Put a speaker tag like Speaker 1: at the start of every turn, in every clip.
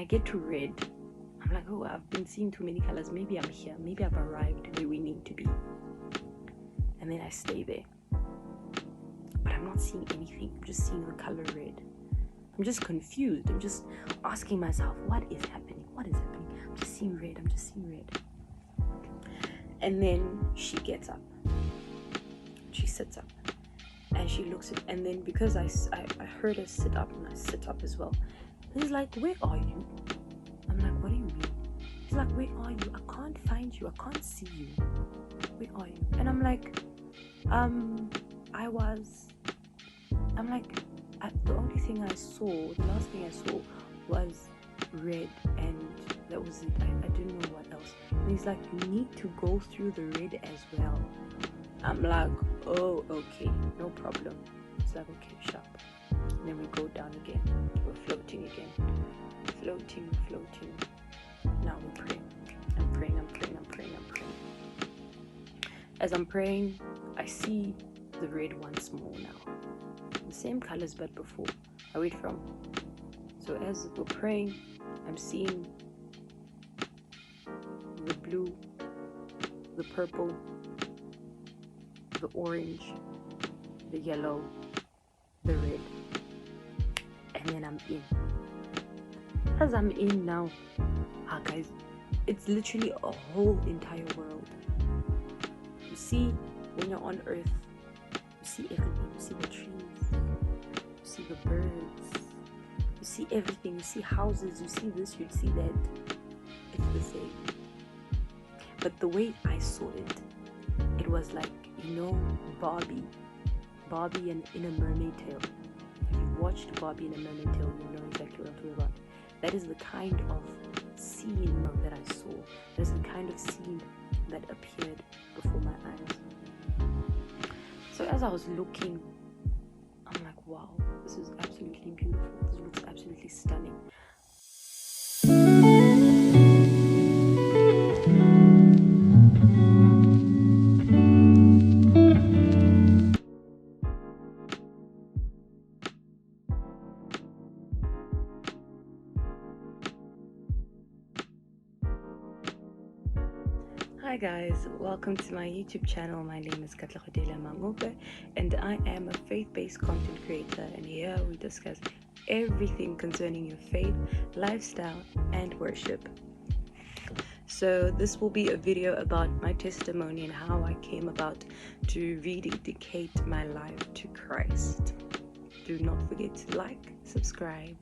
Speaker 1: I get to red. I'm like, oh, I've been seeing too many colors. Maybe I'm here. Maybe I've arrived where we need to be. And then I stay there. But I'm not seeing anything. I'm just seeing the color red. I'm just confused. I'm just asking myself, what is happening? What is happening? I'm just seeing red. I'm just seeing red. And then she gets up. She sits up. And she looks at, and then because I heard her sit up, and I sit up as well. And he's like, where are you? I'm like, what do you mean? He's like, where are you? I can't find you. I can't see you. Where are you? And I'm like, the only thing I saw, the last thing I saw was red, and that was it. I didn't know what else. And he's like, you need to go through the red as well. I'm like, oh, okay, no problem. It's like, okay, sharp. And then we go down again. We're floating again. Floating. Now we're praying. I'm praying. As I'm praying, I see the red once more now. The same colors but before. I went from. So as we're praying, I'm seeing the blue, the purple, the orange, the yellow, the red, and then I'm in. As I'm in now, guys, it's literally a whole entire world. You see, when you're on earth, you see everything. You see the trees, you see the birds, you see everything. You see houses, you see this, you see that. It's the same. But the way I saw it, it was like, you know, Barbie in a mermaid tale. If you've watched Barbie in a mermaid tale, you know exactly what I'm talking about. That is the kind of scene that I saw. That is the kind of scene that appeared before my eyes. So as I was looking, I'm like, wow, this is absolutely beautiful. This looks absolutely stunning. Hi guys, welcome to my YouTube channel. My name is Katlego Delia Mangope and I am a faith-based content creator, and here we discuss everything concerning your faith, lifestyle and worship. So this will be a video about my testimony and how I came about to rededicate my life to Christ. Do not forget to like, subscribe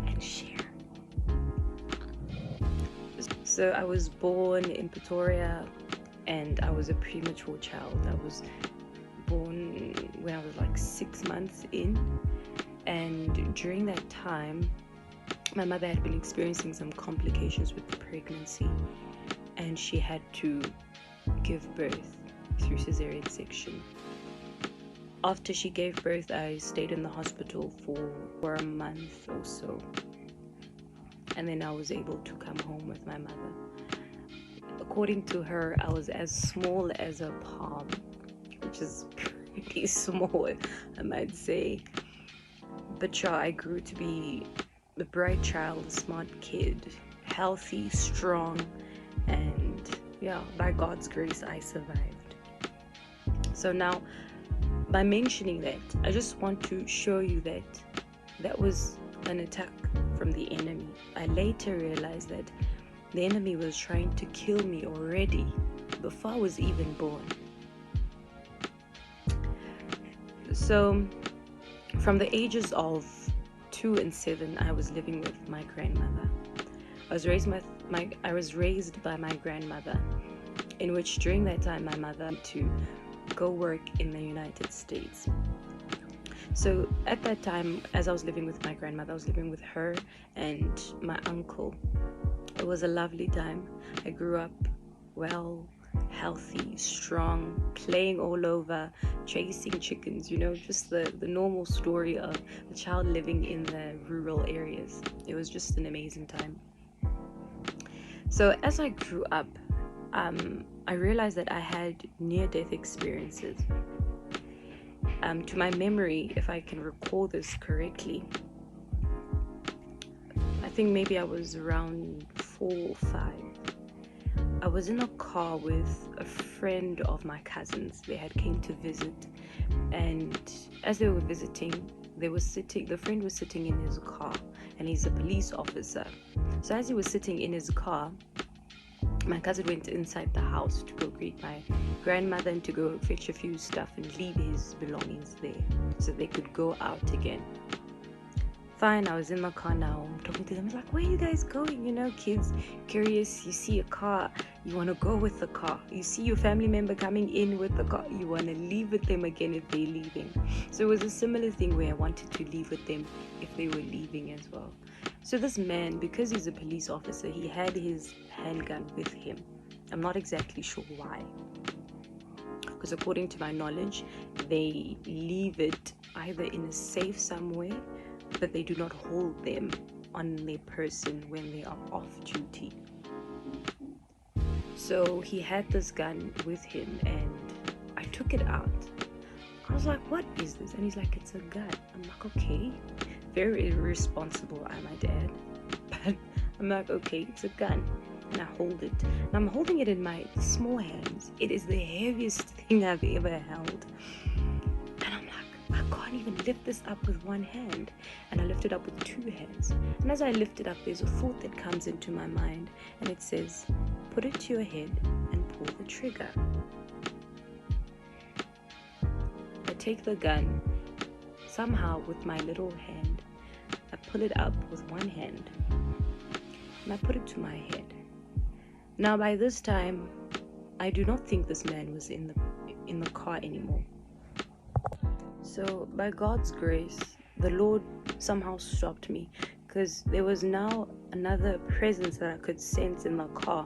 Speaker 1: and share. So I was born in Pretoria and I was a premature child. I was born when I was like 6 months in, and during that time my mother had been experiencing some complications with the pregnancy and she had to give birth through cesarean section. After she gave birth, I stayed in the hospital for a month or so. And then I was able to come home with my mother. According to her, I was as small as a palm, which is pretty small, I might say. But yeah, I grew to be a bright child, a smart kid, healthy, strong, and yeah, by God's grace, I survived. So now, by mentioning that, I just want to show you that that was an attack from the enemy. I later realized that the enemy was trying to kill me already before I was even born. So from the ages of 2 and 7, I was living with my grandmother. I was raised by my grandmother, in which during that time my mother had to go work in the United States. So at that time, as I was living with my grandmother, I was living with her and my uncle. It was a lovely time. I grew up well, healthy, strong, playing all over, chasing chickens, you know, just the normal story of a child living in the rural areas. It was just an amazing time. So as I grew up, I realized that I had near-death experiences. To my memory, if I can recall this correctly, I think maybe I was around 4 or 5. I was in a car with a friend of my cousins. They had came to visit, and as they were visiting, the friend was sitting in his car, and he's a police officer. So as he was sitting in his car, my cousin went inside the house to go greet my grandmother and to go fetch a few stuff and leave his belongings there so they could go out again. Fine, I was in my car now. I'm talking to them. I was like, where are you guys going? You know, kids, curious. You see a car, you want to go with the car. You see your family member coming in with the car, you want to leave with them again if they're leaving. So it was a similar thing where I wanted to leave with them if they were leaving as well. So this man, because he's a police officer, he had his handgun with him. I'm not exactly sure why. Because according to my knowledge, they leave it either in a safe somewhere, but they do not hold them on their person when they are off duty. So he had this gun with him, and I took it out. I was like, what is this? And he's like, it's a gun. I'm like, okay. Very irresponsible, I might add. But I'm like, okay, it's a gun. And I hold it. And I'm holding it in my small hands. It is the heaviest thing I've ever held. And I'm like, I can't even lift this up with one hand. And I lift it up with 2 hands. And as I lift it up, there's a thought that comes into my mind. And it says, put it to your head and pull the trigger. I take the gun, somehow with my little hand, I pull it up with one hand. And I put it to my head. Now by this time, I do not think this man was in the car anymore. So by God's grace, the Lord somehow stopped me, because there was now another presence that I could sense in the car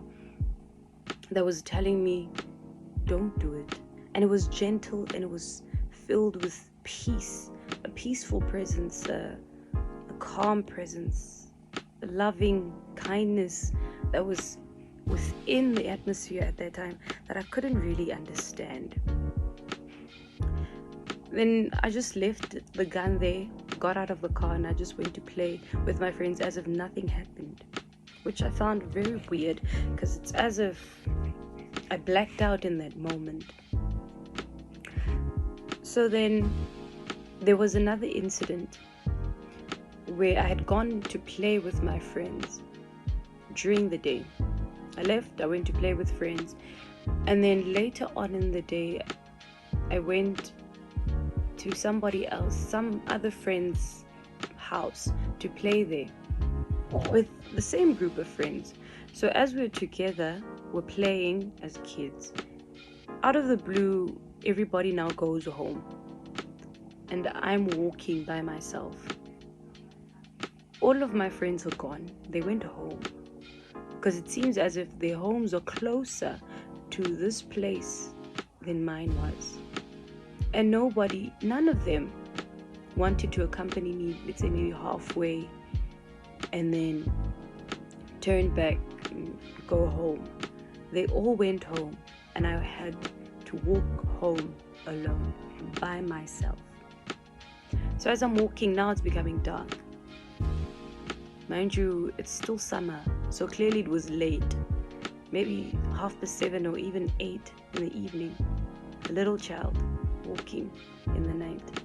Speaker 1: that was telling me, don't do it. And it was gentle, and it was filled with peace, a peaceful presence, a calm presence, a loving kindness that was within the atmosphere at that time that I couldn't really understand. Then I just left the gun there, got out of the car, and I just went to play with my friends as if nothing happened, which I found very weird, because it's as if I blacked out in that moment. So then there was another incident where I had gone to play with my friends during the day. I left, I went to play with friends, and then later on in the day, I went to somebody else, some other friend's house to play there with the same group of friends. So as we were together, we're playing as kids. Out of the blue, everybody now goes home, and I'm walking by myself. All of my friends are gone. They went home, because it seems as if their homes are closer to this place than mine was. And none of them wanted to accompany me, let's say maybe halfway, and then turn back and go home. They all went home, and I had to walk home alone, by myself. So as I'm walking now, it's becoming dark. Mind you, it's still summer, so clearly it was late, maybe 7:30 or even 8 in the evening. A little child walking in the night.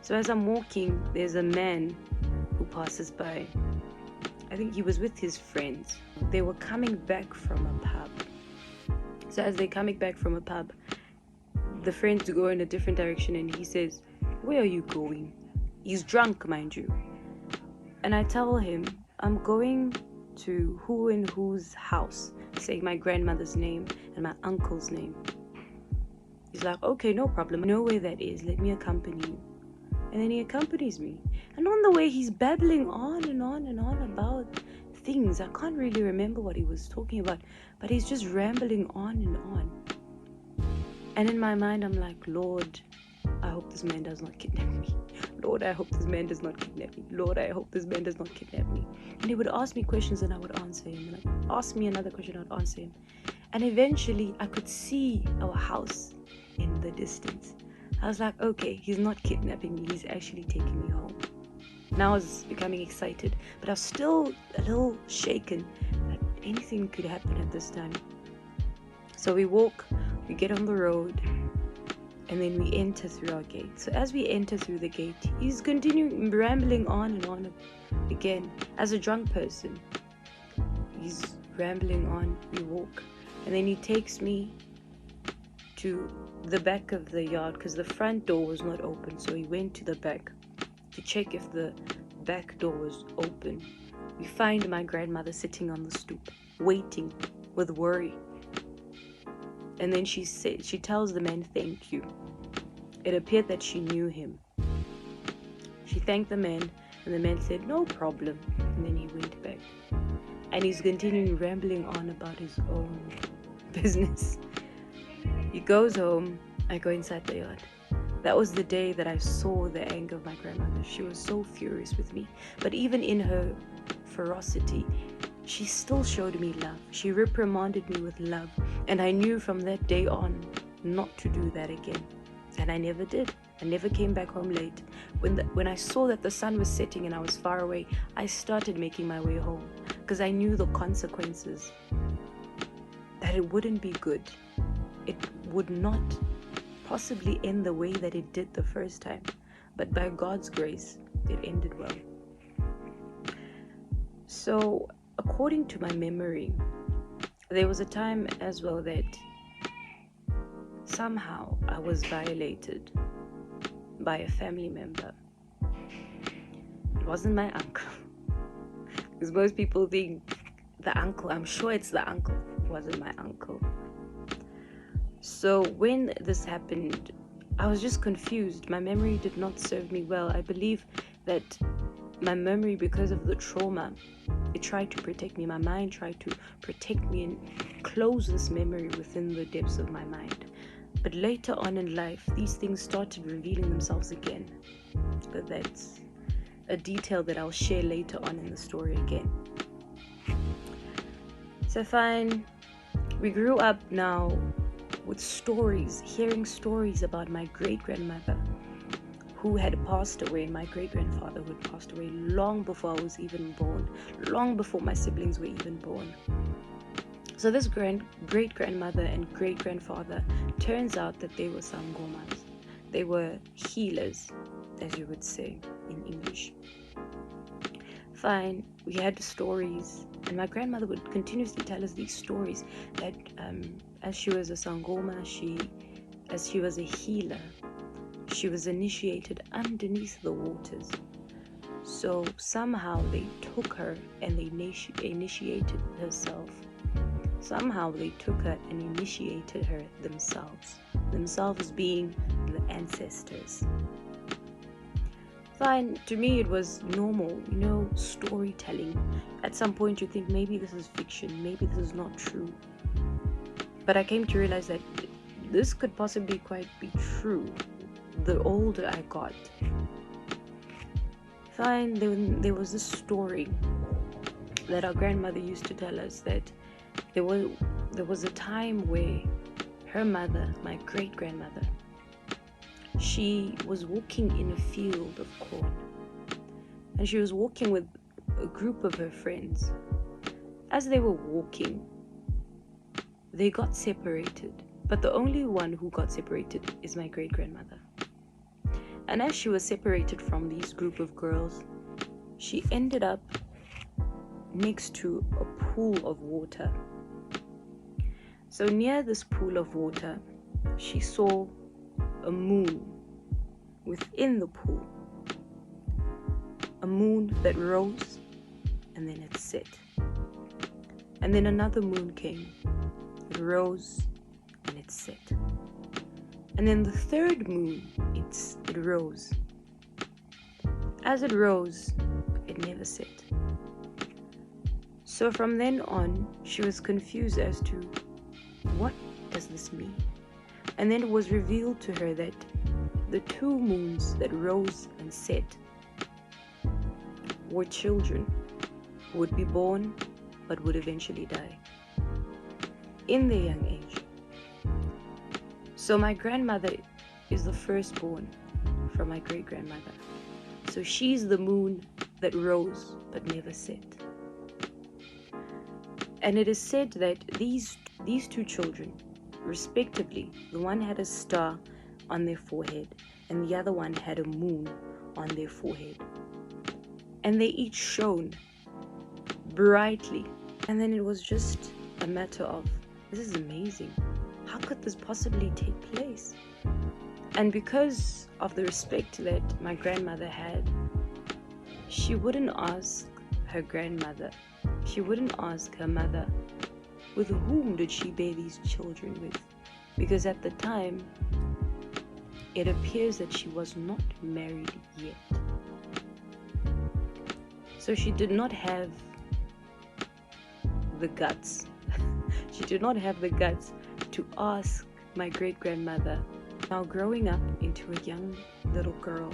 Speaker 1: So as I'm walking, there's a man who passes by. I think he was with his friends. They were coming back from a pub. So as they're coming back from a pub, the friends go in a different direction, and he says, where are you going? He's drunk, mind you. And I tell him, I'm going to who and whose house, saying my grandmother's name and my uncle's name. He's like, okay, no problem. I know where that is. Let me accompany you. And then he accompanies me. And on the way, he's babbling on and on and on about things. I can't really remember what he was talking about, but he's just rambling on and on. And in my mind, I'm like, Lord, I hope this man does not kidnap me. Lord, I hope this man does not kidnap me. Lord, I hope this man does not kidnap me. And he would ask me questions, and I would answer him. And ask me another question, I would answer him. And eventually, I could see our house in the distance. I was like, okay, he's not kidnapping me. He's actually taking me home. Now I was becoming excited, but I was still a little shaken that anything could happen at this time. So we get on the road, and then we enter through our gate. So as we enter through the gate, he's continuing rambling on and on again. As a drunk person, he's rambling on. We walk, and then he takes me to the back of the yard because the front door was not open. So he went to the back to check if the back door was open. We find my grandmother sitting on the stoop, waiting with worry. And then she tells the man, "Thank you." It appeared that she knew him. She thanked the man, and the man said, "No problem." And then he went back. And he's continuing rambling on about his own business. He goes home. I go inside the yard. That was the day that I saw the anger of my grandmother. She was so furious with me. But even in her ferocity, she still showed me love. She reprimanded me with love. And I knew from that day on not to do that again. And I never did. I never came back home late. When I saw that the sun was setting and I was far away, I started making my way home. Because I knew the consequences. That it wouldn't be good. It would not possibly end the way that it did the first time. But by God's grace, it ended well. So, according to my memory, there was a time as well that somehow I was violated by a family member. It wasn't my uncle. Because most people think the uncle, I'm sure it's the uncle. It wasn't my uncle. So when this happened, I was just confused. My memory did not serve me well. I believe that my memory, because of the trauma, it tried to protect me. My mind tried to protect me and close this memory within the depths of my mind. But later on in life, these things started revealing themselves again. But that's a detail that I'll share later on in the story again. So fine, we grew up now with stories, hearing stories about my great-grandmother who had passed away, and my great-grandfather who had passed away long before I was even born, long before my siblings were even born. So this great-grandmother and great-grandfather, turns out that they were sangomas. They were healers, as you would say in English. Fine, we had stories, and my grandmother would continuously tell us these stories that as she was a sangoma, as she was a healer, she was initiated underneath the waters. So somehow they took her and they initiated herself. Somehow they took her and initiated her themselves being the ancestors. Fine, to me it was normal, storytelling. At some point you think maybe this is fiction, maybe this is not true. But I came to realize that this could possibly quite be true the older I got. Fine, there was this story that our grandmother used to tell us, that there was a time where her mother, my great-grandmother, she was walking in a field of corn, and she was walking with a group of her friends. As they were walking, they got separated, but the only one who got separated is my great-grandmother. And as she was separated from these group of girls, she ended up next to a pool of water. So near this pool of water, she saw a moon within the pool. A moon that rose and then it set. And then another moon came. It rose and it set. And then the third moon, it rose. As it rose, it never set. So from then on, she was confused as to what does this mean? And then it was revealed to her that the two moons that rose and set were children who would be born but would eventually die in their young age. So my grandmother is the firstborn from my great-grandmother. So she's the moon that rose but never set. And it is said that these two children, respectively, the one had a star on their forehead and the other one had a moon on their forehead. And they each shone brightly. And then it was just a matter of, this is amazing. How could this possibly take place? And because of the respect that my grandmother had, she wouldn't ask her grandmother, she wouldn't ask her mother, with whom did she bear these children with? Because at the time, it appears that she was not married yet. So she did not have the guts. She did not have the guts to ask my great-grandmother. Now growing up into a young little girl,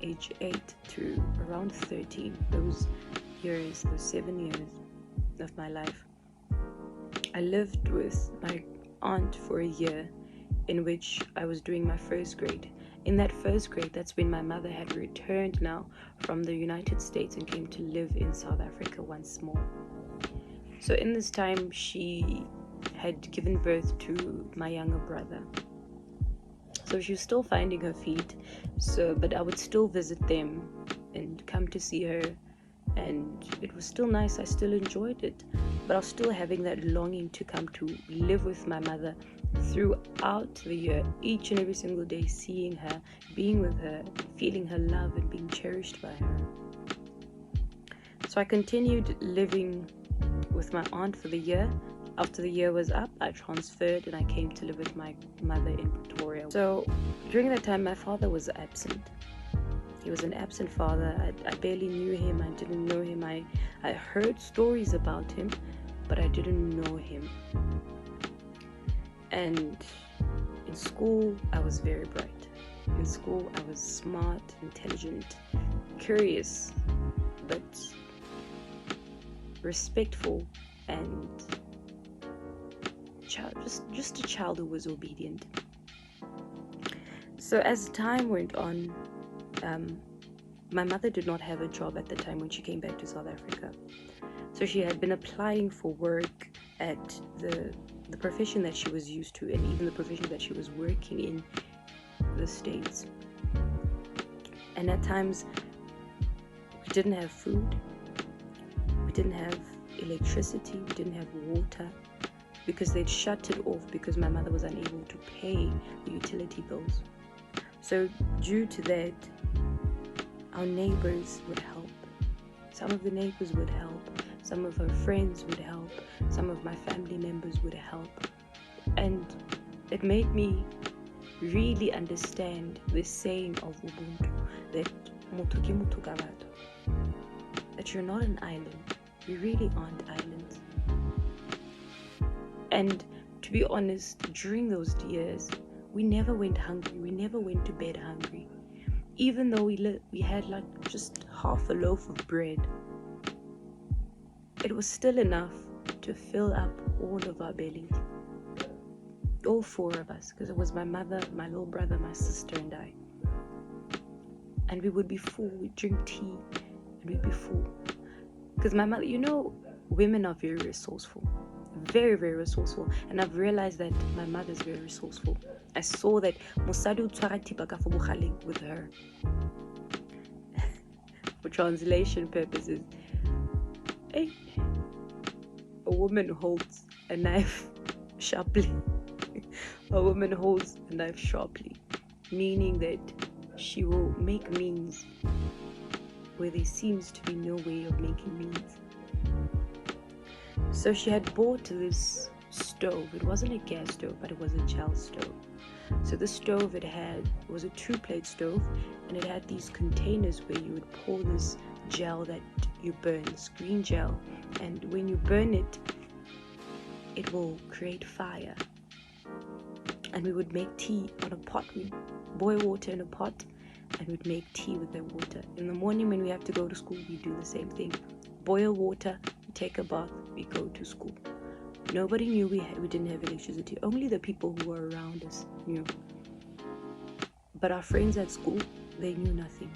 Speaker 1: age 8 to around 13, those 7 years of my life, I lived with my aunt for a year in which I was doing my first grade. In that first grade, that's when my mother had returned now from the United States and came to live in South Africa once more. So in this time, she had given birth to my younger brother. So she was still finding her feet, but I would still visit them and come to see her, and it was still nice. I still enjoyed it, but I was still having that longing to come to live with my mother throughout the year, each and every single day, seeing her, being with her, feeling her love and being cherished by her. So I continued living with my aunt for the year. After the year was up, I transferred and I came to live with my mother in Pretoria. So during that time, my father was absent. He was an absent father. I barely knew him. I didn't know him. I heard stories about him, but I didn't know him. And in school, I was very bright. In school, I was smart, intelligent, curious, but respectful, and just a child who was obedient. So as time went on, my mother did not have a job at the time when she came back to South Africa. So she had been applying for work at the profession that she was used to, and even the profession that she was working in the States. And at times, we didn't have food, we didn't have electricity, we didn't have water, because they'd shut it off because my mother was unable to pay the utility bills. So due to that, our neighbors would help. Some of the neighbors would help. Some of her friends would help. Some of my family members would help. And it made me really understand the saying of Ubuntu, that "Motho ke motho ka batho," that you're not an island. We really aren't islands. And to be honest, during those years, we never went hungry. We never went to bed hungry. Even though we had like just half a loaf of bread, it was still enough to fill up all of our bellies. All four of us, because it was my mother, my little brother, my sister, and I. And we would be full. We'd drink tea and we'd be full. Because my mother, women are very resourceful. Very, very resourceful. And I've realized that my mother's very resourceful. I saw that Mosadi utshwara thipa ka for boghaleng with her. For translation purposes, a woman holds a knife sharply. A woman holds a knife sharply, meaning that she will make means where there seems to be no way of making means. So she had bought this stove. It wasn't a gas stove, but it was a gel stove. So the stove it was a 2-plate stove, and it had these containers where you would pour this gel that you burn, this green gel, and when you burn it, it will create fire. And we would make tea on a pot. We'd boil water in a pot, and we'd make tea with the water. In the morning when we have to go to school, we do the same thing. Boil water, we take a bath, we go to school. Nobody knew we didn't have electricity. Only the people who were around us knew. But our friends at school, they knew nothing.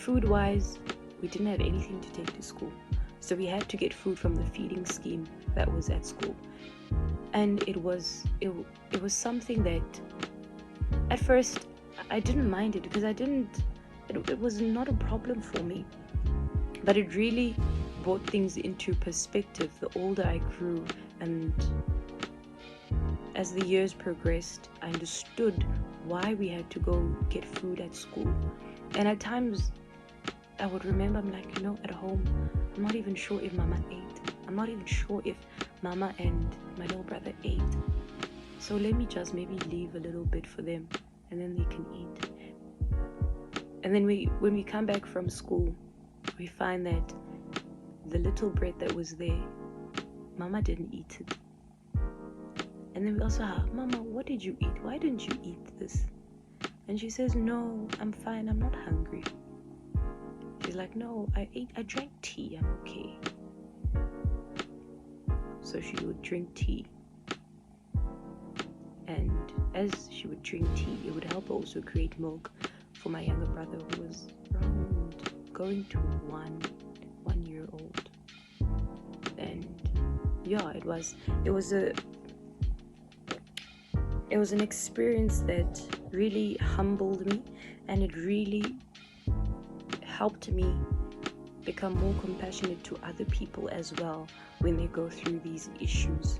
Speaker 1: food-wise, we didn't have anything to take to school. So we had to get food from the feeding scheme that was at school. And it was something that at first I didn't mind it, because it was not a problem for me. But it really brought things into perspective the older I grew, and as the years progressed, I understood why we had to go get food at school. And at times I would remember, I'm like, at home, I'm not even sure if Mama ate. I'm not even sure if Mama and my little brother ate. So let me just maybe leave a little bit for them, and then they can eat. And then when we come back from school, we find that the little bread that was there, Mama didn't eat it. And then we also have, Mama, what did you eat? Why didn't you eat this? And she says, no, I'm fine, I'm not hungry. She's like, no, I drank tea, I'm okay. So she would drink tea. And as she would drink tea, it would help also create milk for my younger brother, who was around going to one year old. And yeah, it was an experience that really humbled me, and it really helped me become more compassionate to other people as well when they go through these issues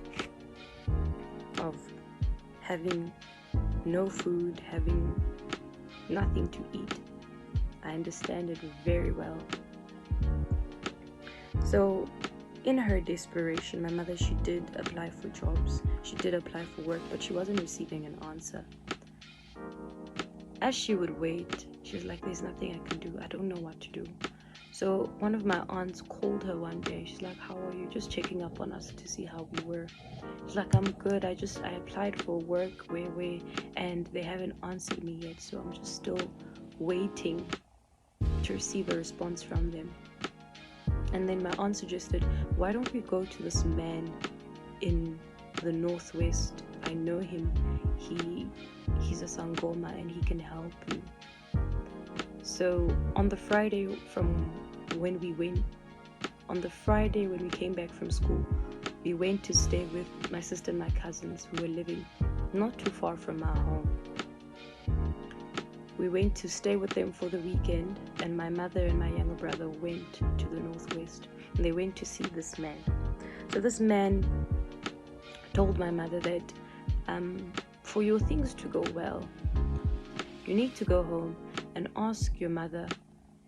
Speaker 1: of having no food, having nothing to eat. I understand it very well. So in her desperation, my mother, she did apply for jobs, she did apply for work, but she wasn't receiving an answer. As she would wait, she was like, there's nothing I can do, I don't know what to do. So one of my aunts called her one day. She's like, how are you? Just checking up on us to see how we were. She's like, I'm good, I applied for work where and they haven't answered me yet, so I'm just still waiting to receive a response from them. And then my aunt suggested, why don't we go to this man in the northwest? I know him, he's a Sangoma and he can help you. So on the Friday when we came back from school, we went to stay with my sister and my cousins who were living not too far from our home. We went to stay with them for the weekend, and my mother and my younger brother went to the northwest, and they went to see this man. So this man told my mother that for your things to go well, you need to go home and ask your mother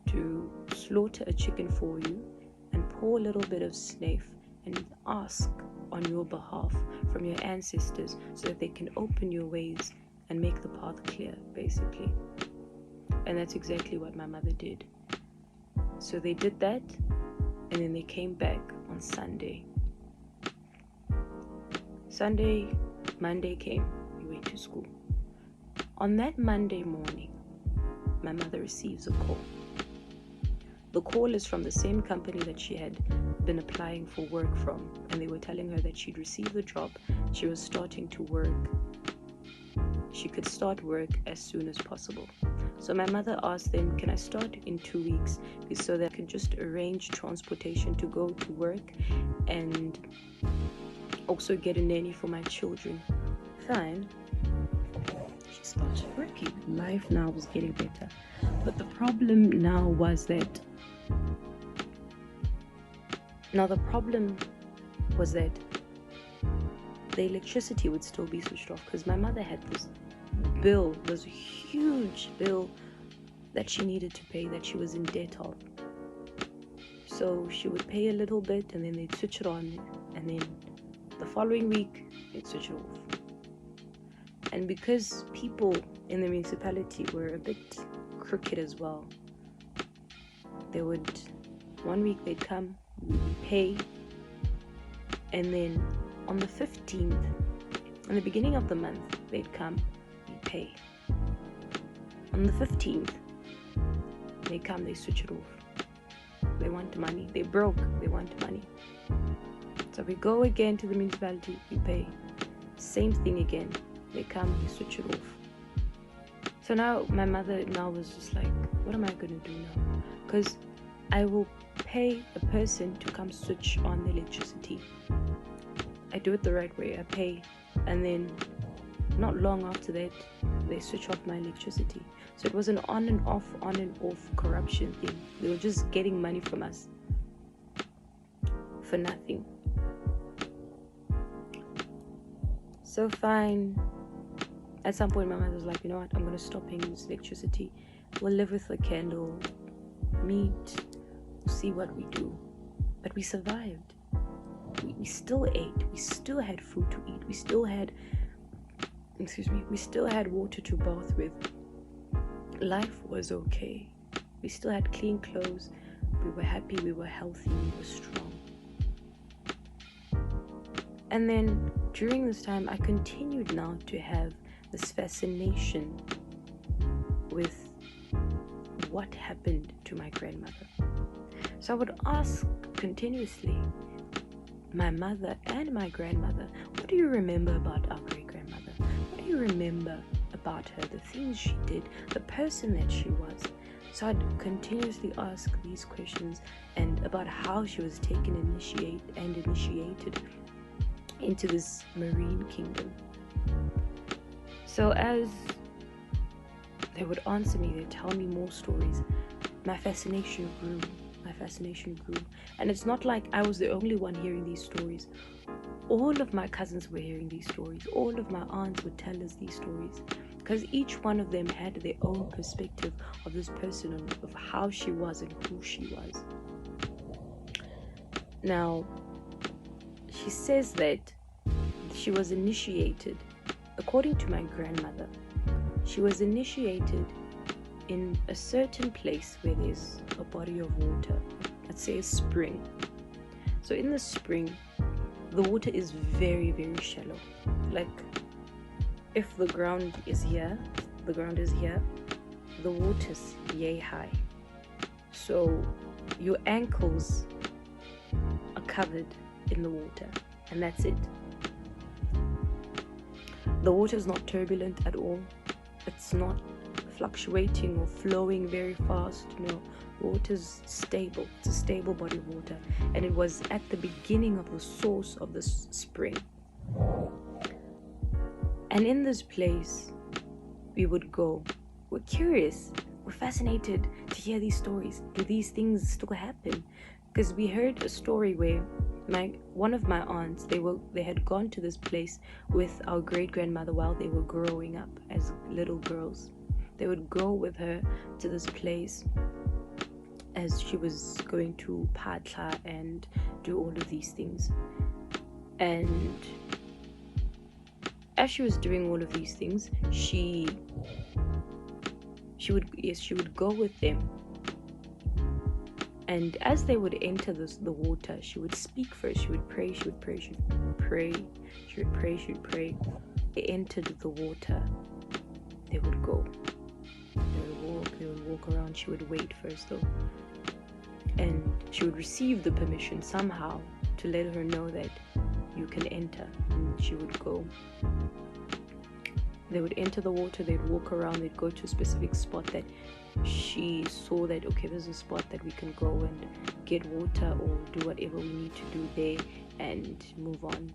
Speaker 1: to slaughter a chicken for you and pour a little bit of snafe and ask on your behalf from your ancestors so that they can open your ways and make the path clear, basically. And that's exactly what my mother did. So they did that, and then they came back on Sunday. Monday came, we went to school. On that Monday morning, my mother receives a call. The call is from the same company that she had been applying for work from, and they were telling her that she'd received the job, she was starting to work. She could start work as soon as possible. So my mother asked them, can I start in 2 weeks so that I could just arrange transportation to go to work and also get a nanny for my children? Fine. She started working. Life now was getting better. But the problem now was that the electricity would still be switched off, because my mother had this huge bill that she needed to pay, that she was in debt of. So she would pay a little bit, and then they'd switch it on, and then the following week they'd switch it off. And because people in the municipality were a bit crooked as well, one week they'd come, we'd pay, and then on the 15th, in the beginning of the month, they'd come, we'd pay. On the 15th, they come, they switch it off. They want money. They broke, they want money. So we go again to the municipality, we pay. Same thing again. They come, they switch it off. So now my mother now was just like, what am I going to do now? Because I will pay a person to come switch on the electricity. I do it the right way. I pay, and then not long after that, they switch off my electricity. So it was an on and off corruption thing. They were just getting money from us for nothing. So fine. At some point, my mother was like, you know what, I'm going to stop paying this electricity. We'll live with a candle, meat, we'll see what we do. But we survived. We still ate. We still had food to eat. We still had water to bath with. Life was okay. We still had clean clothes. We were happy. We were healthy. We were strong. And then during this time, I continued now to have this fascination with what happened to my grandmother. So I would ask continuously my mother and my grandmother, what do you remember about our great-grandmother? What do you remember about her, the things she did, the person that she was? So I'd continuously ask these questions and about how she was taken initiated into this marine kingdom. So as they would answer me, they'd tell me more stories, my fascination grew. And it's not like I was the only one hearing these stories. All of my cousins were hearing these stories. All of my aunts would tell us these stories, because each one of them had their own perspective of this person, of how she was and who she was. Now, she says that she was initiated, according to my grandmother, she was initiated in a certain place where there's a body of water, let's say a spring. So in the spring, the water is very, very shallow. Like if the ground is here, the water's yay high. So your ankles are covered in the water, and that's it. The water is not turbulent at all. It's not fluctuating or flowing very fast. No, the water is stable. It's a stable body of water, and it was at the beginning of the source of this spring. And in this place we would go. We're curious, we're fascinated to hear these stories. Do these things still happen? Because we heard a story where one of my aunts, they had gone to this place with our great-grandmother while they were growing up as little girls. They would go with her to this place as she was going to Patla and do all of these things. And as she was doing all of these things, she would go with them. And as they would enter the water, she would speak first. She would pray. They entered the water. They would go. They would walk around. She would wait first though. And she would receive the permission somehow to let her know that you can enter. And she would go. They would enter the water, they'd walk around, they'd go to a specific spot that she saw that, okay, there's a spot that we can go and get water or do whatever we need to do there and move on.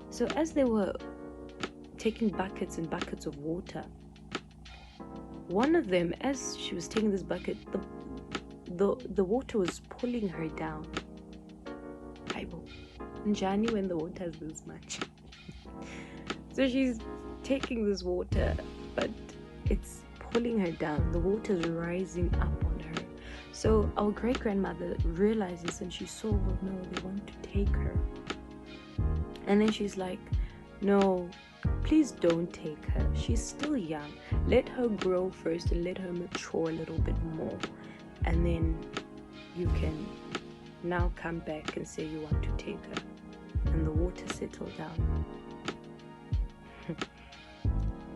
Speaker 1: So as they were taking buckets and buckets of water, one of them, as she was taking this bucket, the water was pulling her down. Njani when the water is this much. So she's taking this water, but it's pulling her down. The water's rising up on her. So our great-grandmother realizes, and she saw, well, no, they want to take her. And then she's like, no, please don't take her. She's still young. Let her grow first and let her mature a little bit more. And then you can now come back and say you want to take her. And the water settled down.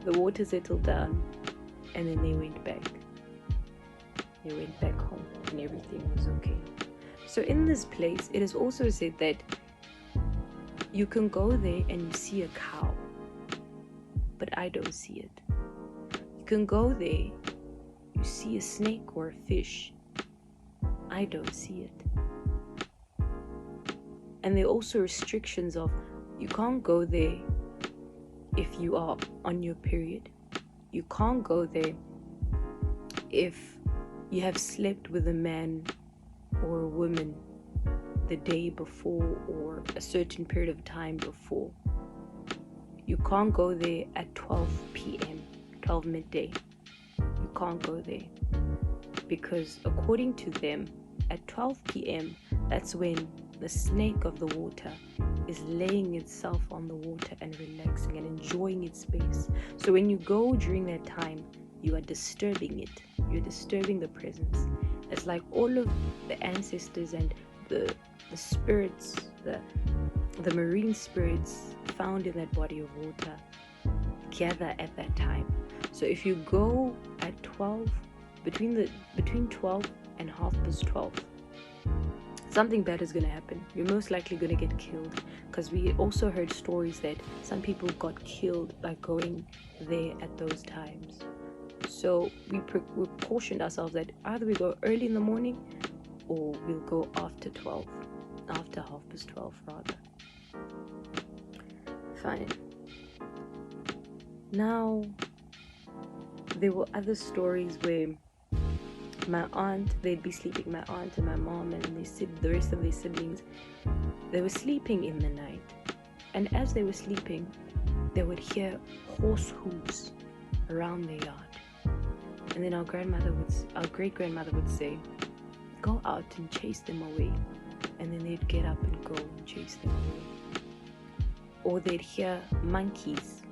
Speaker 1: The water settled down, and then they went back. They went back home, and everything was okay. So in this place, it is also said that you can go there and you see a cow, but I don't see it. You can go there, you see a snake or a fish. I don't see it. And there are also restrictions of you can't go there if you are on your period. You can't go there if you have slept with a man or a woman the day before or a certain period of time before. You can't go there at 12 p.m., 12 midday. You can't go there because according to them, at 12 p.m., that's when the snake of the water is laying itself on the water and relaxing and enjoying its space. So when you go during that time, you are disturbing it. You're disturbing the presence. It's like all of the ancestors and the spirits, the marine spirits found in that body of water gather at that time. So if you go at 12, between 12 and 12:30, something bad is going to happen. You're most likely going to get killed, because we also heard stories that some people got killed by going there at those times. So we cautioned ourselves that either we go early in the morning or we'll go after 12, after 12:30 rather. Fine. Now, there were other stories where my aunt, they'd be sleeping, my aunt and my mom and the rest of their siblings, they were sleeping in the night. And as they were sleeping, they would hear horse hooves around their yard. And then our great grandmother would say, go out and chase them away. And then they'd get up and go and chase them away. Or they'd hear monkeys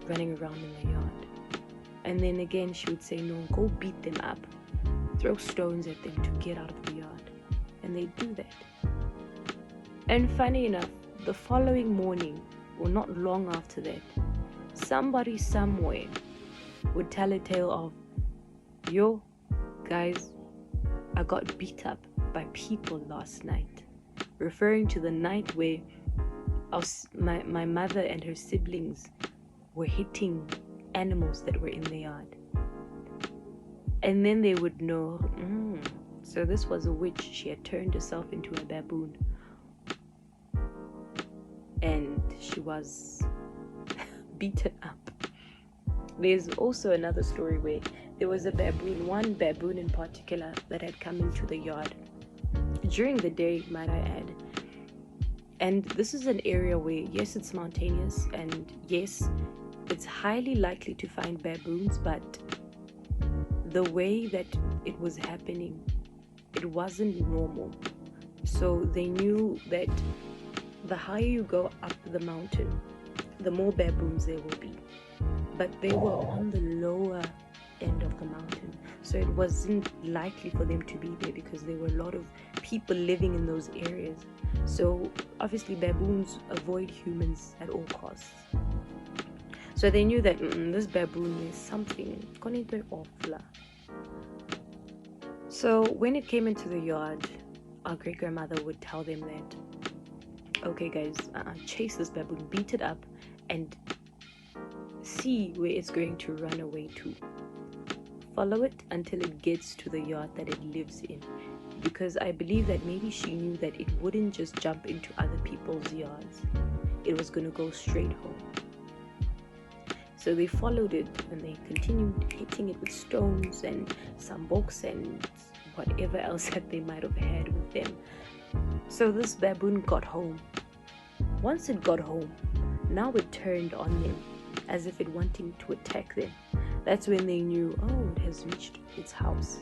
Speaker 1: running around in the yard. And then again she would say, no, go beat them up. Throw stones at them to get out of the yard. And they'd do that. And funny enough, the following morning, or not long after that, somebody somewhere would tell a tale of, yo, guys, I got beat up by people last night. Referring to the night where my mother and her siblings were hitting animals that were in the yard. And then they would know, so this was a witch. She had turned herself into a baboon. And she was beaten up. There's also another story where there was a baboon, one baboon in particular, that had come into the yard during the day, might I add. And this is an area where, yes, it's mountainous, and yes, it's highly likely to find baboons, but the way that it was happening, it wasn't normal. So they knew that the higher you go up the mountain, the more baboons there will be. But they were on the lower end of the mountain, so it wasn't likely for them to be there because there were a lot of people living in those areas. So obviously baboons avoid humans at all costs. So they knew that this baboon is something. So when it came into the yard, our great grandmother would tell them that, okay guys, chase this baboon, beat it up, and see where it's going to run away to. Follow it until it gets to the yard that it lives in. Because I believe that maybe she knew that it wouldn't just jump into other people's yards. It was going to go straight home. So they followed it and they continued hitting it with stones and some books and whatever else that they might have had with them. So this baboon got home. Once it got home, now it turned on them as if it wanting to attack them. That's when they knew, it has reached its house.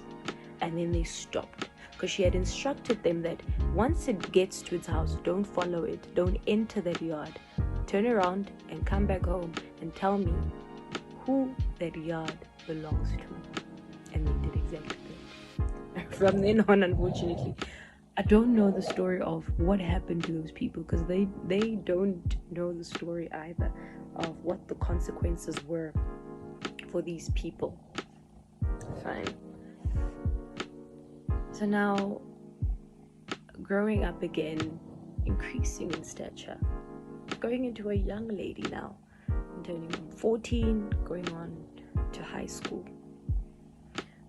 Speaker 1: And then they stopped, because she had instructed them that once it gets to its house, don't follow it, don't enter that yard. Turn around and come back home and tell me who that yard belongs to. And they did exactly that. From then on, unfortunately, I don't know the story of what happened to those people, because they don't know the story either of what the consequences were for these people. Fine. So now, growing up again, increasing in stature, going into a young lady now. I'm turning 14, going on to high school.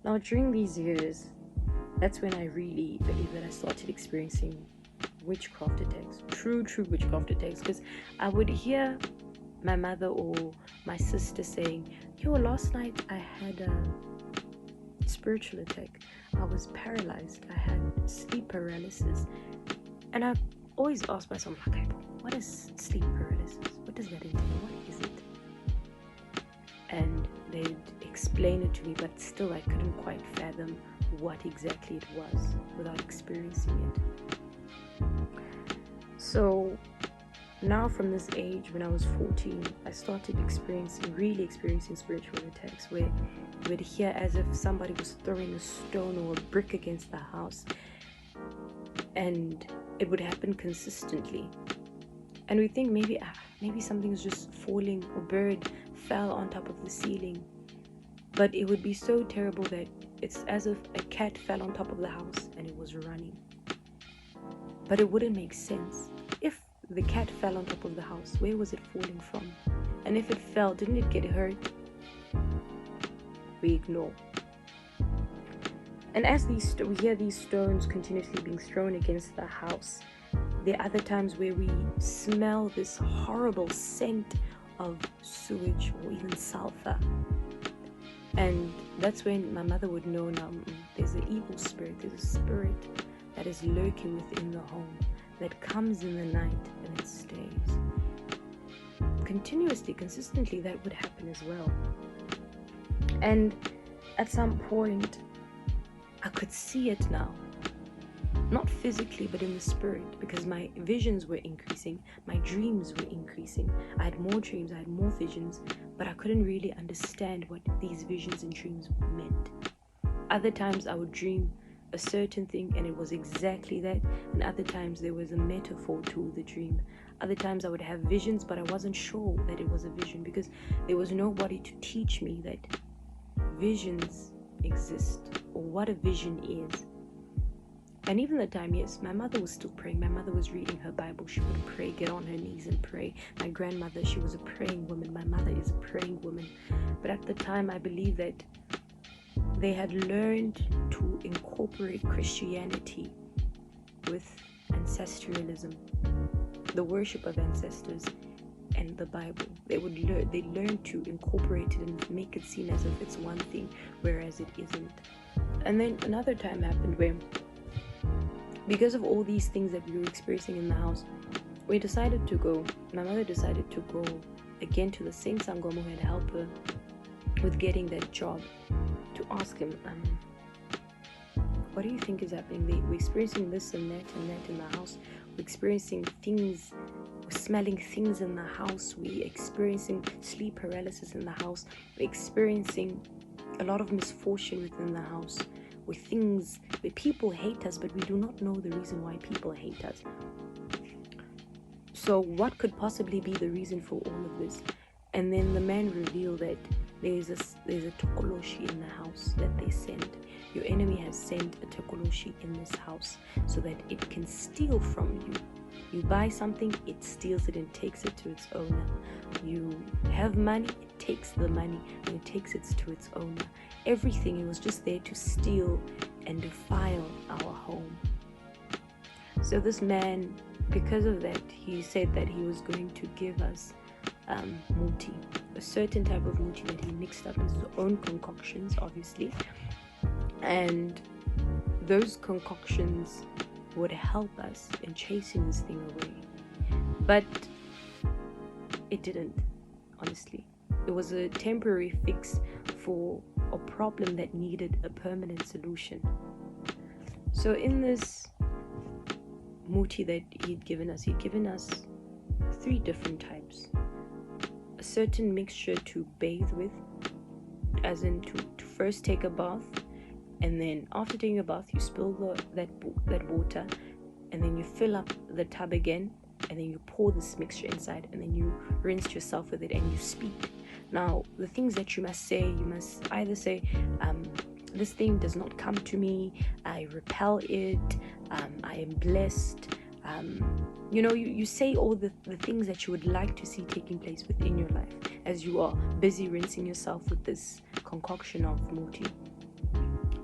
Speaker 1: Now, during these years, that's when I really believe that I started experiencing witchcraft attacks, true witchcraft attacks, because I would hear my mother or my sister saying, yo, last night I had a spiritual attack. I was paralyzed. I had sleep paralysis. And I always ask myself, like, what is sleep paralysis? What does that entail? What is it? And they'd explain it to me, but still I couldn't quite fathom what exactly it was without experiencing it. So now from this age, when I was 14, I started really experiencing spiritual attacks where you would hear as if somebody was throwing a stone or a brick against the house, and it would happen consistently. And we think maybe something is just falling, or bird fell on top of the ceiling. But it would be so terrible that it's as if a cat fell on top of the house and it was running. But it wouldn't make sense. If the cat fell on top of the house, where was it falling from? And if it fell, didn't it get hurt? We ignore. And as we hear these stones continuously being thrown against the house, there are other times where we smell this horrible scent of sewage or even sulfur. And that's when my mother would know, now there's an evil spirit, there's a spirit that is lurking within the home, that comes in the night and it stays. Continuously, consistently, that would happen as well. And at some point, I could see it now. Not physically, but in the spirit, because my visions were increasing, my dreams were increasing. I had more dreams, I had more visions, but I couldn't really understand what these visions and dreams meant. Other times I would dream a certain thing and it was exactly that, and other times there was a metaphor to the dream. Other times I would have visions, but I wasn't sure that it was a vision because there was nobody to teach me that visions exist or what a vision is. And even the time, yes, my mother was still praying. My mother was reading her Bible. She would pray, get on her knees and pray. My grandmother, she was a praying woman. My mother is a praying woman. But at the time, I believe that they had learned to incorporate Christianity with ancestralism, the worship of ancestors, and the Bible. They learned to incorporate it and make it seem as if it's one thing, whereas it isn't. And then another time happened where, because of all these things that we were experiencing in the house, my mother decided to go again to the same Sangoma who had helped her with getting that job, to ask him, what do you think is happening? We're experiencing this and that in the house. We're experiencing things, we're smelling things in the house. We're experiencing sleep paralysis in the house. We're experiencing a lot of misfortune within the house. With things where people hate us, but we do not know the reason why people hate us. So what could possibly be the reason for all of this? And then the man revealed that there's a tokoloshi in the house that they sent. Your enemy has sent a tokoloshi in this house so that it can steal from you. You buy something, it steals it and takes it to its owner. You have money, it takes the money and it takes it to its owner. Everything, it was just there to steal and defile our home. So this man, because of that, he said that he was going to give us muti, a certain type of muti that he mixed up his own concoctions, obviously, and those concoctions would help us in chasing this thing away. But it didn't, honestly. It was a temporary fix for a problem that needed a permanent solution. So in this muti that he'd given us 3 different types. A certain mixture to bathe with, as in to first take a bath, and then after taking a bath you spill that water, and then you fill up the tub again, and then you pour this mixture inside, and then you rinse yourself with it and you speak. Now, the things that you must say, you must either say, this thing does not come to me, I repel it, I am blessed, you say all the things that you would like to see taking place within your life as you are busy rinsing yourself with this concoction of muti.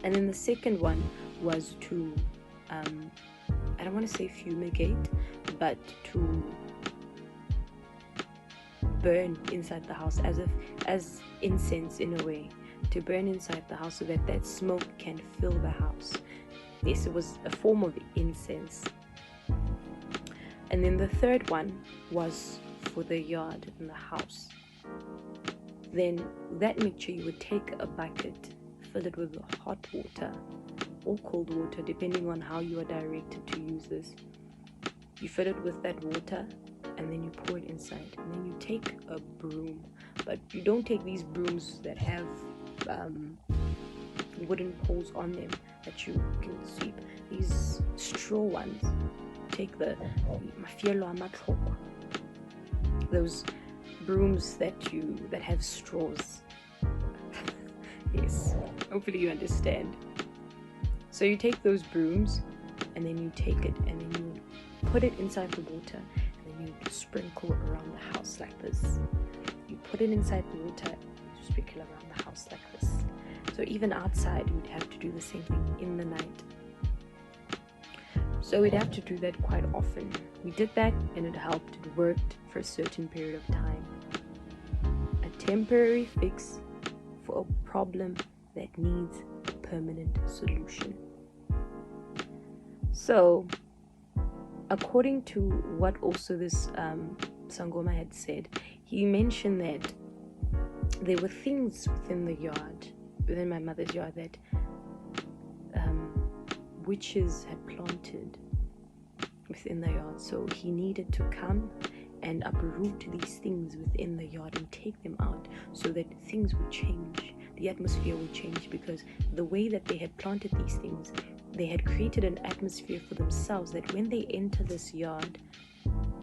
Speaker 1: And then the second one was to, I don't want to say fumigate, but to burn inside the house as incense in a way, to burn inside the house so that smoke can fill the house. Yes, it was a form of incense. And then the third one was for the yard and the house. Then that mixture, you would take a bucket, fill it with hot water or cold water, depending on how you are directed to use this. You fill it with that water, and then you pour it inside. And then you take a broom, but you don't take these brooms that have wooden poles on them that you can sweep. These straw ones. Take the mafielo amatlhoko, those brooms that have straws. Yes, hopefully you understand. So you take those brooms, and then you take it, and then you put it inside the water, and then you sprinkle around the house like this. You put it inside the water, you sprinkle around the house like this. So even outside, you'd have to do the same thing in the night. So we'd have to do that quite often. We did that, and it helped. It worked for a certain period of time. A temporary fix for a problem that needs a permanent solution. So, according to what also this Sangoma had said, he mentioned that there were things within the yard, within my mother's yard, that witches had planted within the yard. So he needed to come and uproot these things within the yard and take them out so that things would change. The atmosphere would change, because the way that they had planted these things, they had created an atmosphere for themselves that when they enter this yard,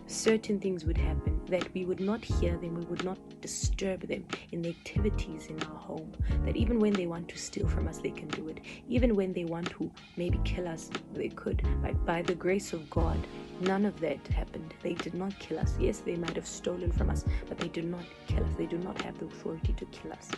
Speaker 1: certain things would happen that we would not hear them, we would not disturb them in the activities in our home. That even when they want to steal from us, they can do it. Even when they want to maybe kill us, they could. But by the grace of God, none of that happened. They did not kill us. Yes, they might have stolen from us, but they did not kill us. They do not have the authority to kill us.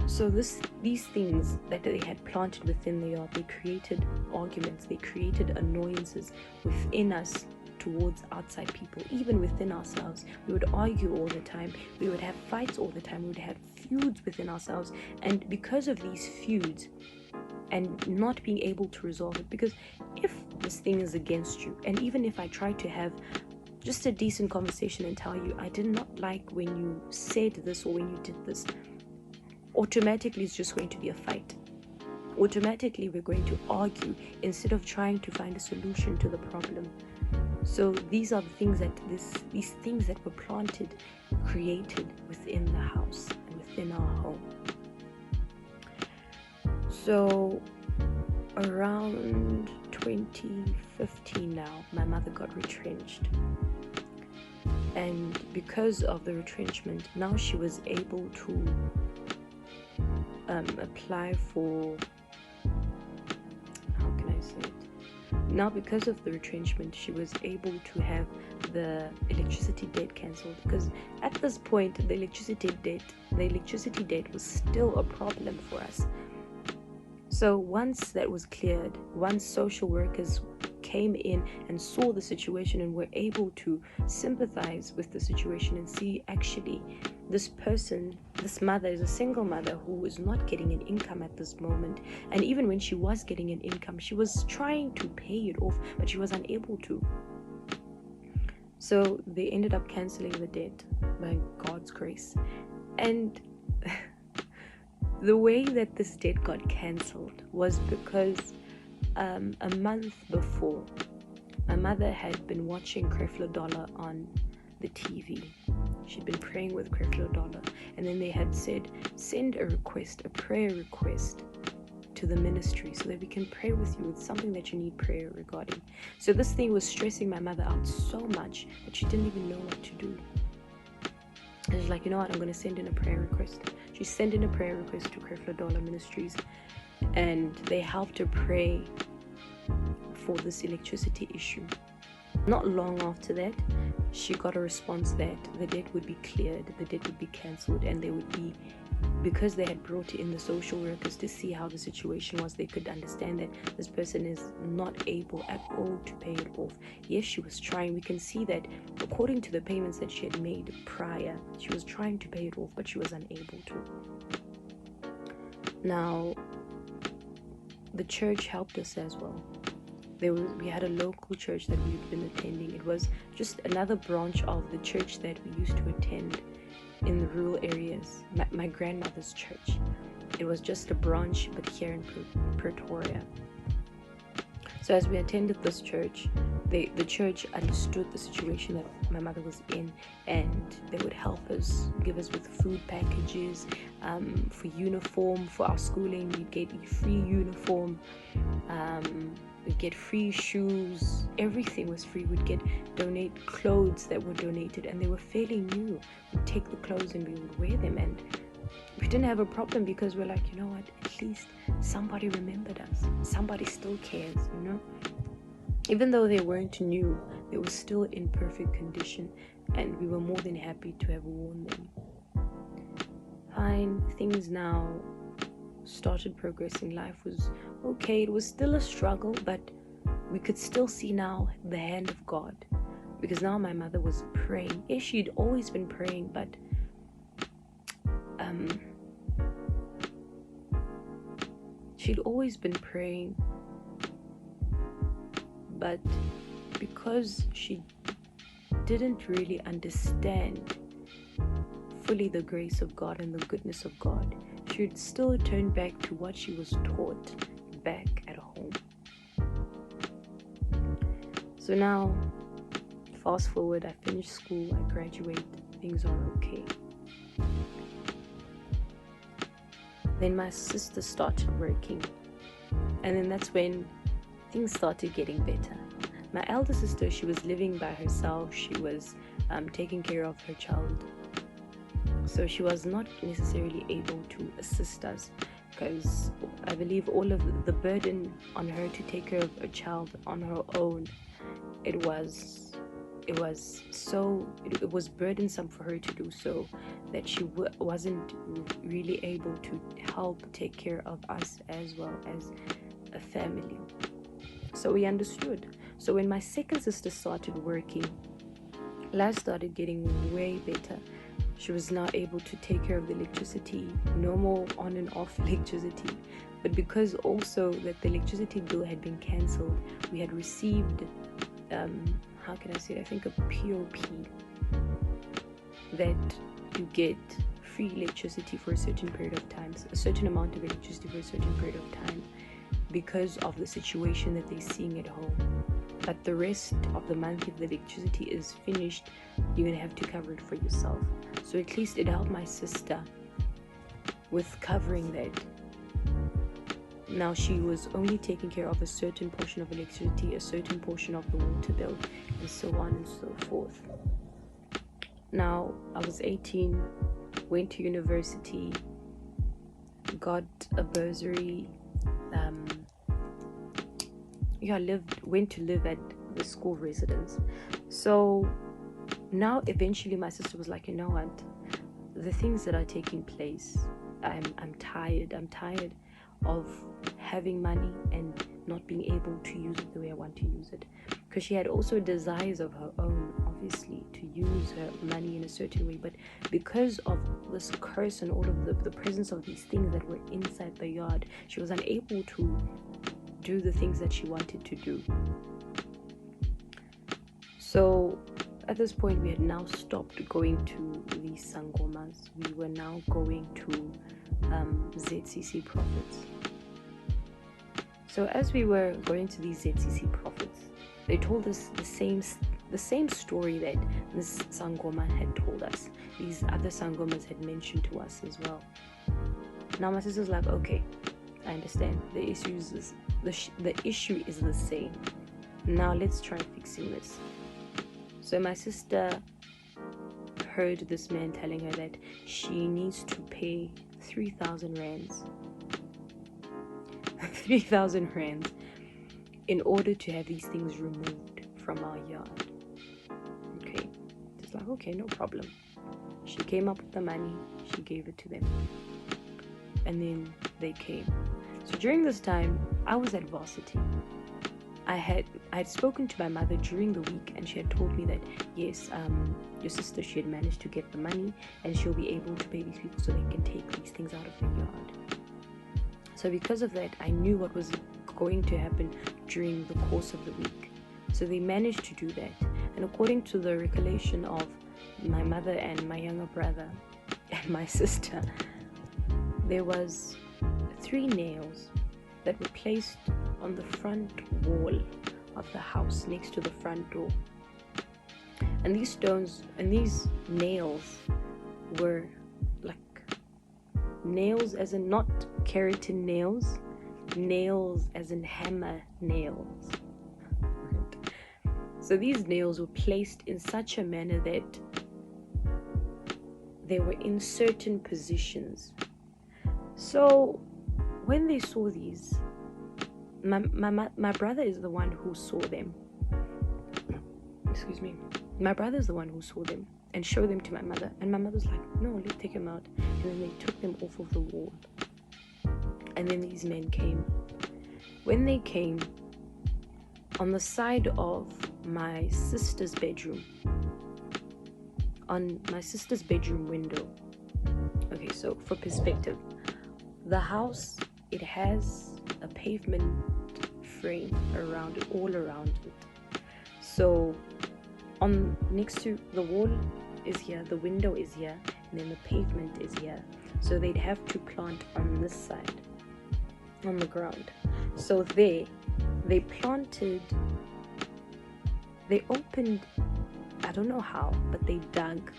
Speaker 1: So these things that they had planted within the yard, they created arguments, they created annoyances within us towards outside people, even within ourselves. We would argue all the time, we would have fights all the time, we would have feuds within ourselves. And because of these feuds and not being able to resolve it, because if this thing is against you, and even if I try to have just a decent conversation and tell you, I did not like when you said this or when you did this, automatically it's just going to be a fight. Automatically we're going to argue instead of trying to find a solution to the problem. So these are the things that these things that were planted, created within the house and within our home. So around 2015 now, my mother got retrenched. And because of the retrenchment, now she was able to apply for, how can I say it? Now because of the retrenchment, she was able to have the electricity debt cancelled, because at this point the electricity debt was still a problem for us. So once that was cleared, once social workers came in and saw the situation and were able to sympathize with the situation and see, actually, this person, this mother is a single mother who is not getting an income at this moment. And even when she was getting an income, she was trying to pay it off, but she was unable to. So they ended up cancelling the debt by God's grace. And the way that this debt got cancelled was because a month before, my mother had been watching Katlego Delia on the TV. She'd been praying with Katlego Delia, and then they had said, send a prayer request to the ministry so that we can pray with you with something that you need prayer regarding. So this thing was stressing my mother out so much that she didn't even know what to do. And she's like, you know what, I'm going to send in a prayer request. She sent in a prayer request to Katlego Delia Ministries, and they helped her pray for this electricity issue. Not long after that, she got a response that the debt would be cleared, the debt would be cancelled, and they would be, because they had brought in the social workers to see how the situation was, they could understand that this person is not able at all to pay it off. Yes, she was trying. We can see that according to the payments that she had made prior, she was trying to pay it off, but she was unable to. Now, the church helped us as well. We had a local church that we'd been attending. It was just another branch of the church that we used to attend in the rural areas, my grandmother's church. It was just a branch, but here in Pretoria. So as we attended this church, the church understood the situation that my mother was in, and they would help us, give us with food packages, for uniform, for our schooling. We'd get a free uniform, we'd get free shoes, everything was free. We'd donate clothes that were donated, and they were fairly new. We'd take the clothes and we would wear them, and we didn't have a problem because we're like, you know what, at least somebody remembered us. Somebody still cares, you know. Even though they weren't new, they were still in perfect condition, and we were more than happy to have worn them. Fine, things now started progressing. Life was okay. It was still a struggle, but we could still see now the hand of God, because now my mother was praying. Yes, she'd always been praying, but she'd always been praying, but because she didn't really understand fully the grace of God and the goodness of God, she would still turn back to what she was taught back at home. So now, fast forward, I finished school, I graduate, things are okay. Then my sister started working, and then that's when things started getting better. My elder sister, she was living by herself. She was taking care of her child, so she was not necessarily able to assist us, because I believe all of the burden on her to take care of a child on her own, it was burdensome for her to do so, that she wasn't really able to help take care of us as well as a family. So we understood. So when my second sister started working, life started getting way better. She was now able to take care of the electricity, no more on and off electricity. But because also that the electricity bill had been cancelled, we had received how can I say it? I think a POP, that you get free electricity for a certain period of time, a certain amount of electricity for a certain period of time, because of the situation that they're seeing at home. But the rest of the month, if the electricity is finished, you're gonna have to cover it for yourself. So at least it helped my sister with covering that. Now she was only taking care of a certain portion of electricity, a certain portion of the water bill, and so on and so forth. Now I was 18, went to university, got a bursary, went to live at the school residence. So now eventually my sister was like, you know what, the things that are taking place, I'm tired of having money and not being able to use it the way I want to use it, because she had also desires of her own, obviously, to use her money in a certain way, but because of this curse and all of the presence of these things that were inside the yard, she was unable to do the things that she wanted to do. So at this point, we had now stopped going to these sangomas. We were now going to ZCC prophets. So as we were going to these ZCC prophets, they told us the same story that this sangoma had told us. These other sangomas had mentioned to us as well. Now my sister's like, okay, I understand. The issue is the same. Now let's try fixing this. So my sister heard this man telling her that she needs to pay 3,000 rands. 3,000 rands. in order to have these things removed from our yard. Okay, just like, okay, no problem. She came up with the money, she gave it to them, and then they came. So during this time, I was at varsity. I had spoken to my mother during the week, and she had told me that yes, your sister, she had managed to get the money, and she'll be able to pay these people so they can take these things out of the yard. So because of that, I knew what was going to happen during the course of the week. So they managed to do that, and according to the recollection of my mother and my younger brother and my sister, there was 3 nails that were placed on the front wall of the house next to the front door. And these stones and these nails were like nails as in not keratin nails, nails as in hammer nails. Right. So these nails were placed in such a manner that they were in certain positions. So when they saw these, my brother is the one who saw them. Excuse me. My brother is the one who saw them and showed them to my mother. And my mother's like, no, let's take them out. And then they took them off of the wall. And then these men came. When they came, on the side of my sister's bedroom, on my sister's bedroom window. Okay, so for perspective, the house, it has a pavement frame around it, all around it. So on next to the wall is here, the window is here, and then the pavement is here. So they'd have to plant on this side, on the ground. So they opened, I don't know how, but they dug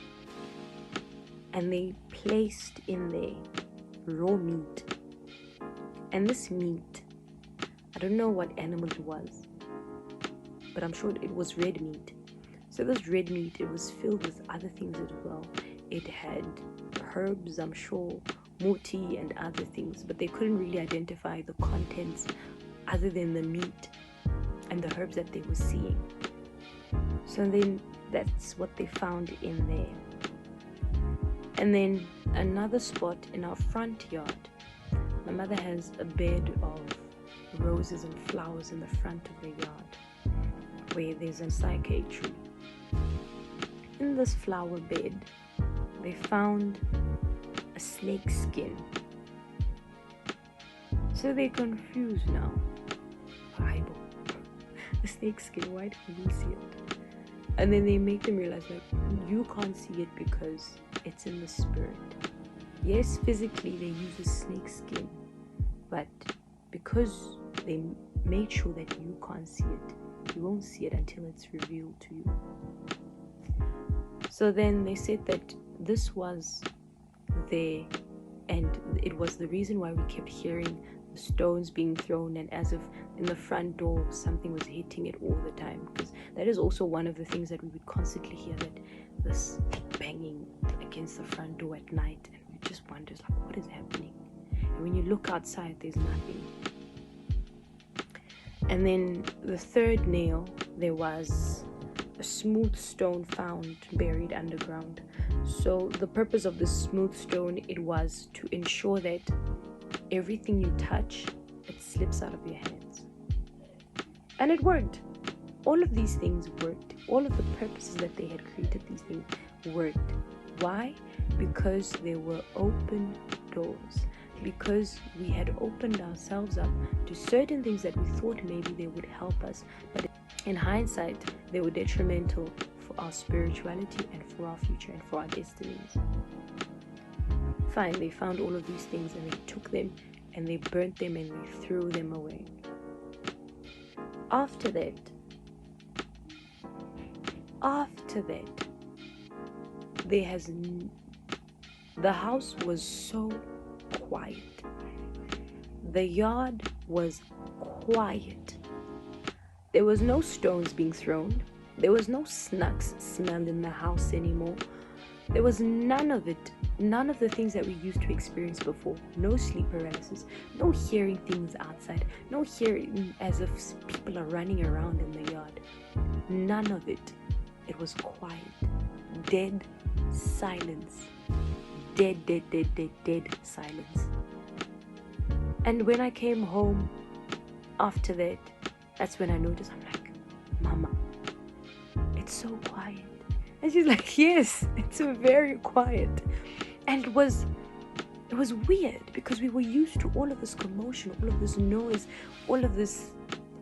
Speaker 1: and they placed in there raw meat. And this meat, I don't know what animal it was, but I'm sure it was red meat. So this red meat, it was filled with other things as well. It had herbs, I'm sure, muti and other things, but they couldn't really identify the contents other than the meat and the herbs that they were seeing. So then that's what they found in there. And then another spot in our front yard, my mother has a bed of roses and flowers in the front of the yard where there's a psyche tree. In this flower bed, they found a snake skin. So they're confused now. Bible. A snake skin, why do we see it? And then they make them realize, like, you can't see it because it's in the spirit. Yes, physically they use a snake skin, but because they made sure that you can't see it, you won't see it until it's revealed to you. So then they said that this was there, and it was the reason why we kept hearing the stones being thrown, and as if in the front door something was hitting it all the time, because that is also one of the things that we would constantly hear, that this banging against the front door at night, and we just wonder, like, what is happening? And when you look outside, there's nothing. And then the third nail, there was a smooth stone found buried underground. So the purpose of this smooth stone, it was to ensure that everything you touch, it slips out of your hands. And it worked. All of these things worked. All of the purposes that they had created these things worked. Why? Because there were open doors. Because we had opened ourselves up to certain things that we thought maybe they would help us, but in hindsight, they were detrimental for our spirituality and for our future and for our destinies. Fine, they found all of these things and they took them and they burnt them and they threw them away. After that, the house was so quiet. The yard was quiet. There was no stones being thrown. There was no snacks smelled in the house anymore. There was none of it. None of the things that we used to experience before. No sleep paralysis. No hearing things outside. No hearing as if people are running around in the yard. None of it. It was quiet. Dead silence. Dead silence. And when I came home after that, that's when I noticed, I'm like, Mama, it's so quiet. And she's like, yes, it's very quiet. And it was weird because we were used to all of this commotion, all of this noise, all of this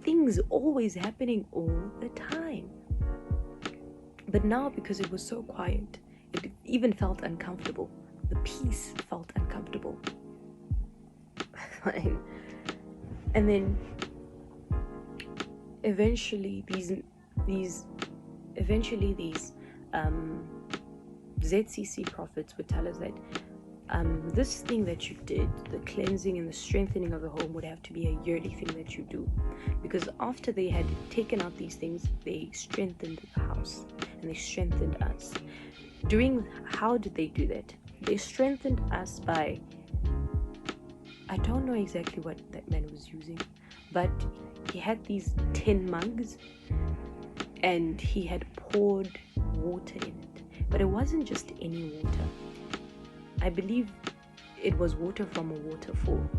Speaker 1: things always happening all the time. But now, because it was so quiet, it even felt uncomfortable. The peace felt uncomfortable. Fine. And then eventually these ZCC prophets would tell us that this thing that you did, the cleansing and the strengthening of the home, would have to be a yearly thing that you do, because after they had taken out these things, they strengthened the house and they strengthened us. How did they do that? They strengthened us by, I don't know exactly what that man was using, but he had these tin mugs and he had poured water in it. But it wasn't just any water. I believe it was water from a waterfall.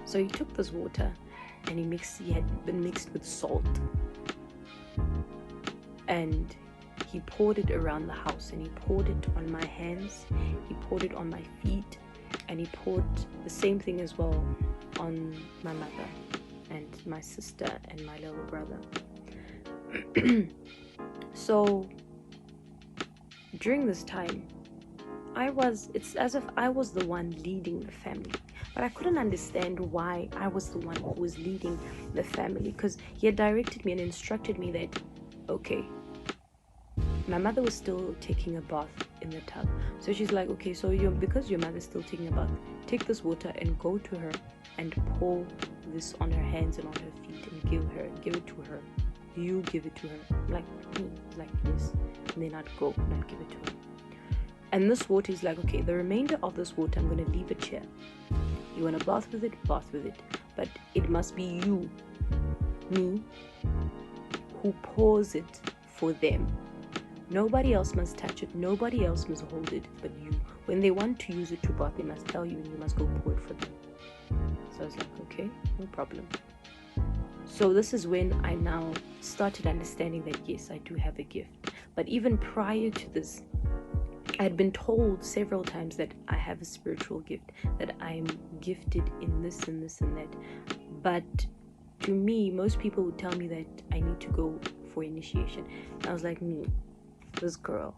Speaker 1: So he took this water and he had been mixed with salt. And he poured it around the house, and he poured it on my hands, he poured it on my feet, and he poured the same thing as well on my mother and my sister and my little brother. So during this time, it's as if I was the one leading the family, but I couldn't understand why I was the one who was leading the family, because he had directed me and instructed me that, okay, my mother was still taking a bath in the tub, so she's like, okay, so because your mother's still taking a bath, take this water and go to her and pour this on her hands and on her feet and give it to her. You give it to her. Like, me, like, yes. And then I'd go and I'd give it to her. And this water is like, okay, the remainder of this water, I'm going to leave it here. You want to bath with it? But it must be you, me, who pours it for them. Nobody else must touch it. Nobody else must hold it but you. When they want to use it to bath, they must tell you and you must go pour it for them. So I was like, okay, no problem. So this is when I now started understanding that, yes, I do have a gift. But even prior to this, I had been told several times that I have a spiritual gift, that I'm gifted in this and this and that. But to me, most people would tell me that I need to go for initiation. And I was like, me, this girl,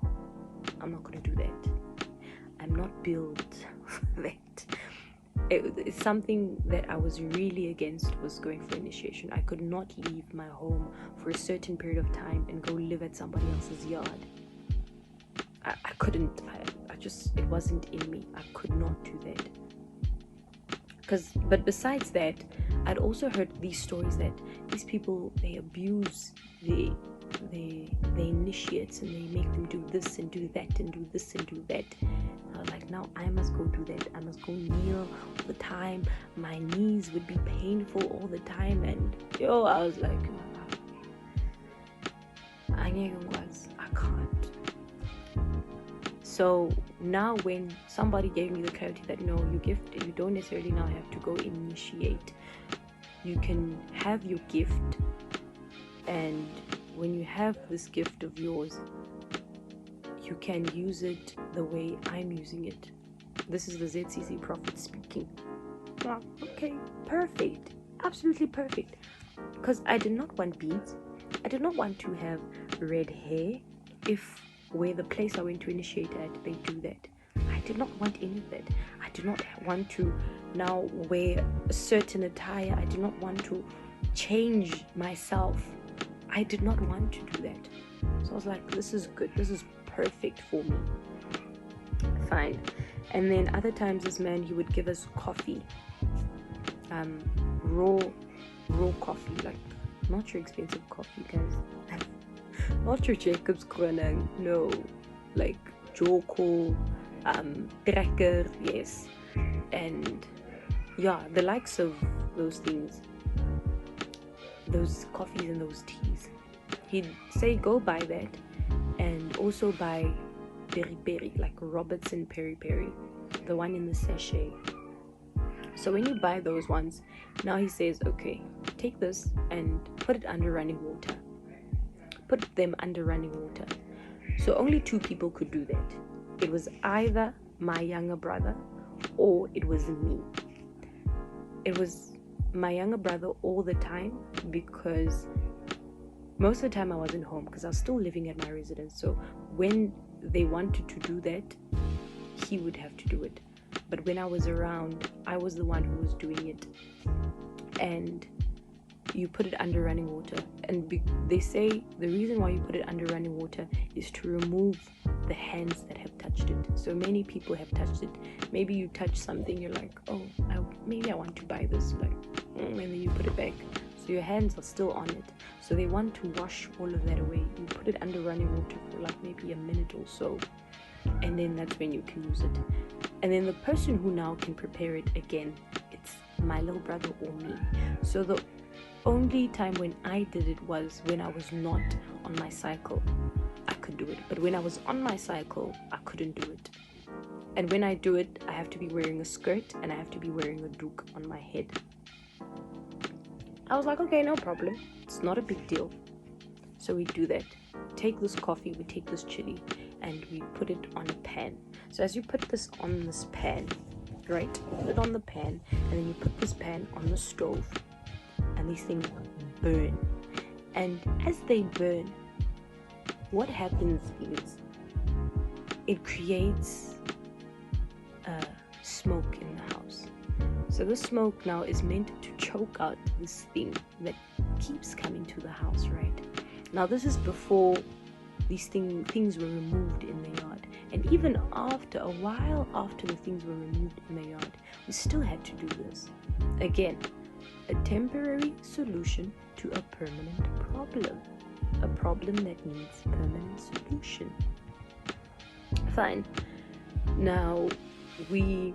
Speaker 1: I'm not going to do that. I'm not built for that. It's something that I was really against, was going for initiation. I could not leave my home for a certain period of time and go live at somebody else's yard. I couldn't. It wasn't in me. I could not do that. But besides that, I'd also heard these stories that these people, they abuse the initiates, and they make them do this and do that and do this and do that. I was like, now I must go do that. I must go kneel all the time. My knees would be painful all the time, and I was like, I can't. So now when somebody gave me the clarity that, no, you don't necessarily now have to go initiate. You can have your gift, and when you have this gift of yours, you can use it the way I'm using it. This is the ZCC prophet speaking. Well, okay, perfect, absolutely perfect. Because I did not want beads. I did not want to have red hair if where the place I went to initiate at, they do that. I did not want any of that. I did not want to now wear a certain attire. I did not want to change myself. I did not want to do that. So I was like, this is good. This is perfect for me. Fine. And then other times, this man, he would give us coffee. Raw coffee, like not your expensive coffee, guys. Not your Jacob's Kronang, no, like Joko, trekker, yes, and yeah, the likes of those things, those coffees and those teas. He'd say go buy that, and also buy peri peri, like Robertson peri peri, the one in the sachet. So when you buy those ones, now he says, okay, take this and put it under running water. Put them under running water. So only 2 people could do that. It was either my younger brother or it was me. It was my younger brother all the time, because most of the time I wasn't home because I was still living at my residence. So when they wanted to do that, he would have to do it. But when I was around, I was the one who was doing it. And you put it under running water. And they say the reason why you put it under running water is to remove the hands that have touched it. So many people have touched it. Maybe you touch something, you're like, oh, maybe I want to buy this, but and then you put it back. So your hands are still on it. So they want to wash all of that away. You put it under running water for like maybe a minute or so, and then that's when you can use it. And then the person who now can prepare it again, it's my little brother or me. So the only time when I did it was when I was not on my cycle. I could do it. But when I was on my cycle, I couldn't do it. And when I do it, I have to be wearing a skirt and I have to be wearing a doek on my head. I was like, okay, no problem. It's not a big deal. So we do that. Take this coffee, we take this chili, and we put it on a pan. So as you put this on this pan, right? Put it on the pan, and then you put this pan on the stove, and these things burn. And as they burn, what happens is it creates smoke in the house. So the smoke now is meant to choke out this thing that keeps coming to the house, right? Now this is before these things were removed in the yard. And even after, a while after the things were removed in the yard, we still had to do this. Again, a temporary solution to a permanent problem. A problem that needs permanent solution. Fine. Now, we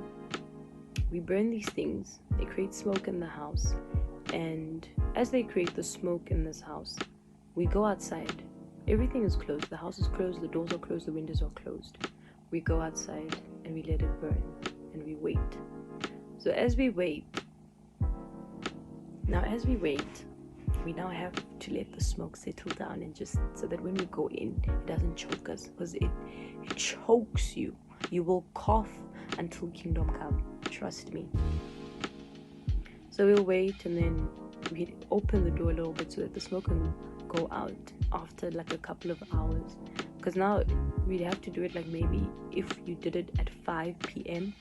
Speaker 1: burn these things. They create smoke in the house. And as they create the smoke in this house, we go outside. Everything is closed. The house is closed. The doors are closed. The windows are closed. We go outside and we let it burn. And we wait. So as we wait, we now have to let the smoke settle down, and just so that when we go in, it doesn't choke us, because it chokes you. You will cough until kingdom come. Trust me. So we'll wait, and then we open the door a little bit so that the smoke can go out after like a couple of hours. Because now we'd have to do it like maybe if you did it at 5 p.m.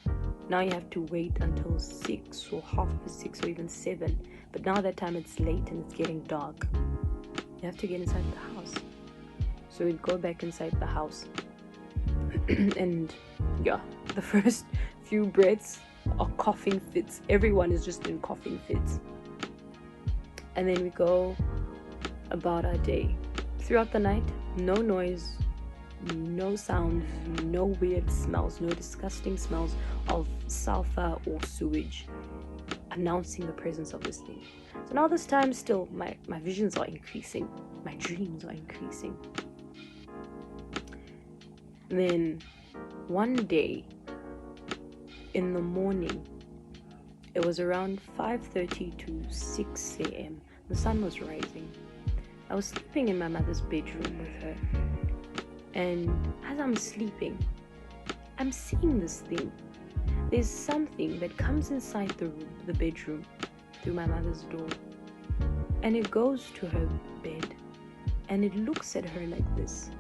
Speaker 1: Now you have to wait until 6 or 6:30 or even 7. But now that time it's late and it's getting dark. You have to get inside the house. So we'd go back inside the house. And yeah, the first few breaths are coughing fits. Everyone is just in coughing fits. And then we go about our day. Throughout the night, no noise, no sounds, no weird smells, no disgusting smells of sulfur or sewage announcing the presence of this thing. So now this time still my visions are increasing, my dreams are increasing. And then one day in the morning, it was around 5:30 to 6 a.m. The sun was rising. I was sleeping in my mother's bedroom with her. And as I'm sleeping, I'm seeing this thing. There's something that comes inside the bedroom through my mother's door. And it goes to her bed. And it looks at her like this.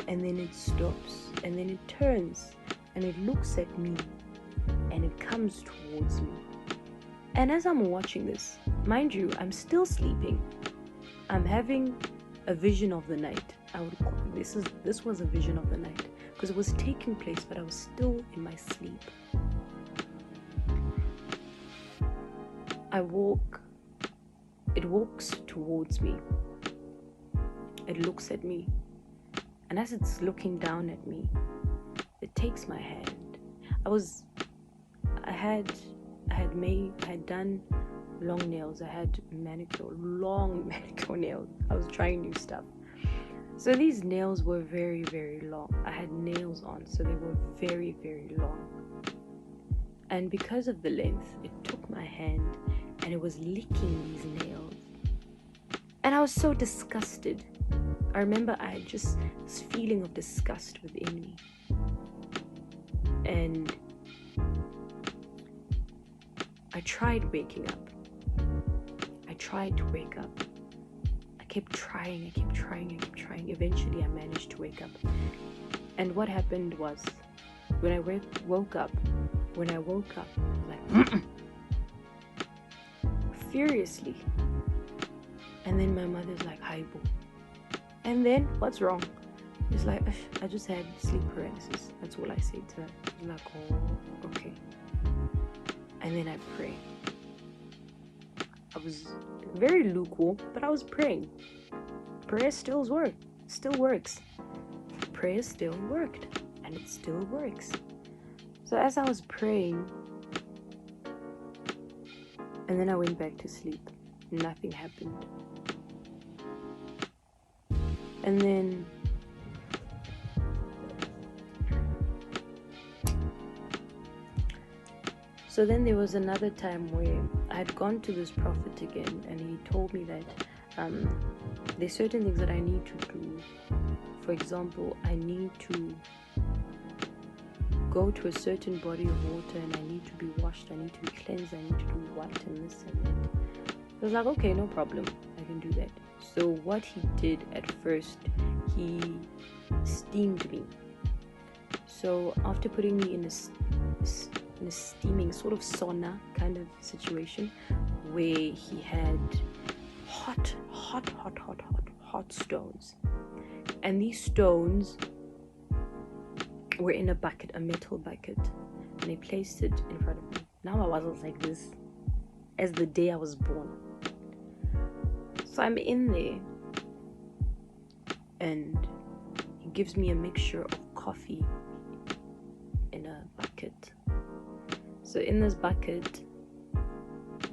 Speaker 1: And then it stops. And then it turns. And it looks at me. And it comes towards me. And as I'm watching this, mind you, I'm still sleeping. I'm having a vision of the night. I would call this was a vision of the night, because it was taking place, but I was still in my sleep. It walks towards me. It looks at me, And as it's looking down at me, it takes my hand. I had done long nails. I had long manicure nails. I was trying new stuff. So these nails were very, very long. I had nails on, so they were very, very long. And because of the length, it took my hand and it was licking these nails. And I was so disgusted. I remember I had just this feeling of disgust within me. And I tried waking up. I tried to wake up. I kept trying. Eventually I managed to wake up. And what happened was, when I woke up, I was like, furiously. And then my mother's like, hi, boo. And then, what's wrong? It's like, I just had sleep paralysis. That's all I said to her. She's like, oh, okay. And then I pray. I was very lukewarm, but I was praying. Prayer still works. Prayer still worked, and it still works. So as I was praying, and then I went back to sleep. Nothing happened. And then so then there was another time where I had gone to this prophet again, and he told me that there's certain things that I need to do. For example, I need to go to a certain body of water, and I need to be washed, I need to be cleansed, I need to do what and this and that. I was like, okay, no problem, I can do that. So what he did at first, he steamed me. So after putting me in a steaming sort of sauna kind of situation, where he had hot stones, and these stones were in a bucket, a metal bucket, and he placed it in front of me. Now I wasn't like this as the day I was born. So I'm in there, and he gives me a mixture of coffee in a bucket. So in this bucket,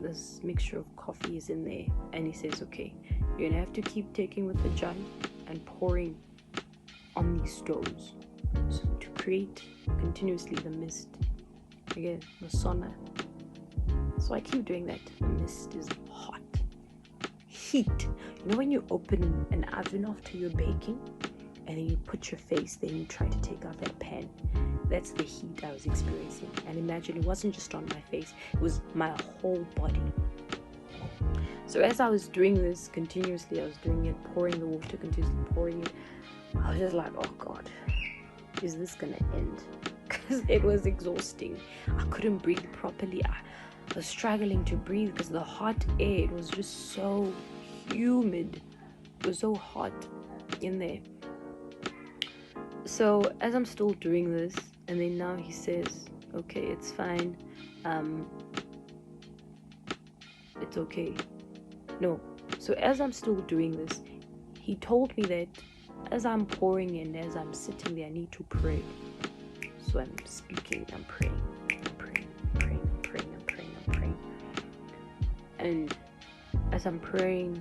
Speaker 1: this mixture of coffee is in there, and he says, okay, you're gonna have to keep taking with the jug and pouring on these stones, so to create continuously the mist, again, the sauna. So I keep doing that. The mist is hot, heat. You know when you open an oven after you're baking, and then you put your face, then you try to take out that pan? That's the heat I was experiencing. And imagine, it wasn't just on my face, it was my whole body. So as I was doing this continuously, I was doing it, pouring the water, continuously pouring it, I was just like, oh God, is this gonna end? Because it was exhausting. I couldn't breathe properly. I was struggling to breathe because the hot air, it was just so humid. It was so hot in there. So as I'm still doing this, and then now he says, okay, it's fine, it's okay. No, so as I'm still doing this, he told me that as I'm pouring and as I'm sitting there, I need to pray. So I'm speaking, I'm praying. And as I'm praying,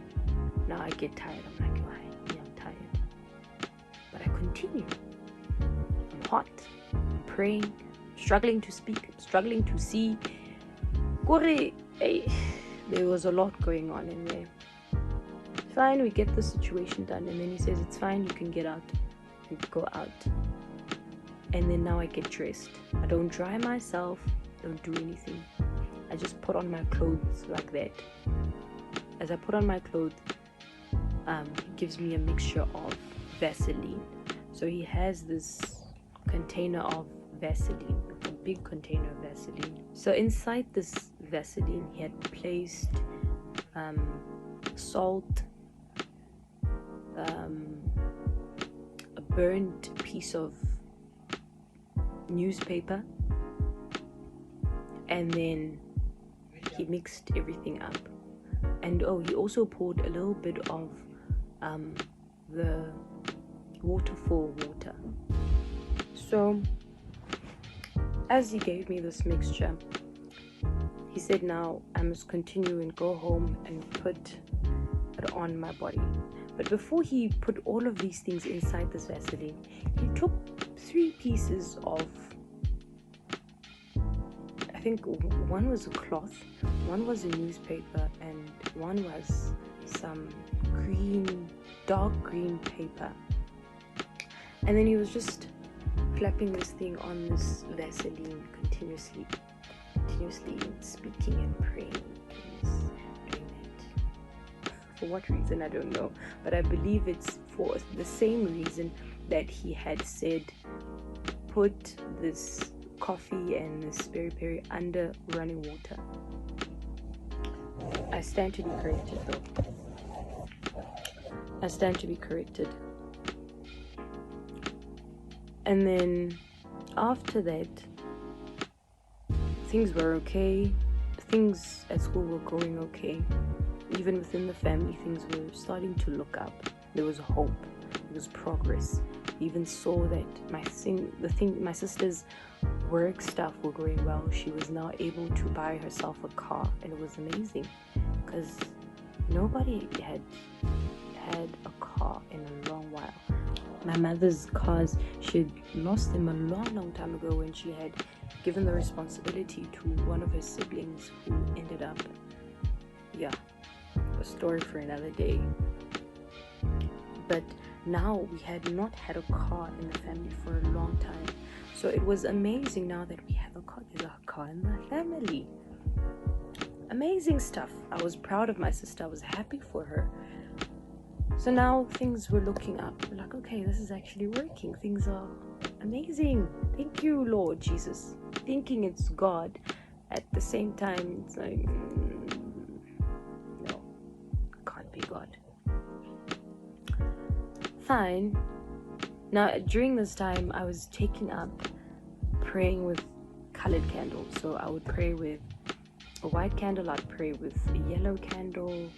Speaker 1: now I get tired. I'm like, why? Yeah, I'm tired. But I continue. I'm hot, I'm praying, struggling to speak, struggling to see. There was a lot going on in there. Fine, we get the situation done, and then he says, it's fine, you can get out. You go out. And then now I get dressed. I don't dry myself, don't do anything. I just put on my clothes like that. As I put on my clothes, he gives me a mixture of Vaseline. So he has this container of Vaseline, a big container of Vaseline. So inside this Vaseline, he had placed salt, a burnt piece of newspaper, and then he mixed everything up. And he also poured a little bit of the waterfall water. So as he gave me this mixture, he said, now I must continue and go home and put it on my body. But before he put all of these things inside this Vaseline, he took 3 pieces of, I think one was a cloth, one was a newspaper, and one was some dark green paper. And then he was just flapping this thing on this Vaseline continuously speaking and praying. Doing it. For what reason, I don't know. But I believe it's for the same reason that he had said, put this coffee and this peri-peri under running water. I stand to be corrected though. I stand to be corrected. And then after that, things were okay. Things at school were going okay. Even within the family, things were starting to look up. There was hope. There was progress. We even saw that my sister's work stuff were going well. She was now able to buy herself a car, and it was amazing because nobody had a car in a long while. My mother's cars, she had lost them a long time ago when she had given the responsibility to one of her siblings who ended up, a story for another day. But now we had not had a car in the family for a long time. So it was amazing now that we have a car. There's a car in the family. Amazing stuff. I was proud of my sister. I was happy for her. So now things were looking up. We're like, okay, this is actually working. Things are amazing. Thank you, Lord Jesus. Thinking it's God. At the same time, it's like, no, can't be God. Fine. Now, during this time, I was taking up praying with colored candles. So I would pray with a white candle, I'd pray with a yellow candle,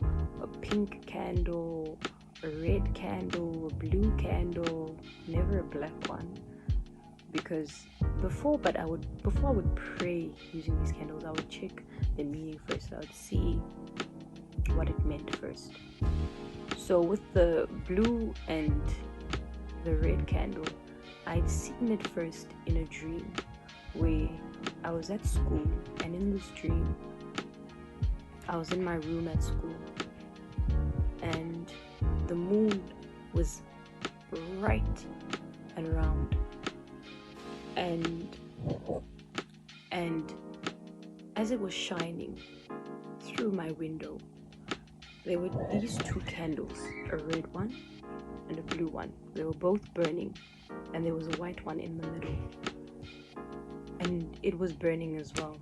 Speaker 1: a pink candle, a red candle, a blue candle, never a black one. Because before I would pray using these candles, I would check the meaning first. I would see what it meant first. So with the blue and the red candle, I'd seen it first in a dream where I was at school, and in this dream I was in my room at school, and the moon was bright and round, and as it was shining through my window, there were these 2 candles, a red one and a blue one. They were both burning, and there was a white one in the middle, and it was burning as well,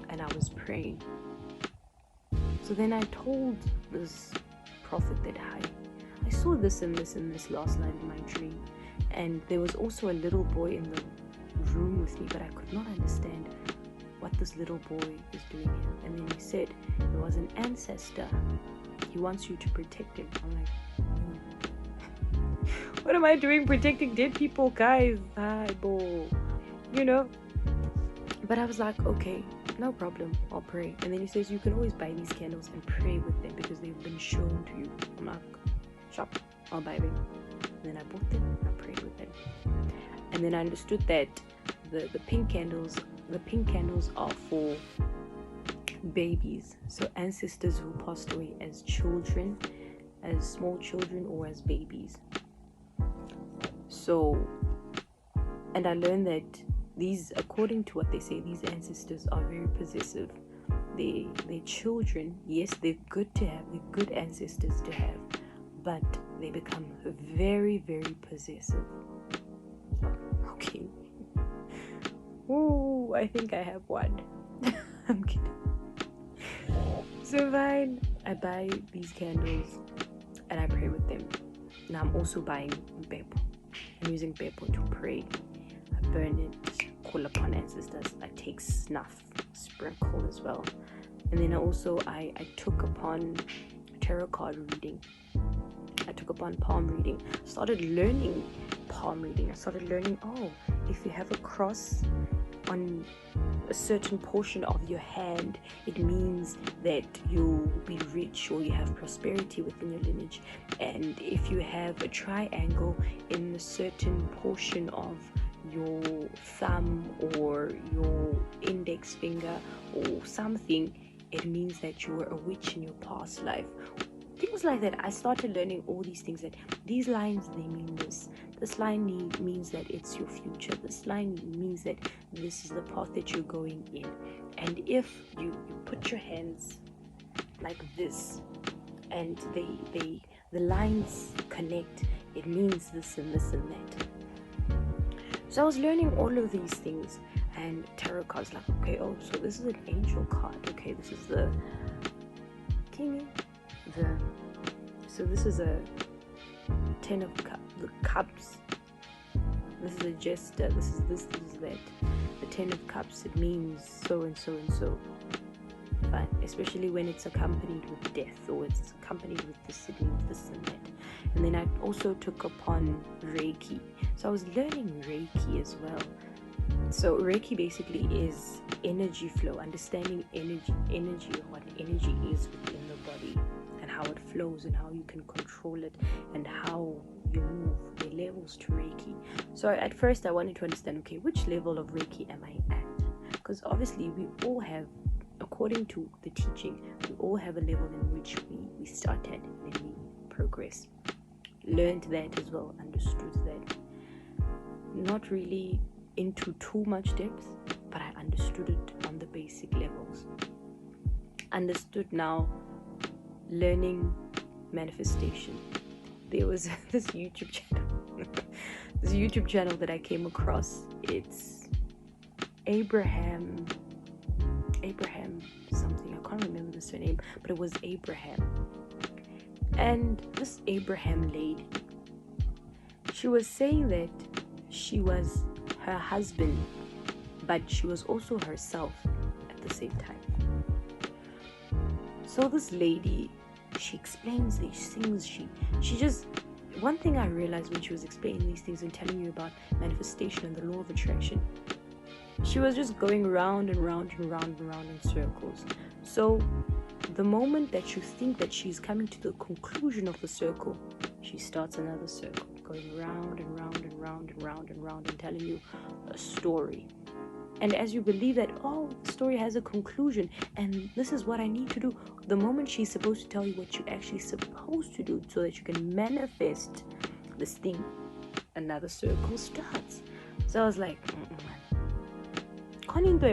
Speaker 1: and I was praying. So then I told this prophet that I saw this and this and this last night in my dream, and there was also a little boy in the room with me, but I could not understand what this little boy is doing here. And then he said, it was an ancestor. He wants you to protect him. I'm like, what am I doing protecting dead people, guys? You know? But I was like, okay, no problem, I'll pray. And then he says, you can always buy these candles and pray with them because they've been shown to you. I'm like, shop, I'll buy them. And then I bought them, I prayed with them. And then I understood that the pink candles are for babies, so ancestors who passed away as children, as small children, or as babies. So, and I learned that these, according to what they say, these ancestors are very possessive. They're children, yes, they're good to have, they're good ancestors to have, but they become very, very possessive. Okay. Ooh, I think I have one. I'm kidding. So fine, I buy these candles and I pray with them. Now I'm also buying pepo. I'm using pepo to pray. I burn it, call upon ancestors. I take snuff, sprinkle as well. And then I took upon tarot card reading. I took upon palm reading, started learning palm reading. I started learning, if you have a cross on a certain portion of your hand, it means that you'll be rich or you have prosperity within your lineage. And if you have a triangle in a certain portion of your thumb or your index finger or something, it means that you were a witch in your past life. Things like that. I started learning all these things, that these lines, they mean this. This line means that it's your future. This line means that this is the path that you're going in. And if you put your hands like this and the lines connect, it means this and this and that. So I was learning all of these things, and tarot cards, like, okay, so this is an angel card. Okay, this is the king. So this is a 10 of cups. This is a jester. This is that. The 10 of cups, it means so and so and so. Fine. Especially when it's accompanied with death, or it's accompanied with this, it means this and that. And then I also took upon Reiki. So I was learning Reiki as well. So Reiki basically is energy flow, understanding energy, what energy is within the body, and how it flows and how you can control it and how you move. The levels to Reiki. So at first I wanted to understand, okay, which level of Reiki am I at? Because obviously we all have, according to the teaching, we all have a level in which we start at and then we progress. Learned that as well, understood that. Not really into too much depth, but I understood it on the basic levels. Understood now, learning manifestation. There was this YouTube channel that I came across. It's Abraham something, I can't remember the surname, but it was Abraham. And this Abraham lady, she was saying that she was her husband, but she was also herself at the same time. So this lady, she explains these things. She just, one thing I realized when she was explaining these things and telling you about manifestation and the law of attraction, she was just going round and round and round and round in circles. So the moment that you think that she's coming to the conclusion of the circle, she starts another circle, going round and round and round and round and round and telling you a story. And as you believe that, the story has a conclusion and this is what I need to do, the moment she's supposed to tell you what you're actually supposed to do so that you can manifest this thing, another circle starts. So I was like,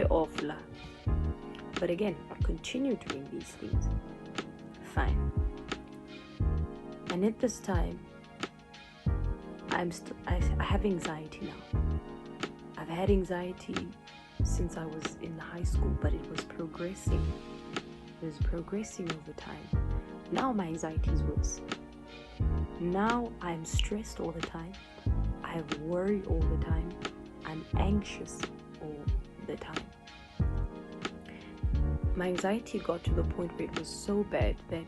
Speaker 1: off la. But again, I continue doing these things. Fine. And at this time, I have anxiety now. I've had anxiety since I was in high school, but it was progressing. It was progressing over time. Now my anxiety is worse. Now I'm stressed all the time. I worry all the time. I'm anxious all the time. My anxiety got to the point where it was so bad that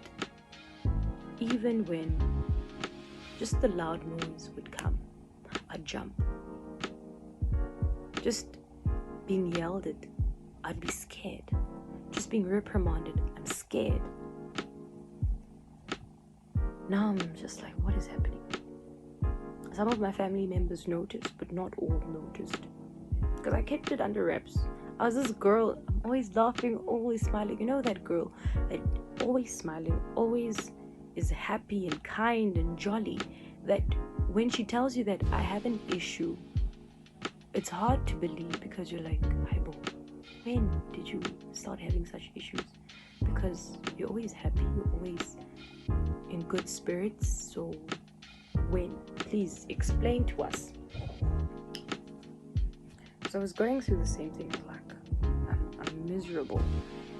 Speaker 1: even when just the loud noise would come, I'd jump. Just being yelled at, I'd be scared. Just being reprimanded, I'm scared. Now I'm just like, what is happening? Some of my family members noticed, but not all noticed. Because I kept it under wraps. I was this girl, I'm always laughing, always smiling. You know that girl that always smiling, always is happy and kind and jolly, that when she tells you that I have an issue, it's hard to believe, because you're like, Haibo, when did you start having such issues? Because you're always happy, you're always in good spirits. So when? Please explain to us. So I was going through the same thing, like I'm miserable.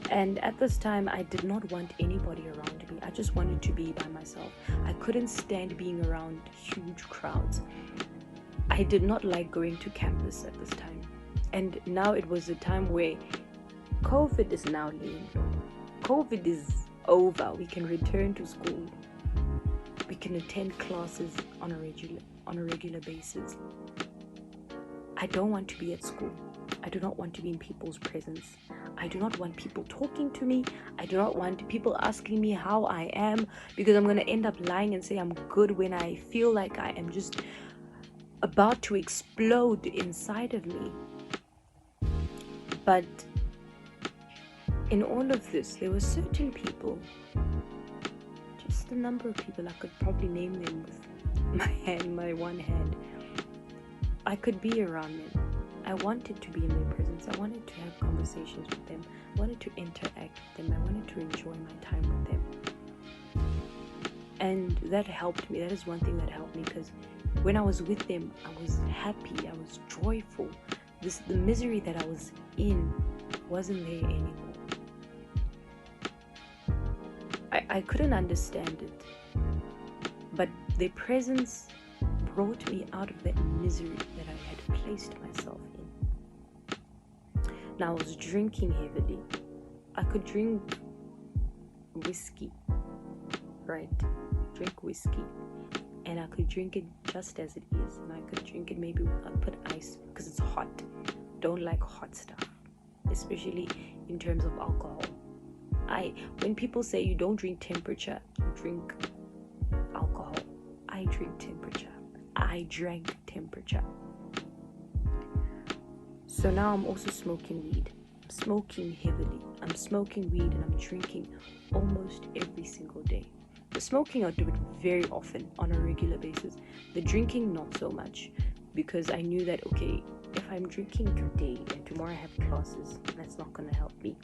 Speaker 1: And at this time, I did not want anybody around me. I just wanted to be by myself. I couldn't stand being around huge crowds. I did not like going to campus at this time. And now it was a time where COVID is now laying low. COVID is over. We can return to school. We can attend classes on a regular basis. I don't want to be at school. I do not want to be in people's presence. I do not want people talking to me. I do not want people asking me how I am, because I'm going to end up lying and say I'm good when I feel like I am just about to explode inside of me. But in all of this, there were certain people, just a number of people, I could probably name them with my one hand. I could be around them. I wanted to be in their presence. I wanted to have conversations with them. I wanted to interact with them. I wanted to enjoy my time with them. And that helped me. That is one thing that helped me, because when I was with them, I was happy. I was joyful. The misery that I was in wasn't there anymore. I couldn't understand it. But their presence brought me out of that misery that I had placed myself in. Now, I was drinking heavily. I could drink whiskey, right? Drink whiskey. And I could drink it just as it is. And I could drink it, maybe I'll put ice, because it's hot. Don't like hot stuff, especially in terms of alcohol. When people say you don't drink temperature, you drink alcohol. I drink temperature. I drank temperature. So now I'm also smoking weed. I'm smoking heavily. I'm smoking weed and I'm drinking almost every single day. The smoking, I'll do it very often on a regular basis. The drinking, not so much, because I knew that, okay, if I'm drinking today and tomorrow I have classes, that's not going to help me.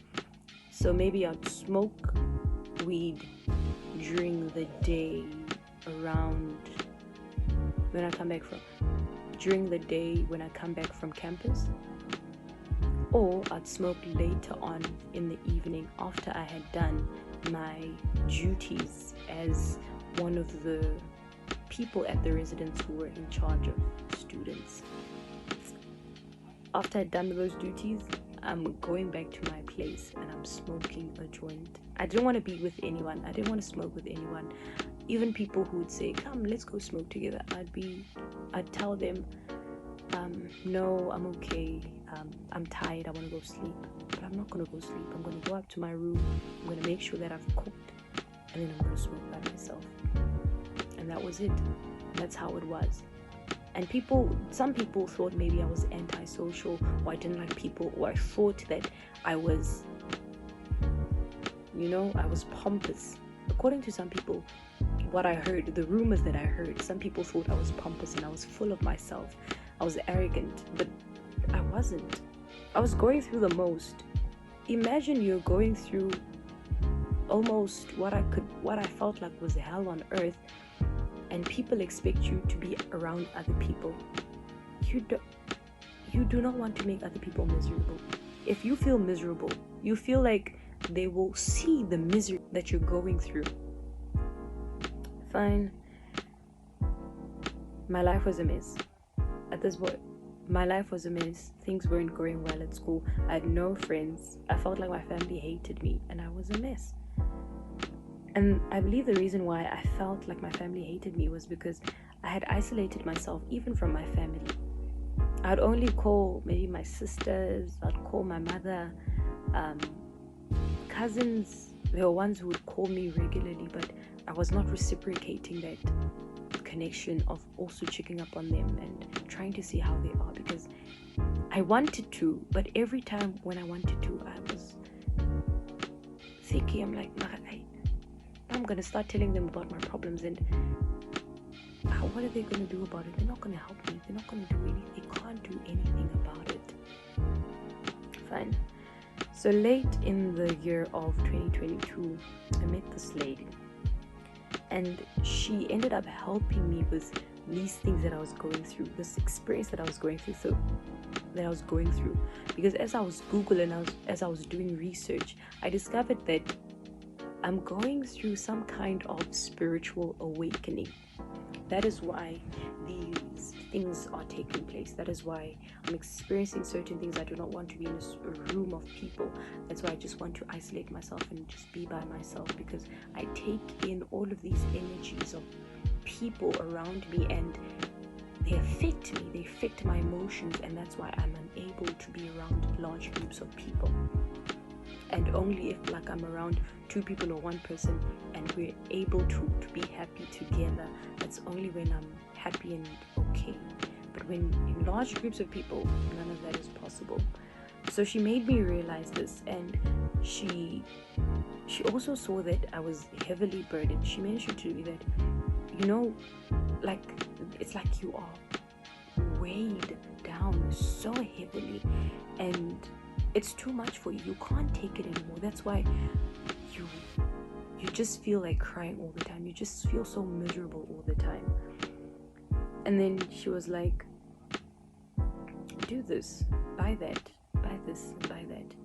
Speaker 1: So maybe I'd smoke weed during the day around when I come back from campus, or I'd smoke later on in the evening after I had done my duties as one of the people at the residence who were in charge of students. After I'd done those duties, I'm going back to my place and I'm smoking a joint. I didn't want to be with anyone. I didn't want to smoke with anyone. Even people who would say, come, let's go smoke together. I'd tell them, no, I'm okay. I'm tired. I want to go sleep. But I'm not going to go sleep. I'm going to go up to my room. I'm going to make sure that I've cooked. And then I'm going to smoke by myself. And that was it. That's how it was. And some people thought maybe I was antisocial, or I didn't like people, or I thought that I was pompous. According to some people, what I heard, the rumors that I heard, some people thought I was pompous and I was full of myself. I was arrogant, but I wasn't. I was going through the most. Imagine you're going through almost what I felt like was hell on earth, and people expect you to be around other people. You do not want to make other people miserable. If you feel miserable, you feel like they will see the misery that you're going through. Fine. My life was a mess. At this point, my life was a mess. Things weren't going well at school. I had no friends. I felt like my family hated me, and I was a mess. And I believe the reason why I felt like my family hated me was because I had isolated myself even from my family. I'd only call maybe my sisters, I'd call my mother, cousins. They were ones who would call me regularly, but I was not reciprocating that connection of also checking up on them and trying to see how they are, because I wanted to, but every time when I wanted to, I was thinking, I'm like, I'm going to start telling them about my problems, and what are they going to do about it? They're not going to help me. They're not going to do anything. They can't do anything about it. Fine. So late in the year of 2022, I met this lady, and she ended up helping me with these things that I was going through, this experience that I was going through. Because as I was Googling, as I was doing research, I discovered that I'm going through some kind of spiritual awakening. That is why these things are taking place. That is why I'm experiencing certain things. I do not want to be in a room of people. That's why I just want to isolate myself and just be by myself, because I take in all of these energies of people around me, and they affect me, they affect my emotions, and that's why I'm unable to be around large groups of people. And only if like I'm around 2 people or 1 person and we're able to be happy together, that's only when I'm happy and okay. But when in large groups of people, none of that is possible. So she made me realize this, and she also saw that I was heavily burdened. She mentioned to me that, like it's like you are weighed down so heavily, and it's too much for you. You can't take it anymore. That's why you just feel like crying all the time. You just feel so miserable all the time. And then she was like, do this, buy that, buy this, and buy that.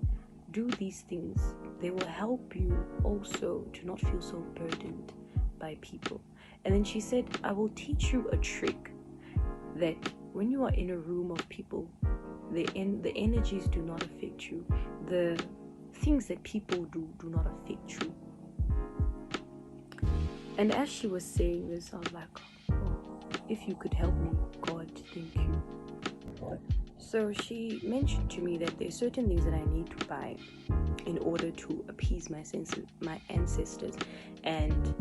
Speaker 1: Do these things. They will help you also to not feel so burdened by people. And then she said, I will teach you a trick that when you are in a room of people, the energies do not affect you. The things that people do not affect you. And as she was saying this, I was like, oh, if you could help me, God, thank you. So she mentioned to me that there's certain things that I need to buy in order to appease my ancestors, and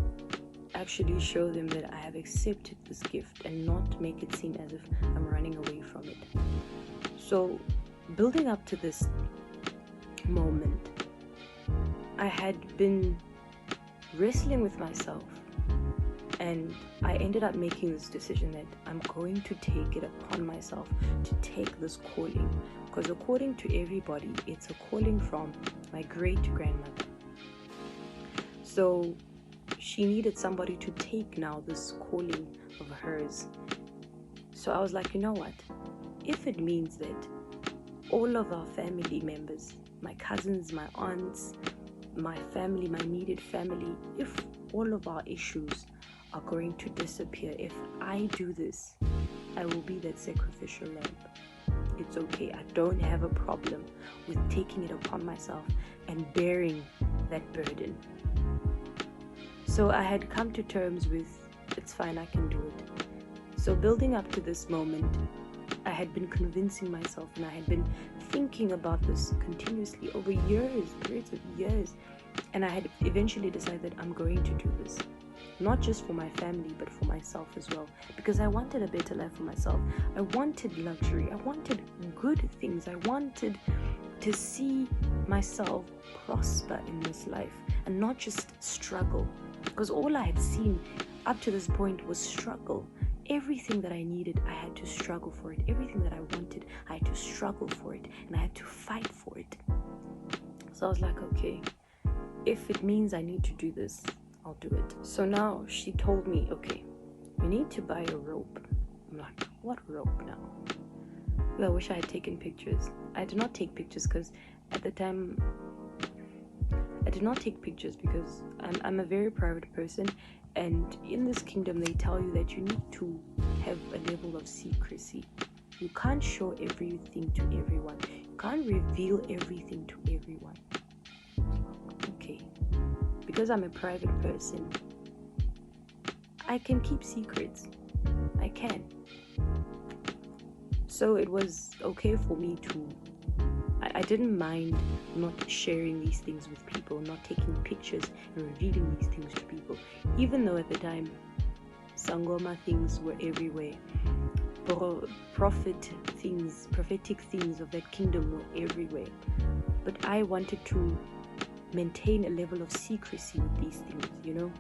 Speaker 1: actually show them that I have accepted this gift and not make it seem as if I'm running away from it. So building up to this moment, I had been wrestling with myself, and I ended up making this decision that I'm going to take it upon myself to take this calling, because according to everybody, it's a calling from my great-grandmother. So she needed somebody to take now this calling of hers. So I was like, you know what? If it means that all of our family members, my cousins, my aunts, my family, my immediate family, if all of our issues are going to disappear, if I do this, I will be that sacrificial lamb. It's okay. I don't have a problem with taking it upon myself and bearing that burden. So I had come to terms with, it's fine, I can do it. So building up to this moment, I had been convincing myself, and I had been thinking about this continuously over years, periods of years. And I had eventually decided I'm going to do this. Not just for my family, but for myself as well. Because I wanted a better life for myself. I wanted luxury. I wanted good things. I wanted to see myself prosper in this life and not just struggle. Because all I had seen up to this point was struggle. Everything that I needed, I had to struggle for it. Everything that I wanted, I had to struggle for it. And I had to fight for it. So I was like, okay, if it means I need to do this, I'll do it. So now she told me, okay, you need to buy a rope. I'm like, what rope now? Well, I wish I had taken pictures. I did not take pictures because at the time, I did not take pictures because I'm a very private person, and in this kingdom they tell you that you need to have a level of secrecy. You can't show everything to everyone. You can't reveal everything to everyone. Okay. Because I'm a private person, I can keep secrets. I can. So it was okay for me to, I didn't mind not sharing these things with people, not taking pictures and revealing these things to people. Even though at the time, Sangoma things were everywhere. Prophetic things of that kingdom were everywhere. But I wanted to maintain a level of secrecy with these things,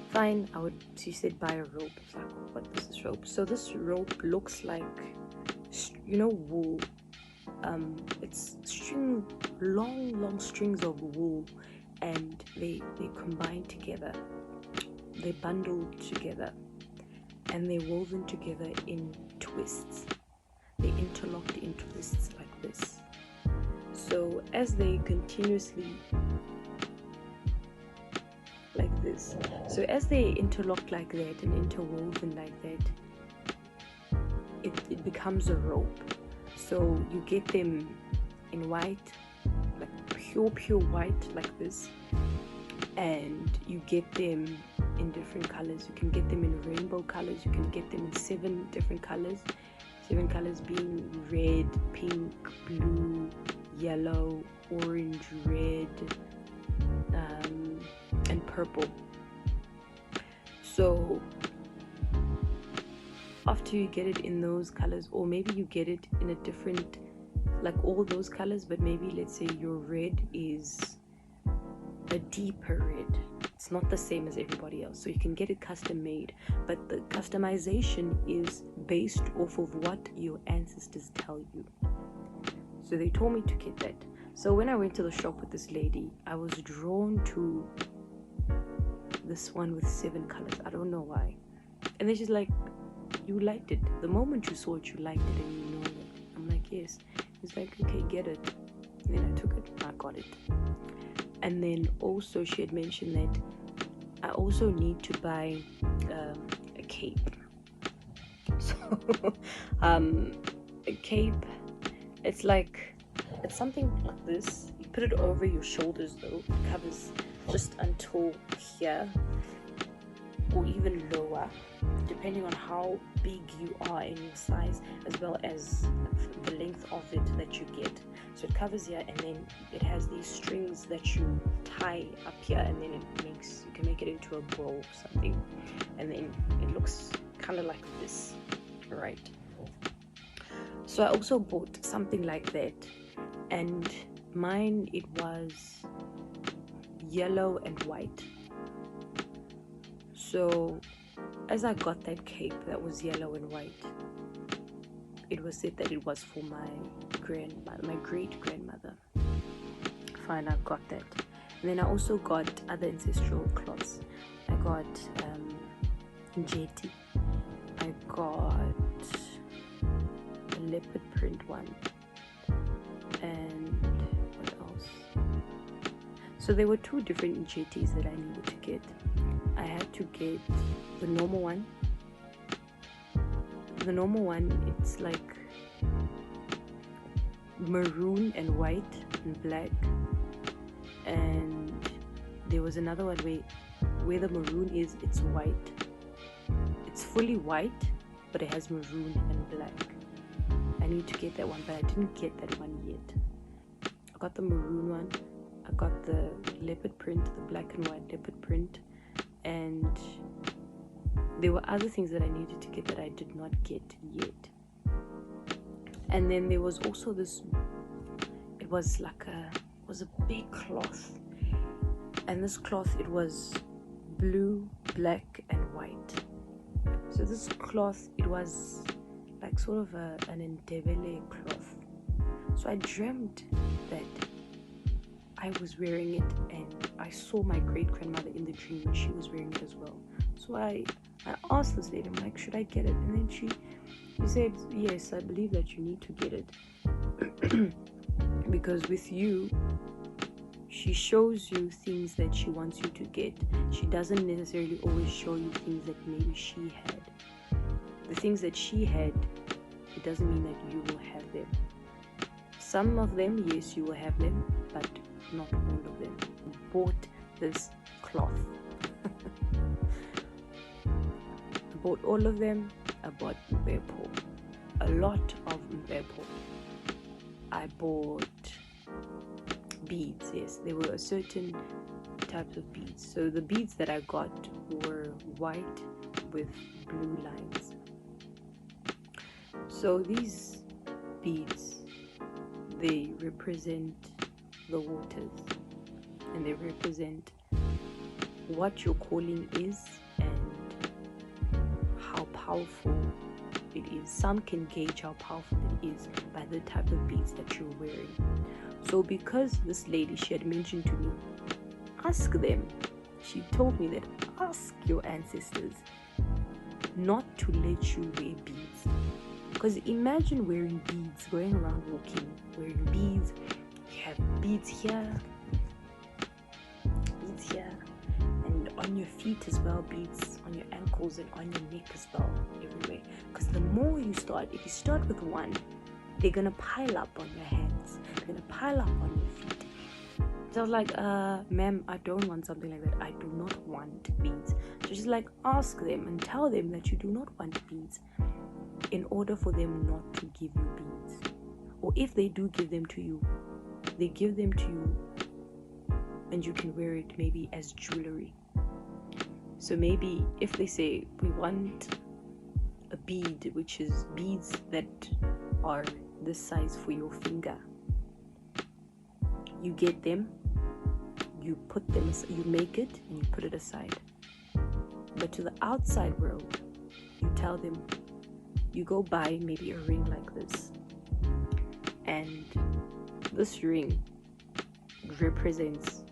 Speaker 1: Fine, she said buy a rope. It's like, what is this rope? So this rope looks like, wool. It's long strings of wool, and they combine together. They're bundled together, and they're woven together in twists. They're interlocked in twists like this. So as they continuously, like this, so as they interlock like that and interwoven like that, it becomes a rope. So you get them in white, like pure white like this, and you get them in different colors. You can get them in rainbow colors. You can get them in 7 different colors. 7 colors being red, pink, blue, yellow, orange, red, and purple. So after you get it in those colors, or maybe you get it in a different, like all those colors, but maybe let's say your red is a deeper red. It's not the same as everybody else, so you can get it custom made, but the customization is based off of what your ancestors tell you. So they told me to get that. So when I went to the shop with this lady, I was drawn to this one with 7 colors. I don't know why. And then she's like, you liked it. The moment you saw it, you liked it, and you know it. I'm like, yes. He's like, okay, get it. And then I took it, I got it. And then also she had mentioned that I also need to buy a cape. So a cape, it's something like this. You put it over your shoulders though. It covers just until here, or even lower, depending on how big you are in your size, as well as the length of it that you get. So it covers here, and then it has these strings that you tie up here, and then you can make it into a bow or something, and then it looks kind of like this, right? So I also bought something like that, and mine, it was yellow and white. So as I got that cape that was yellow and white, it was said that it was for my great grandmother. Fine, I got that. And then I also got other ancestral cloths. I got njeti. I got a leopard print one. And what else? So there were 2 different njetis that I needed to get. I had to get the normal one. The normal one, it's like maroon and white and black. And there was another one where the maroon is, it's white. It's fully white, but it has maroon and black. I need to get that one, but I didn't get that one yet. I got the maroon one. I got the leopard print, the black and white leopard print. And there were other things that I needed to get that I did not get yet. And then there was also this, it was a big cloth, and this cloth, it was blue, black and white. So this cloth, it was like sort of an Ndebele cloth. So I dreamt that I was wearing it, and I saw my great grandmother in the dream and she was wearing it as well. So I asked this lady, I'm like, should I get it? And then she said, yes, I believe that you need to get it. Because with you, she shows you things that she wants you to get. She doesn't necessarily always show you things that maybe she had. The things that she had, it doesn't mean that you will have them. Some of them, yes, you will have them, but not all of them. I bought this cloth. I bought all of them. I bought Mbepo. A lot of Mbepo. I bought beads, yes. There were certain types of beads. So the beads that I got were white with blue lines. So these beads, they represent the waters, and they represent what your calling is and how powerful it is. Some can gauge how powerful it is by the type of beads that you're wearing. So because this lady, she had mentioned to me, ask them. She told me that ask your ancestors not to let you wear beads. Because imagine wearing beads, going around walking, wearing beads. You have beads here, and on your feet as well, beads on your ankles and on your neck as well, everywhere. Because the more you start, if you start with one, they're going to pile up on your hands, they're going to pile up on your feet. So I was like, ma'am, I don't want something like that. I do not want beads. So she's like, ask them and tell them that you do not want beads, in order for them not to give you beads. Or if they do give them to you, they give them to you and you can wear it maybe as jewelry. So maybe if they say, we want a bead, which is beads that are this size for your finger, you get them, you put them, you make it and you put it aside. But to the outside world, you tell them, you go buy maybe a ring like this, and this ring represents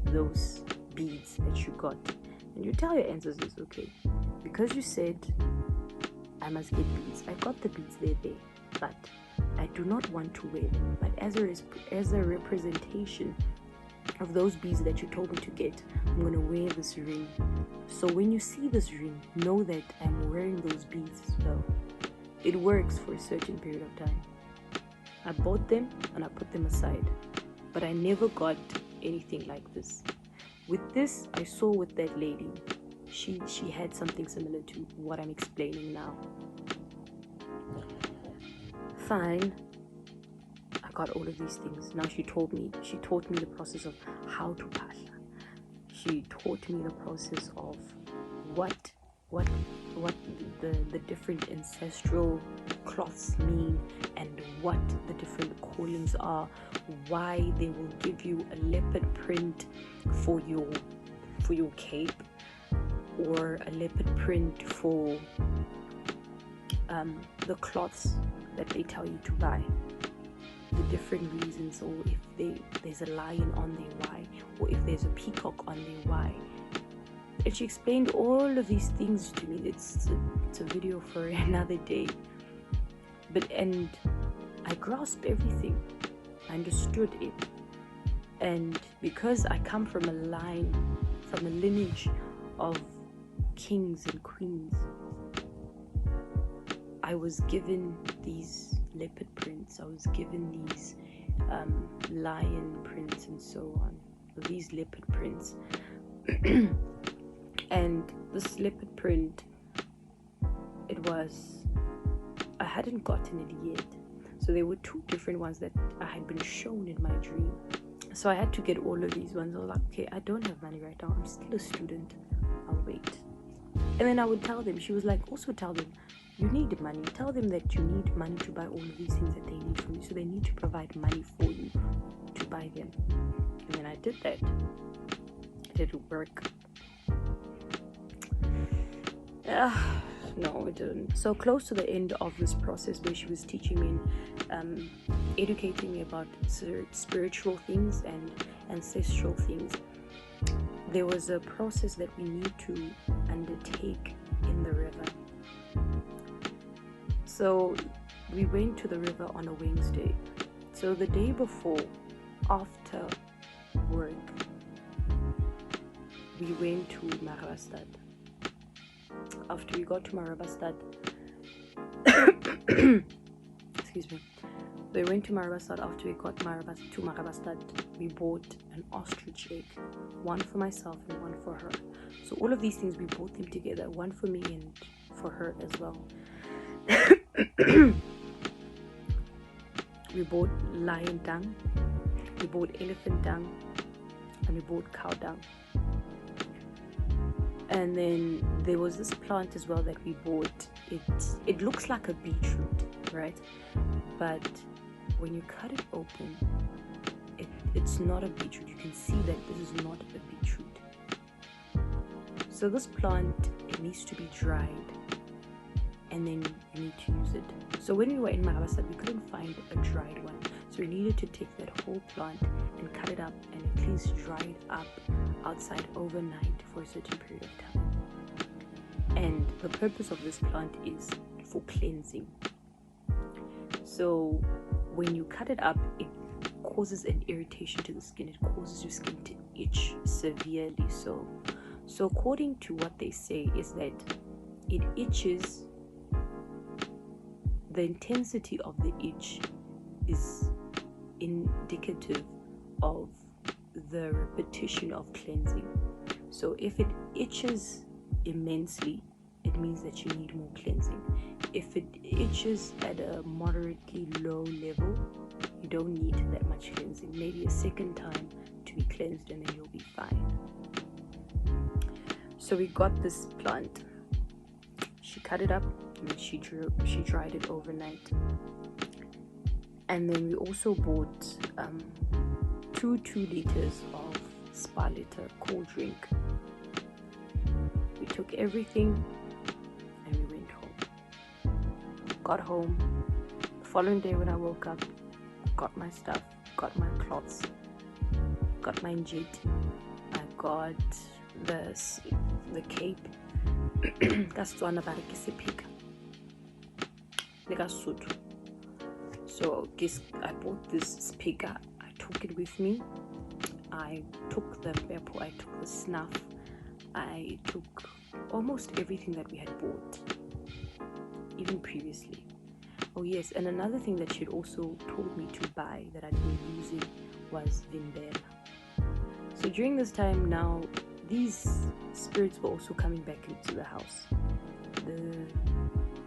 Speaker 1: those beads that you got. And you tell your ancestors, okay, because you said I must get beads, I got the beads, they're there, but I do not want to wear them. But as a representation of those beads that you told me to get, I'm going to wear this ring. So when you see this ring, know that I'm wearing those beads as well. It works for a certain period of time. I bought them and I put them aside, but I never got anything like this. With this, I saw with that lady, she had something similar to what I'm explaining now. Fine, I got all of these things. Now she taught me the process of how to pasha. She taught me the process of what the different ancestral cloths mean, and what the different callings are, why they will give you a leopard print for your cape, or a leopard print for the cloths that they tell you to buy, the different reasons, or if there's a lion on there, why, or if there's a peacock on there, why. And she explained all of these things to me. It's a video for another day. And I grasped everything. I understood it. And because I come from a lineage of kings and queens, I was given these leopard prints. I was given these lion prints and so on. These leopard prints. And this leopard print, I hadn't gotten it yet. So there were two different ones that I had been shown in my dream. So I had to get all of these ones. I was like, okay, I don't have money right now. I'm still a student. I'll wait. And then I would tell them, she was like, also tell them, you need money. Tell them that you need money to buy all of these things that they need from you. So they need to provide money for you to buy them. And then I did that. It didn't work. No, it didn't. So close to the end of this process, where she was teaching me and educating me about spiritual things and ancestral things, there was a process that we need to undertake in the river. So we went to the river on a Wednesday. So the day before, after work, we went to Marabastad. After we got to Marabastad, excuse me, we went to Marabastad. After we got to Marabastad, we bought an ostrich egg, one for myself and one for her. So all of these things, we bought them together, one for me and for her as well. We bought lion dung, we bought elephant dung, and we bought cow dung. And then there was this plant as well that we bought. It looks like a beetroot, right? But when you cut it open, it's not a beetroot. You can see that this is not a beetroot. So this plant, it needs to be dried, and then you need to use it. So when we were in Marabastad, we couldn't find a dried one. So we needed to take that whole plant and cut it up and at least dry it up outside overnight for a certain period of time. And the purpose of this plant is for cleansing. So when you cut it up, it causes an irritation to the skin. It causes your skin to itch severely. So according to what they say is that it itches. The intensity of the itch is indicative of the repetition of cleansing. So if it itches immensely, it means that you need more cleansing. If it itches at a moderately low level, you don't need that much cleansing. Maybe a second time to be cleansed and then you'll be fine. So we got this plant. She cut it up and she dried it overnight. And then we also bought 2 liters of Spa-Liter cold drink. We took everything and we went home. Got home. The following day when I woke up, got my stuff, got my cloths, got my njit, I got the cape. Kastswana ba re ke sephika le ka Sotho. So I bought this speaker. I took it with me. I took the pepper, I took the snuff, I took almost everything that we had bought, even previously. Oh yes, and another thing that she'd also told me to buy that I'd been using was Vimbela. So during this time now, these spirits were also coming back into the house. The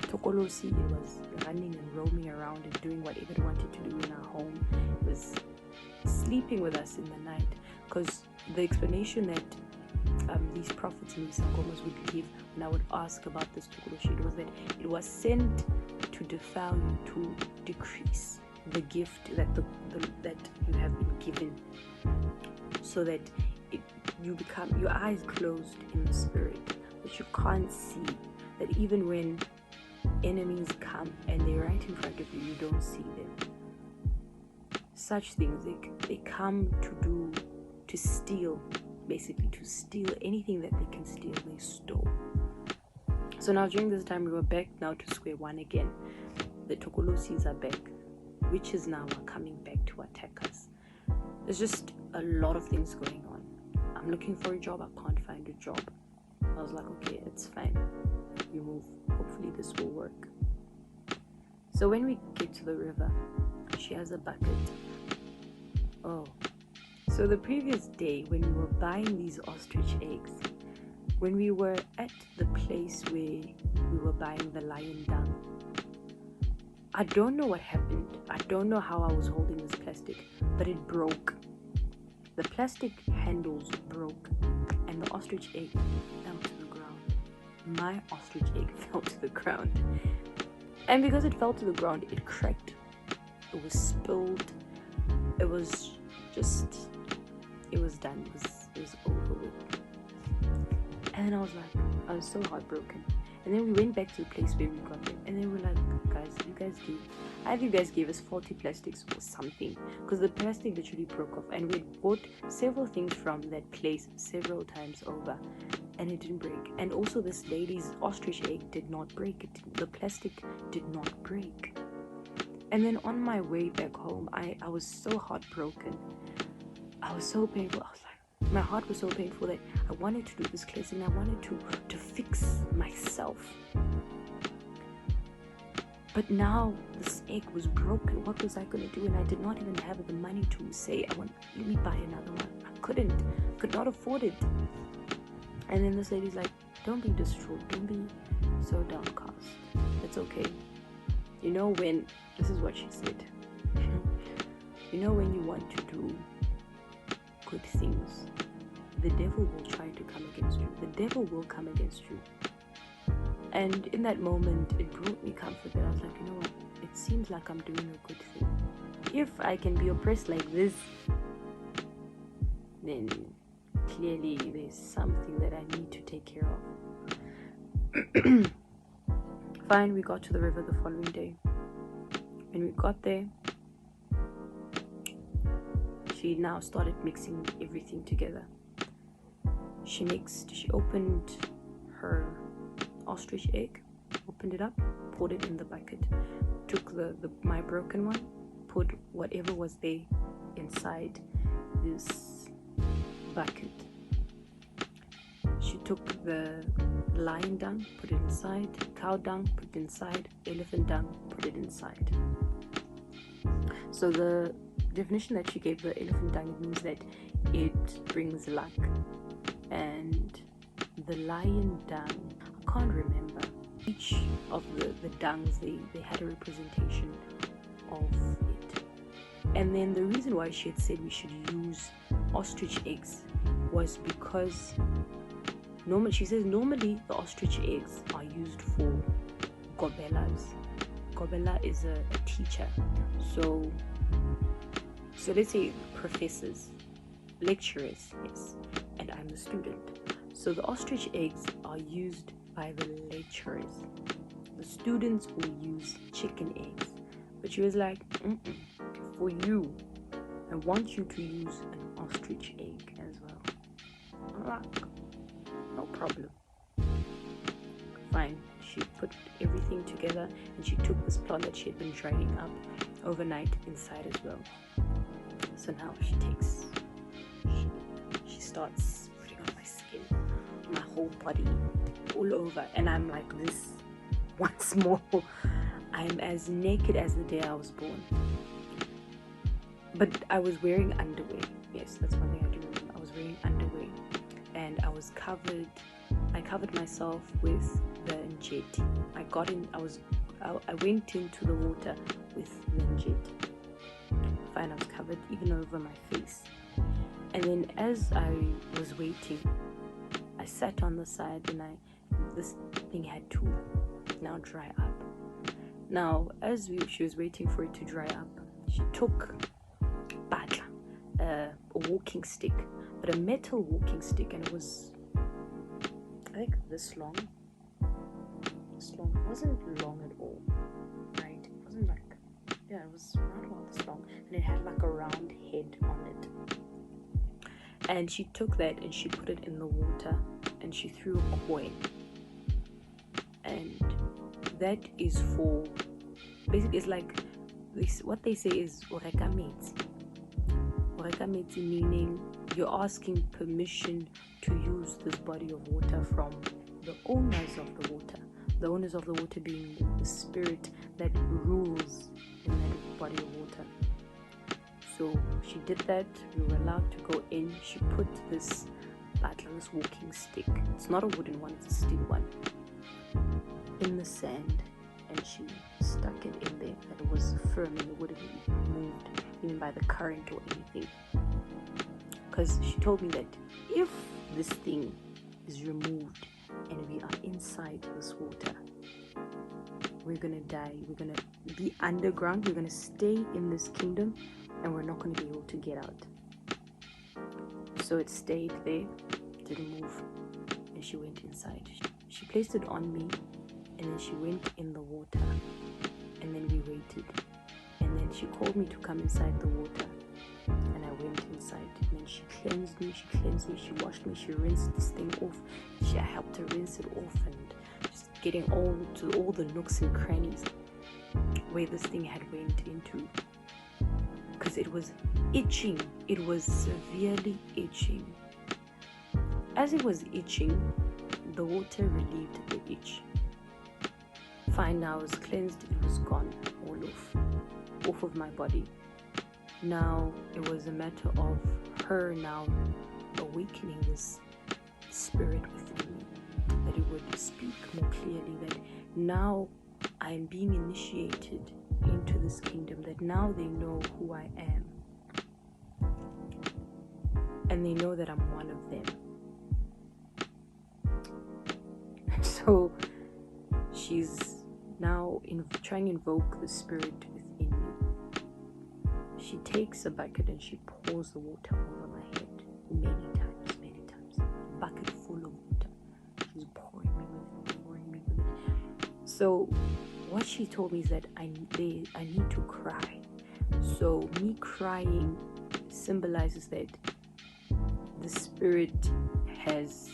Speaker 1: Tokolosi, it was running and roaming around and doing whatever it wanted to do in our home. It was sleeping with us in the night, because the explanation that these prophets and these sangomas would give when I would ask about this Tokoloshi was that it was sent to defile you, to decrease the gift that that you have been given, so that you become, your eyes closed in the spirit, that you can't see, that even when enemies come and they're right in front of you, you don't see them. Such things, they come to steal, basically to steal anything that they can steal, they stole. So now during this time we were back now to square one again. The Tokolosis are back. Witches now are coming back to attack us. There's just a lot of things going on. I'm looking for a job, I can't find a job. I was like, okay, it's fine. We move. Hopefully this will work. So when we get to the river, she has a bucket. Oh. So the previous day when we were buying these ostrich eggs, when we were at the place where we were buying the lion dung, I don't know what happened. I don't know how I was holding this plastic, but it broke. The plastic handles broke and the ostrich egg fell to the ground. My ostrich egg fell to the ground. And because it fell to the ground, it cracked. It was spilled. It was just, it was done. It was over with. And then I was so heartbroken. And then we went back to the place where we got them. And then we're like, guys, either you guys gave us faulty plastics or something. Because the plastic literally broke off. And we had bought several things from that place several times over. And it didn't break. And also this lady's ostrich egg did not break. The plastic did not break. And then on my way back home, I was so heartbroken. I was so painful. I was like, my heart was so painful that I wanted to do this cleansing. I wanted to fix myself. But now this egg was broken. What was I going to do? And I did not even have the money to say, let me buy another one. I could not afford it. And then this lady's like, don't be distraught. Don't be so downcast. It's okay. You know when, this is what she said. You know when you want to do good things, the devil will try to come against you. The devil will come against you. And in that moment, it brought me comfort that I was like, you know what? It seems like I'm doing a good thing. If I can be oppressed like this, then clearly there's something that I need to take care of. Fine, we got to the river the following day. When we got there, she now started mixing everything together. She opened her ostrich egg, opened it up, poured it in the bucket, took my broken one, put whatever was there inside this bucket. She took the lion dung, put it inside, cow dung, put it inside, elephant dung, put it inside. So the definition that she gave the elephant dung, it means that it brings luck. And the lion dung, I can't remember. Each of the dungs, they had a representation of it. And then the reason why she had said we should use ostrich eggs was because she says normally the ostrich eggs are used for gobelas. Gobela is a teacher. So let's say professors, lecturers, yes, and I'm the student. So the ostrich eggs are used by the lecturers. The students will use chicken eggs. But she was like, for you, I want you to use an ostrich egg as well. I'm like, no problem. Fine. She put everything together and she took this plant that she had been drying up overnight inside as well. So now she starts putting on my skin, my whole body, all over, and I'm like this once more. I'm as naked as the day I was born. But I was wearing underwear. Yes, that's one thing I do remember. I was wearing underwear and I covered myself with the jet. I went into the water with the jet. Fine, I was covered even over my face. And then as I was waiting, I sat on the side and this thing had to now dry up. Now, as she was waiting for it to dry up, she took a walking stick, but a metal walking stick, and it was, I think, this long. It wasn't long at all, right? It wasn't like, it was not all this long, and it had like a round head on it. And she took that and she put it in the water and she threw a coin. And that is for, basically it's like this, what they say is oreka metsi. Oreka metsi meaning you're asking permission to use this body of water from the owners of the water. The owners of the water being the spirit that rules in that body of water. So she did that. We were allowed to go in. She put this walking stick, it's not a wooden one, it's a steel one, in the sand, and she stuck it in there that it was firm and it wouldn't be moved even by the current or anything. Because she told me that if this thing is removed and we are inside this water, we're gonna die. We're gonna be underground. We're gonna stay in this kingdom and we're not gonna be able to get out. So it stayed there, didn't move, and she went inside. She placed it on me, and then she went in the water, and then we waited, and then she called me to come inside the water, and I went inside, and then she cleansed me, she washed me, she rinsed this thing off. I helped her rinse it off, and just getting all the nooks and crannies where this thing had went into, because it was itching. It was severely itching. As it was itching, the water relieved the itch. Fine, now I was cleansed, it was gone, all off of my body. Now it was a matter of her now awakening this spirit within me, that it would speak more clearly, that now I'm being initiated into this kingdom, that now they know who I am, and they know that I'm one of them. So she's now trying to invoke the spirit within me. She takes a bucket and she pours the water over my head many times. A bucket full of water. She's pouring me with it. So what she told me is that I need to cry. So me crying symbolizes that the spirit has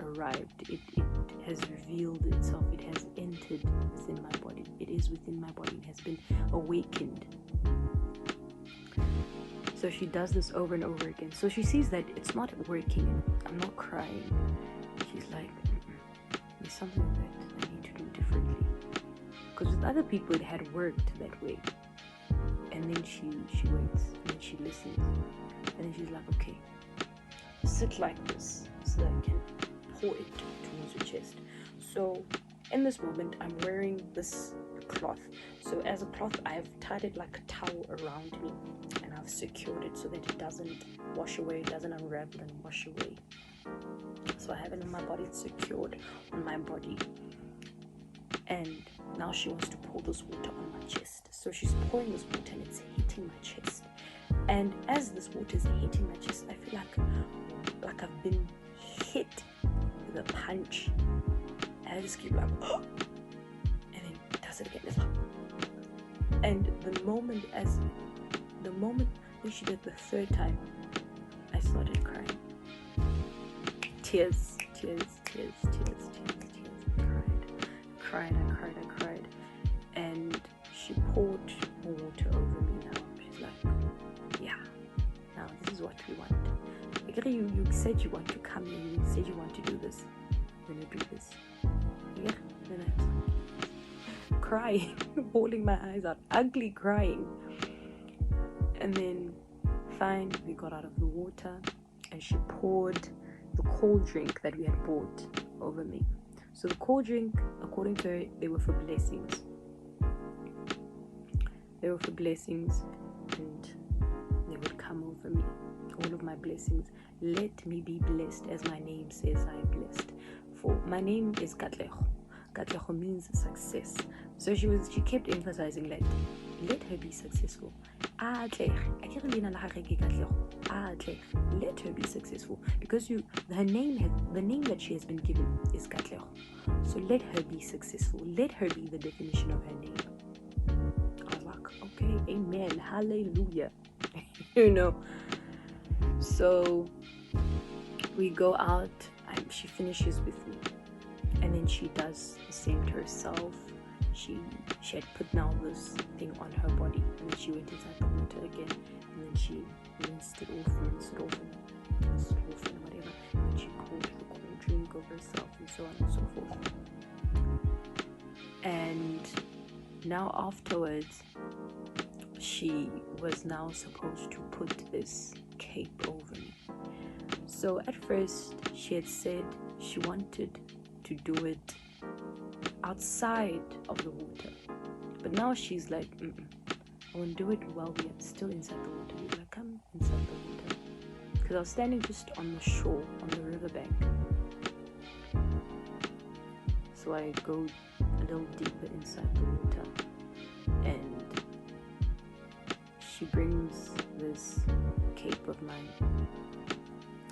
Speaker 1: arrived. It has revealed itself. It has entered within my body. It is within my body. It has been awakened. So she does this over and over again. So she sees that it's not working. I'm not crying. She's like, there's something that I need to do differently. Because with other people it had worked that way. And then she waits, and then she listens, and then she's like, okay, sit like this so that I can pour it towards your chest. So in this moment, I'm wearing this cloth. So as a cloth, I've tied it like a towel around me, and I've secured it so that it doesn't wash away, it doesn't unravel and wash away. So I have it on my body, it's secured on my body. And now she wants to pour this water on my chest. So she's pouring this water and it's hitting my chest. And as this water is hitting my chest, I feel like I've been hit with a punch. And I just keep like, oh! And then it does it again. It's like, and the moment when she did the third time, I started crying. Tears. I cried. And she poured more water over me now. She's like, yeah, now this is what we want. Like, you said you want to come here, you said you want to do this. When you do this. Yeah, then I was crying, bawling my eyes out, ugly crying. And then fine, we got out of the water and she poured the cold drink that we had bought over me. So the cold drink, according to her, they were for blessings. And they would come over me. All of my blessings. Let me be blessed as my name says I am blessed. For my name is Katlego. Katlego means success. So she kept emphasizing let her be successful. Let her be successful. Because the name that she has been given is Katlego. So let her be successful. Let her be the definition of her name. I was like, okay, amen, hallelujah. So we go out and she finishes with me. And then she does the same to herself. She had put now this thing on her body, and then she went inside the water again, and then she rinsed it off and whatever, and she poured the cold drink over herself and so on and so forth. And now afterwards, she was now supposed to put this cape over me. So at first she had said she wanted to do it outside of the water, but now she's like, I want to do it while we are still inside the water. We're like, come inside the water, because I was standing just on the shore, on the riverbank. So I go a little deeper inside the water, and she brings this cape of mine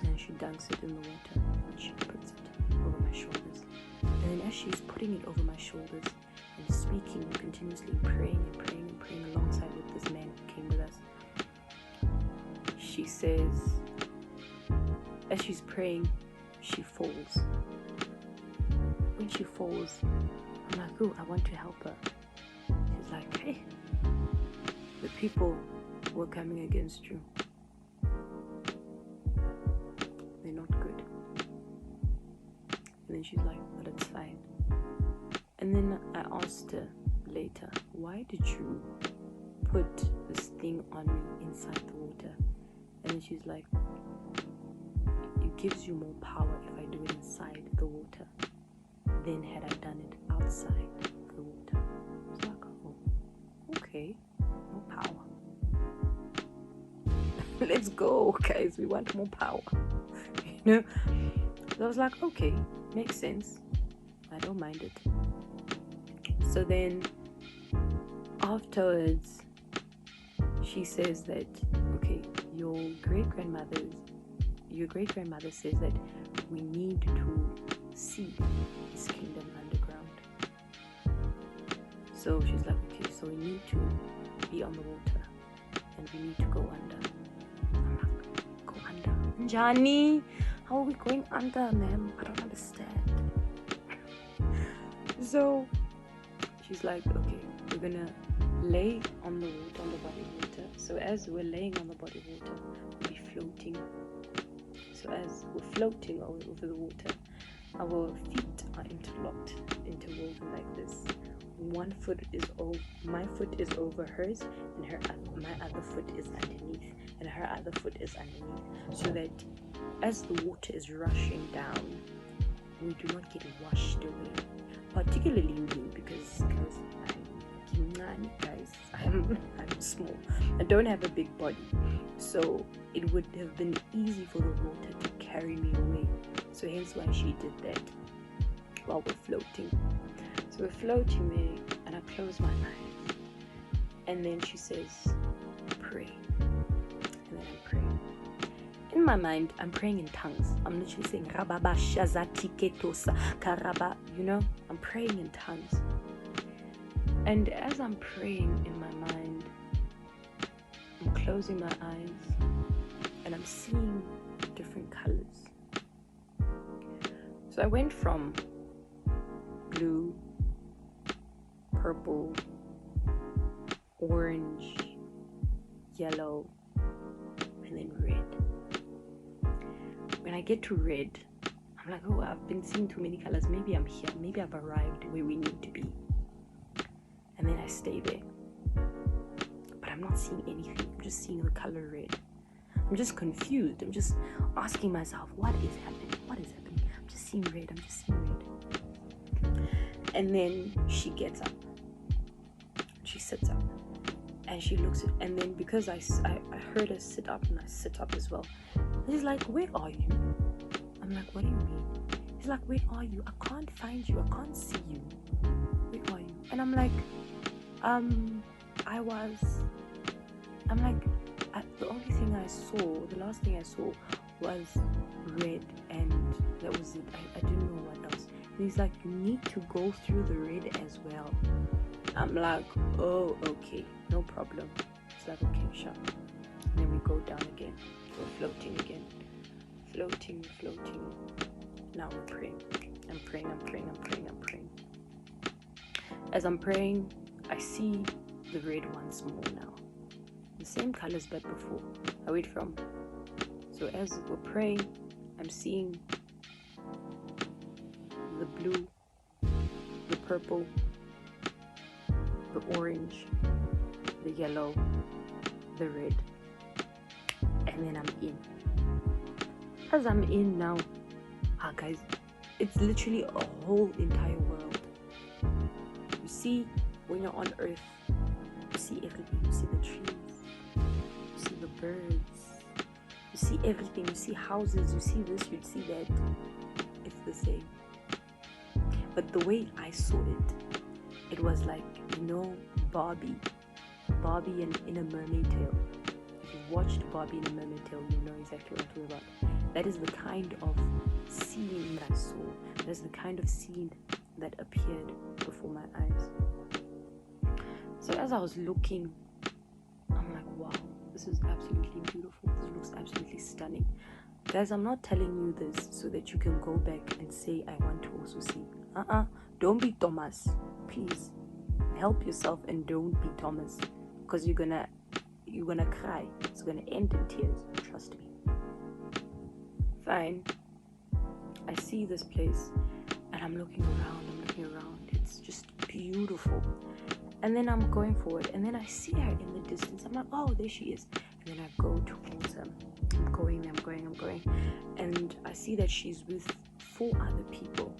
Speaker 1: and she dunks it in the water and she puts it over my shoulders. And then as she's putting it over my shoulders and speaking, continuously praying alongside with this man who came with us, she says, as she's praying, she falls. When she falls, I'm like, oh, I want to help her. She's like, hey, the people who are coming against you, they're not good. And then she's like, but it's fine. And then I asked her later, why did you put this thing on me inside the water? And then she's like, it gives you more power if I do it inside the water than had I done it outside the water. I was like, oh, okay, more power. Let's go, guys, we want more power. So I was like, okay, makes sense. I don't mind it. So then afterwards, she says that, okay, your great-grandmother says that we need to see his kingdom underground. So she's like, okay, so we need to be on the water and we need to go under. I'm like, go under? Johnny, how are we going under, ma'am? I don't understand. So she's like, okay, we're gonna lay on the water, on the body water. So as we're laying on the body water, we'll be floating. So as we're floating over the water, our feet are interlocked, interwoven like this. my foot is over hers, and my other foot is underneath, and her other foot is underneath, so that as the water is rushing down, we do not get washed away. Particularly me, because I'm small. I don't have a big body, so it would have been easy for the water to carry me away. So hence why she did that while we're floating. So we're floating there, and I close my eyes, and then she says, pray. And then I pray. In my mind, I'm praying in tongues. I'm literally saying, Rababa Shazati Ketosa Karaba, I'm praying in tongues. And as I'm praying in my mind, I'm closing my eyes, and I'm seeing different colors. So I went from blue, purple, orange, yellow, and then red. When I get to red, I'm like, oh, I've been seeing too many colors. Maybe I'm here. Maybe I've arrived where we need to be. And then I stay there. But I'm not seeing anything. I'm just seeing the color red. I'm just confused. I'm just asking myself, what is happening? What is happening? I'm just seeing red. I'm just seeing red. And then she gets up. She sits up. And she looks at, and then because I heard her sit up, and I sit up as well. And he's like, where are you? I'm like, what do you mean? He's like, where are you? I can't find you. I can't see you. Where are you? And I'm like, the only thing I saw, the last thing I saw was red, and that was it. I didn't know what else. And he's like, you need to go through the red as well. I'm like, oh, okay, no problem. It's like, okay, sure. And then we go down again. We're floating again. Floating. Now we're praying. I'm praying. As I'm praying, I see the red once more now. The same colors but before. I went from. So as we're praying, I'm seeing the blue, the purple, the orange, the yellow, the red, and then I'm in. As I'm in now, guys, it's literally a whole entire world. You see, when you're on earth, you see everything. You see the trees, you see the birds, you see everything. You see houses, you see this, you see that. It's the same. But the way I saw it, it was like, Barbie and in a mermaid tale. If you've watched Barbie in a mermaid tale, you know exactly what I'm talking about. That is the kind of scene that I saw. That is the kind of scene that appeared before my eyes. So as I was looking, I'm like, wow, this is absolutely beautiful. This looks absolutely stunning. Guys, I'm not telling you this so that you can go back and say, I want to also see. Don't be Thomas. Please help yourself and don't be Thomas, because you're gonna cry. It's gonna end in tears. Trust me. Fine. I see this place and I'm looking around. It's just beautiful. And then I'm going forward, and then I see her in the distance. I'm like, oh, there she is. And then I go towards her. I'm going. And I see that she's with 4 other people.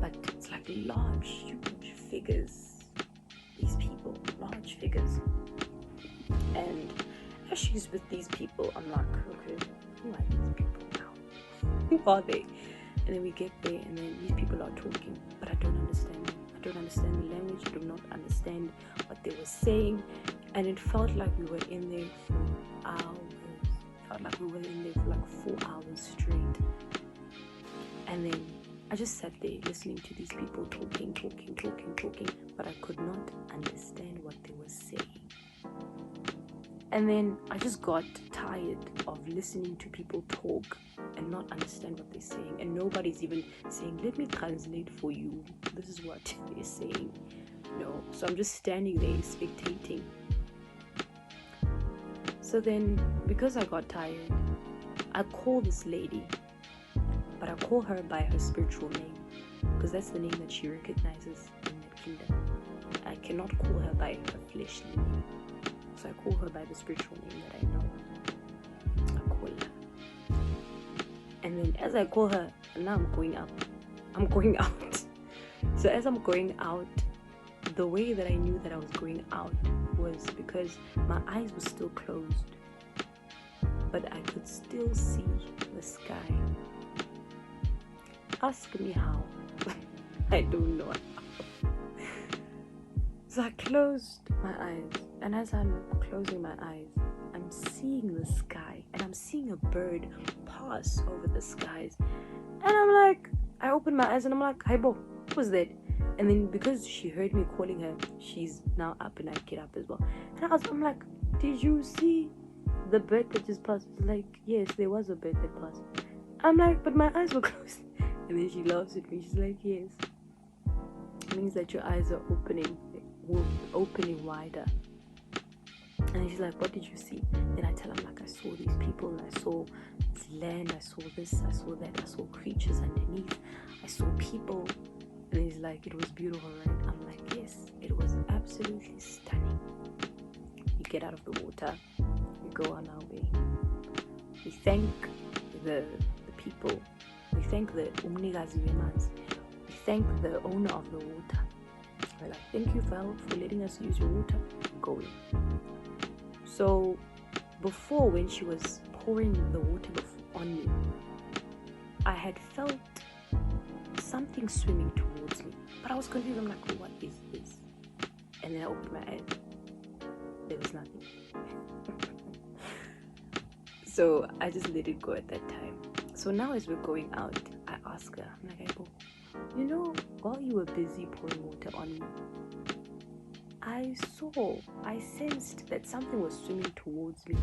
Speaker 1: But it's like large, huge figures. These people, large figures. And as she's with these people, I'm like, okay, who are these people now? Who are they? And then we get there, and then these people are talking, but I don't understand them. I don't understand the language. I do not understand what they were saying. And it felt like we were in there for hours. It felt like we were in there for like 4 hours straight. And then I just sat there listening to these people talking, but I could not understand what they were saying. And then I just got tired of listening to people talk and not understand what they're saying. And nobody's even saying, let me translate for you. This is what they're saying. No. So I'm just standing there spectating. So then, because I got tired, I call this lady. But I call her by her spiritual name, because that's the name that she recognizes in that kingdom. I cannot call her by her fleshly name. So I call her by the spiritual name that I know. I call her. And then as I call her, now I'm going up. I'm going out. So as I'm going out, the way that I knew that I was going out was because my eyes were still closed, but I could still see the sky. Ask me how. I don't know how. So I closed my eyes, and as I'm closing my eyes, I'm seeing the sky, and I'm seeing a bird pass over the skies. And I'm like, I open my eyes and I'm like, hi Bo, what was that? And then because she heard me calling her, she's now up and I get up as well. And I'm like, did you see the bird that just passed? Like, yes, there was a bird that passed. I'm like, but my eyes were closed. And then she laughs at me. She's like, yes. It means that your eyes are opening wider. And she's like, what did you see? Then I tell her, like, I saw these people, I saw this land, I saw this, I saw that, I saw creatures underneath, I saw people. And he's like, it was beautiful, right? I'm like, yes, it was absolutely stunning. We get out of the water, we go on our way. We thank the people, we thank the umnikazi wemanzi, we thank the owner of the water. We're like, thank you for letting us use your water. Going. So before, when she was pouring the water on me, I had felt something swimming towards me, but I was confused. I'm like, oh, what is this? And then I opened my eyes. There was nothing. So I just let it go at that time. So now as we're going out, I ask her, I'm like, you know, while you were busy pouring water on me, I sensed that something was swimming towards me.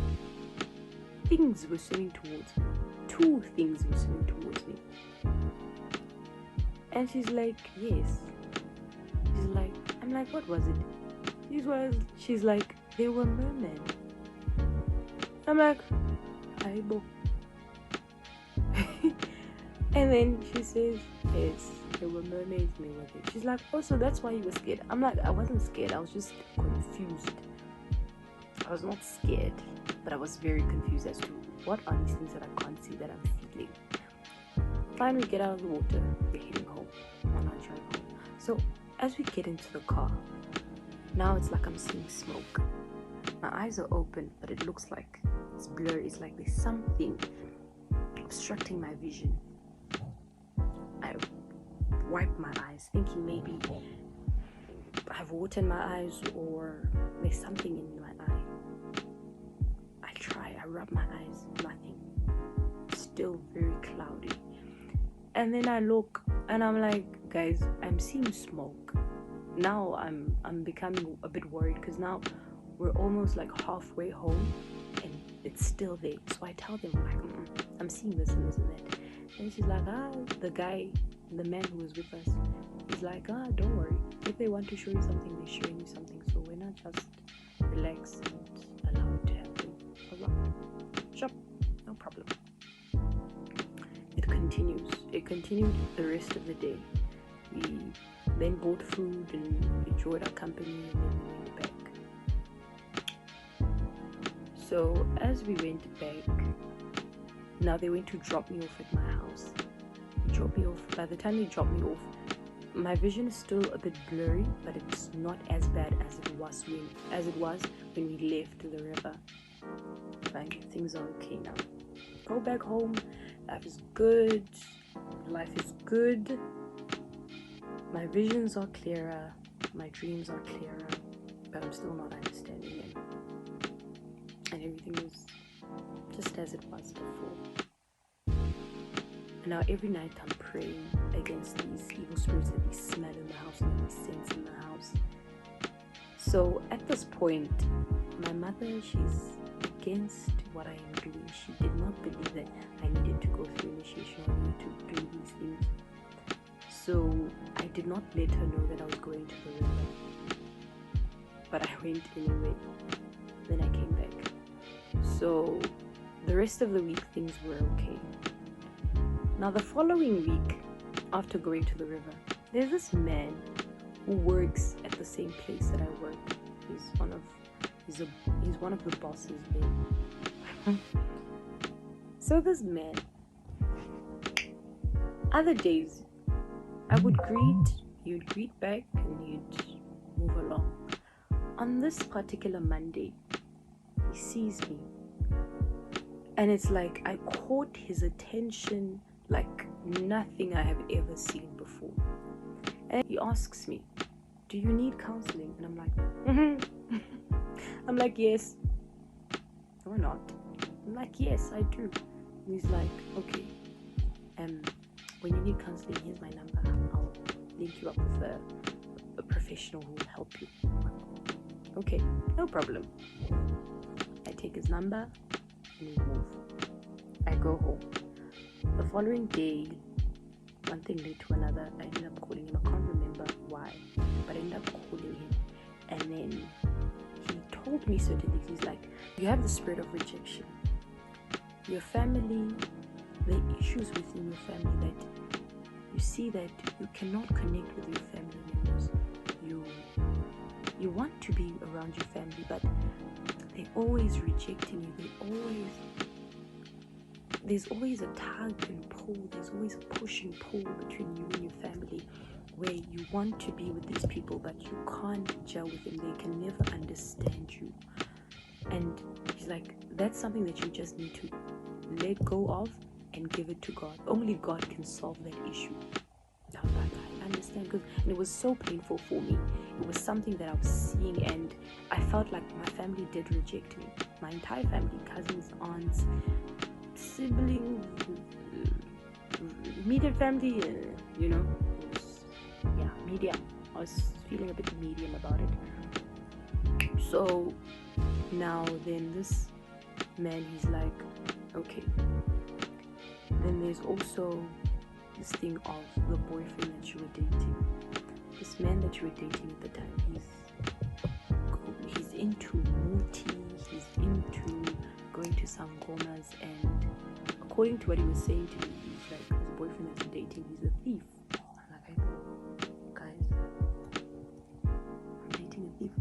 Speaker 1: Things were swimming towards me. 2 things were swimming towards me. And she's like, yes. She's like, I'm like, what was it? She's like, they were mermen. I'm like, Aibo. And then she says, yes, there were mermaids and they were there. She's like, oh, so that's why you were scared. I'm like, I wasn't scared, I was just confused. I was not scared, but I was very confused as to what are these things that I can't see that I'm feeling. Finally get out of the water, we're heading home on our drive home. So as we get into the car, now it's like I'm seeing smoke. My eyes are open, but it looks like it's blurry. It's like there's something obstructing my vision. I wipe my eyes, thinking maybe I have water in my eyes or there's something in my eye. I rub my eyes, nothing. Still very cloudy. And then I look and I'm like, guys, I'm seeing smoke. Now I'm becoming a bit worried because now we're almost like halfway home and it's still there. So I tell them, like, I'm seeing this and this and that. And she's like, the man who was with us, he's like, don't worry. If they want to show you something, they're showing you something. So we're not just relax and allow it to happen. Sure, no problem. It continued the rest of the day. We then bought food and enjoyed our company and then we went back. So as we went back, now they went to drop me off at my house. They dropped me off. By the time they dropped me off, my vision is still a bit blurry, but it's not as bad as it was when we left the river. Fine, things are okay now. Go back home. Life is good. My visions are clearer. My dreams are clearer, but I'm still not understanding them. And everything is just as it was before. And now every night I'm praying against these evil spirits that we smell in the house and that we sense in the house. So at this point, my mother, she's against what I am doing. She did not believe that I needed to go through initiation or needed to do these things. So I did not let her know that I was going to the river. But I went anyway. Then I came back. So the rest of the week things were okay. Now the following week, after going to the river, there's this man who works at the same place that I work. He's one of the bosses there. So this man, other days, I would greet, he would greet back, and he'd move along. On this particular Monday, he sees me, and it's like I caught his attention like nothing I have ever seen before. And he asks me, "Do you need counseling?" And I'm like, mm-hmm. I'm like, "Yes." Or not. I'm like, "Yes, I do." And he's like, "Okay, when you need counseling, here's my number. I'll link you up with a professional who will help you." Okay, no problem. I take his number and we move. I go home. The following day, one thing led to another. I ended up calling him. I can't remember why, but I ended up calling him. And then he told me certain things. He's like, "You have the spirit of rejection. Your family, the issues within your family that you see that you cannot connect with your family members. You want to be around your family, but they're always rejecting you. There's always a tug and pull. There's always a push and pull between you and your family, where you want to be with these people, but you can't gel with them. They can never understand you." And he's like, "That's something that you just need to let go of and give it to God. Only God can solve that issue." I was like, I understand, and it was so painful for me. It was something that I was seeing, and I felt like my family did reject me. My entire family, cousins, aunts, siblings, immediate family, it was, medium. I was feeling a bit medium about it. So now then this man, he's like, "Okay." Then there's also this thing of the boyfriend that you were dating. This man that you were dating at the time, he's into muti, he's into going to sangomas, and according to what he was saying to me, he's like, his boyfriend that you're dating, he's a thief. I'm like, "Hey, guys, I'm dating a thief."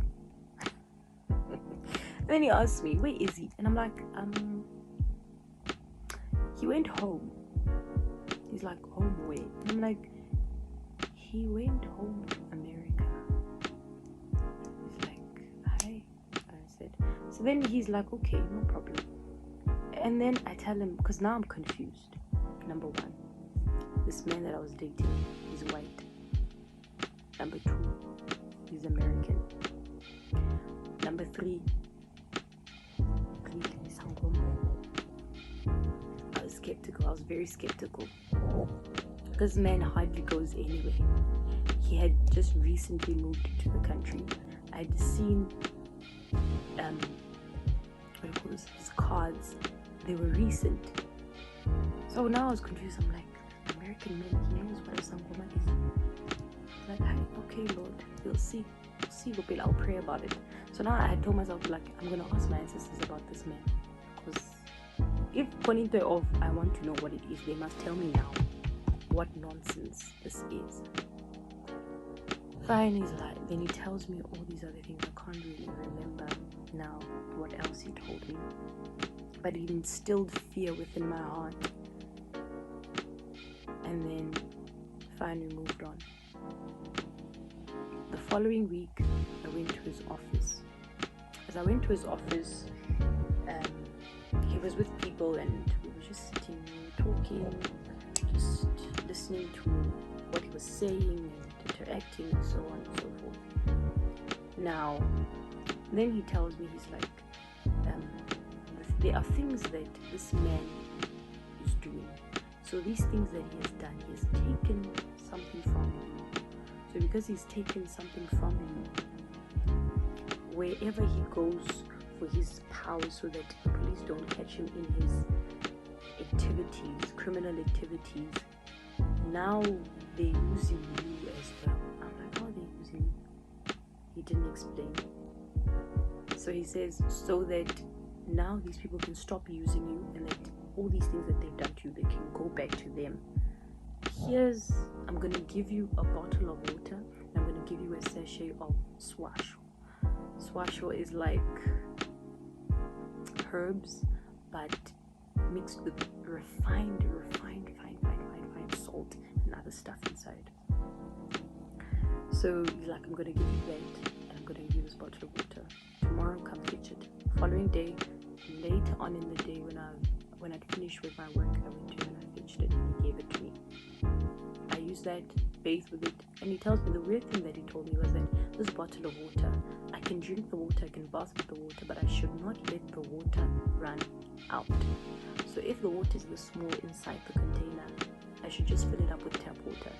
Speaker 1: And then he asked me, "Where is he?" And I'm like, "He went home." He's like, "Home where?" And I'm like, "He went home to America." He's like, "Hi." I said. So then he's like, "Okay, no problem." And then I tell him, because now I'm confused. Number one, this man that I was dating, he's white. Number two, he's American. Number three, I was very skeptical. This man hardly goes anywhere. He had just recently moved to the country. I'd seen his cards. They were recent. So now I was confused. I'm like, American man, he knows what a sangoma is. Like, "Hi, okay, Lord, we'll see. I'll pray about it." So now I told myself, like, I'm gonna ask my ancestors about this man, because if Koninte of I want to know what it is, they must tell me now what nonsense this is. Fine, he's like, then he tells me all these other things. I can't really remember now what else he told me, but it instilled fear within my heart. And then finally moved on. The following week, I went to his office. As I went to his office, he was with people, and we were just sitting, talking, just listening to what he was saying and interacting and so on and so forth. Now, then he tells me, he's like, there are things that this man is doing. So these things that he has done, he has taken something from you. So because he's taken something from you, wherever he goes for his power, so that the police don't catch him in his activities, criminal activities, now they're using you as well. I'm like, how are they using me? He didn't explain. So he says, so that now these people can stop using you, and that all these things that they've done to you, they can go back to them. I'm going to give you a bottle of water, and I'm going to give you sachet of swasho. Swasho is like herbs, but mixed with refined fine salt and other stuff inside. So he's like, I'm gonna give you that, and I'm gonna give you this bottle of water. Tomorrow, come fetch it. Following day, later on in the day, when I'd finished with my work, I went to him and I fetched it, and he gave it to me. I used that, bathed with it, and he tells me the weird thing that he told me was that this bottle of water, I can drink the water, I can bath with the water, but I should not let the water run out. So if the water is this small inside the container, I should just fill it up with tap water.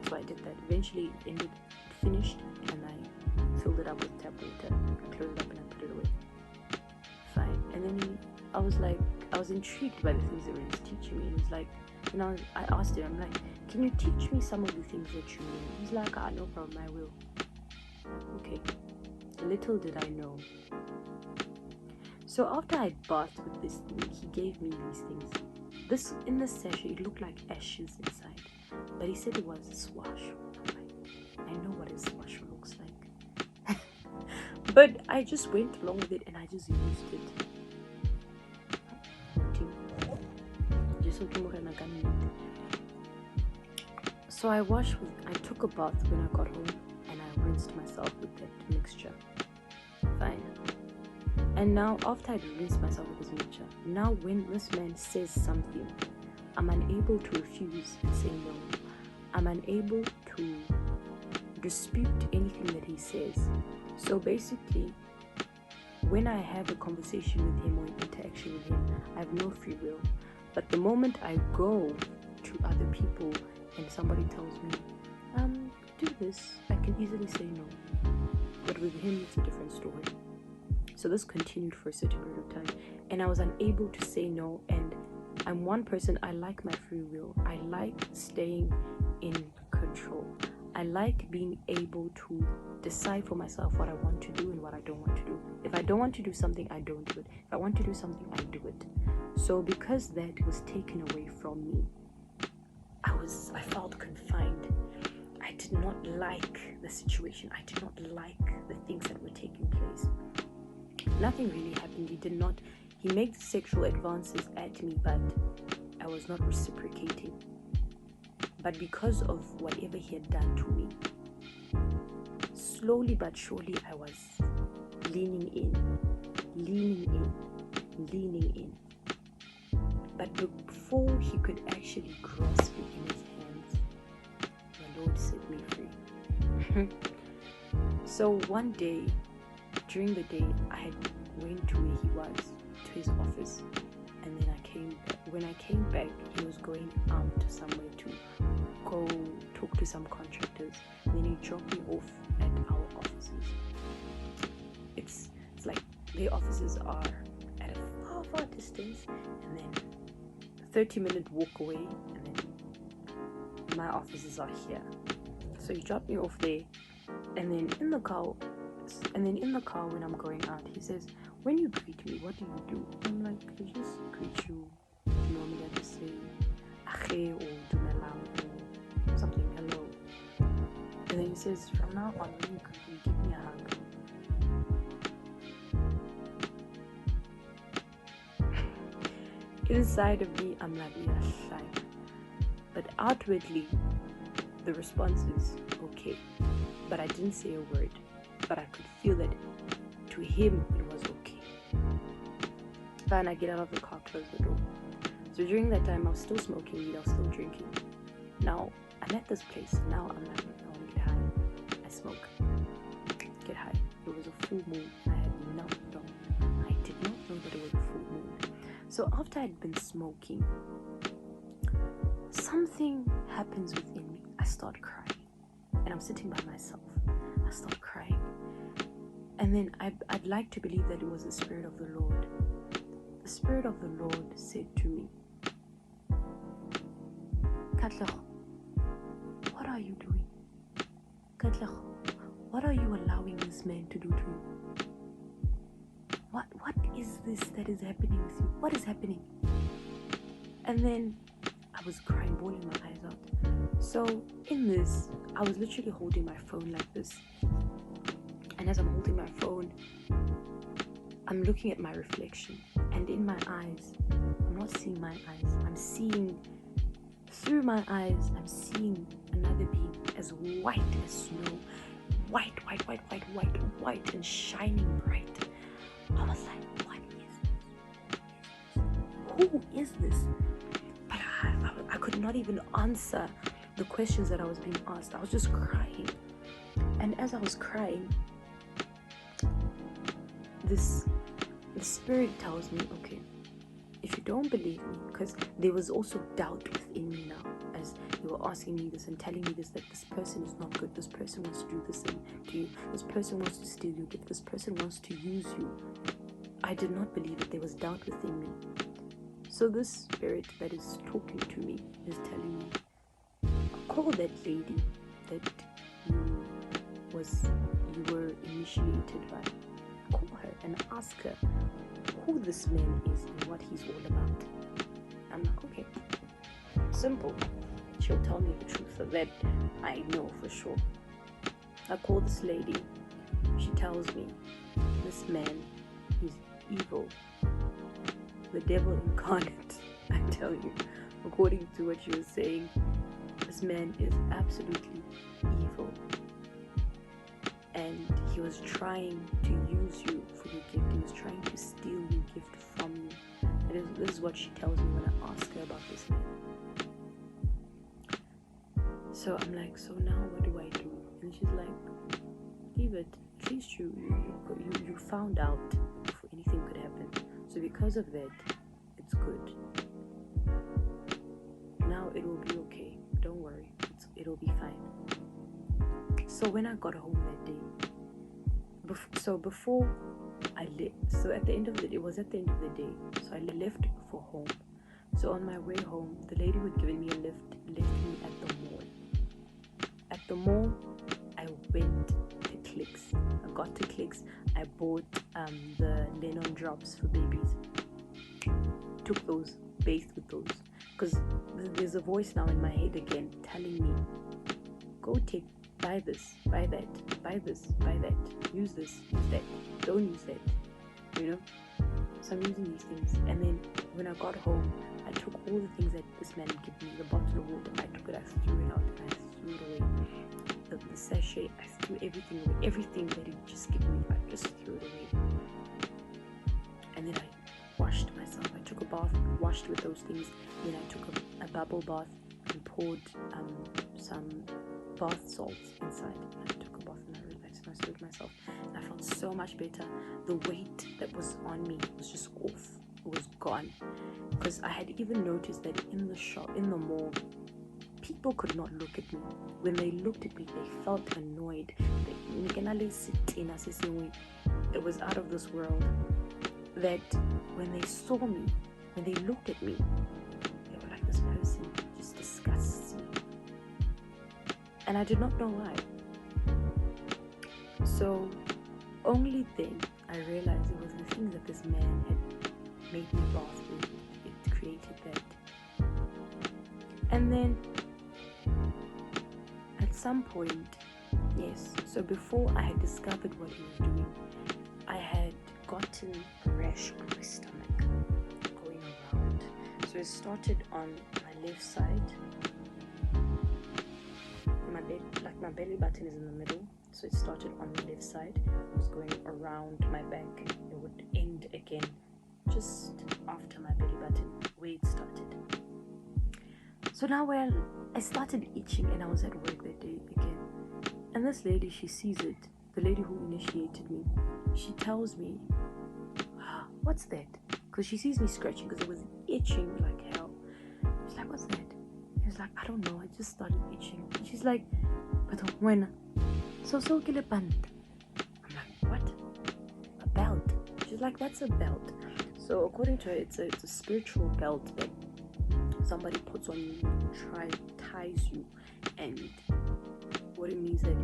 Speaker 1: So I did that. Eventually it finished, and I filled it up with tap water. I closed it up and I put it away. Fine. And then I was intrigued by the things that he was teaching me. He was like, I asked him, I'm like, can you teach me some of the things that you know? He's like, no problem, I will. Okay. Little did I know. So after I bathed with this thing, he gave me these things. In the sachet, it looked like ashes inside, but he said it was swasho. I know what a swasho looks like. But I just went along with it and I just used it. So I took a bath when I got home, and I rinsed myself with that mixture. Fine. And now, after I rinsed myself with this mixture, now when this man says something, I'm unable to refuse and say no. I'm unable to dispute anything that he says. So basically, when I have a conversation with him or an interaction with him, I have no free will. But the moment I go to other people and somebody tells me, do this, I can easily say no. But with him, it's a different story. So this continued for a certain period of time, and I was unable to say no. And I'm one person, I like my free will. I like staying in control. I like being able to decide for myself what I want to do and what I don't want to do. If I don't want to do something, I don't do it. If I want to do something, I do it. So because that was taken away from me, I felt confined. I did not like the situation. I did not like the things that were taking place. Nothing really happened. He made sexual advances at me, but I was not reciprocating. But because of whatever he had done to me, slowly but surely I was leaning in. But before he could actually grasp it in his hands, the Lord set me free. So one day, during the day, I went to where he was, to his office, and then I came back. When I came back, he was going out somewhere to go talk to some contractors, and then he dropped me off at our offices. It's like their offices are at a far distance, and then 30-minute walk away, and then my offices are here. So he dropped me off there, and then in the car when I'm going out, he says, when you greet me, what do you do? I'm like, I just greet you. Normally I just say ache or dumelang or something, hello. And then he says, from now on, when you greet me, give me a hug. Inside of me, I'm like, yeah, shy. But outwardly, the response is okay. But I didn't say a word. But I could feel that to him it was okay. Then I get out of the car, close the door. So during that time, I was still smoking weed, I was still drinking. Now I'm at this place. Now I'm like, I want to get high. I smoke, get high. It was a full moon. I had not known. I did not know that it was a full moon. So after I'd been smoking, something happens within me. I start crying, and I'm sitting by myself. I start crying, and then I'd like to believe that it was the Spirit of the Lord. The Spirit of the Lord said to me, Katlego, what are you doing? Katlego, what are you allowing this man to do to you? What is this that is happening with you? What is happening? And then I was crying, bawling my eyes out. So in this, I was literally holding my phone like this. And as I'm holding my phone, I'm looking at my reflection. And in my eyes, I'm not seeing my eyes. I'm seeing through my eyes, I'm seeing another being as white as snow. White, and shining bright. I was like, what is this? Who is this? But I could not even answer the questions that I was being asked. I was just crying. And as I was crying, the spirit tells me, okay, if you don't believe me, because there was also doubt within me now, as they were asking me this and telling me this, that this person is not good, this person wants to do this thing to you, this person wants to steal your gift, this person wants to use you. I did not believe it. There was doubt within me. So this spirit that is talking to me is telling me, call that lady that you were initiated by. Call her and ask her who this man is and what he's all about. I'm like, okay, simple. She'll tell me the truth of that. I know for sure. I call this lady. She tells me, this man is evil. The devil incarnate. I tell you, according to what she was saying, this man is absolutely evil. And he was trying to use you for your gift. He was trying to steal your gift from you. And this is what she tells me when I ask her about this man. So I'm like, so now what do I do? And she's like, leave it. At least you found out before anything could happen. So because of that, it's good. Now it will be okay. Don't worry. It'll be fine. So when I got home that day, before I left, so at the end of the day, it was at the end of the day, so I left for home. So on my way home, the lady who had given me a lift left me at the mall. At the mall, I went to Clicks. I got to Clicks. I bought the Lennon drops for babies. Took those, bathed with those, because there's a voice now in my head again telling me, go buy this, buy that, buy this, buy that, use this, use that, don't use that, you know. So I'm using these things. And then when I got home, I took all the things that this man gave me, the bottle of water, I took it, I threw it out, and I threw it away. The sachet, I threw everything away. Everything that he just gave me, I just threw it away. And then I washed myself. I took a bath, washed with those things. Then I took a bubble bath and poured some bath salts inside. And I took a bath and I relaxed and I soothed myself. And I felt so much better. The weight that was on me was just off. It was gone. Because I had even noticed that in the shop, in the mall, people could not look at me. When they looked at me, they felt annoyed. It was out of this world. That when they saw me, when they looked at me, they were like, this person just disgusts me. And I did not know why. So only then I realized it was the things that this man had made me bath with. It created that. And then at some point, yes, so before I had discovered what he was doing, I had gotten a rash on my stomach going around. So it started on my left side. My belly button is in the middle, so it started on the left side. It was going around my back. It would end again just after my belly button, where it started. So now I started itching, and I was at work that day again. And this lady, she sees it. The lady who initiated me, she tells me, what's that? Because she sees me scratching because it was itching like hell. She's like, what's that? I was like, I don't know, I just started itching. And she's like, but when? So get a band. I'm like, what? A belt? She's like, that's a belt. So according to her, it's a spiritual belt that somebody puts on you, ties you, and what it means that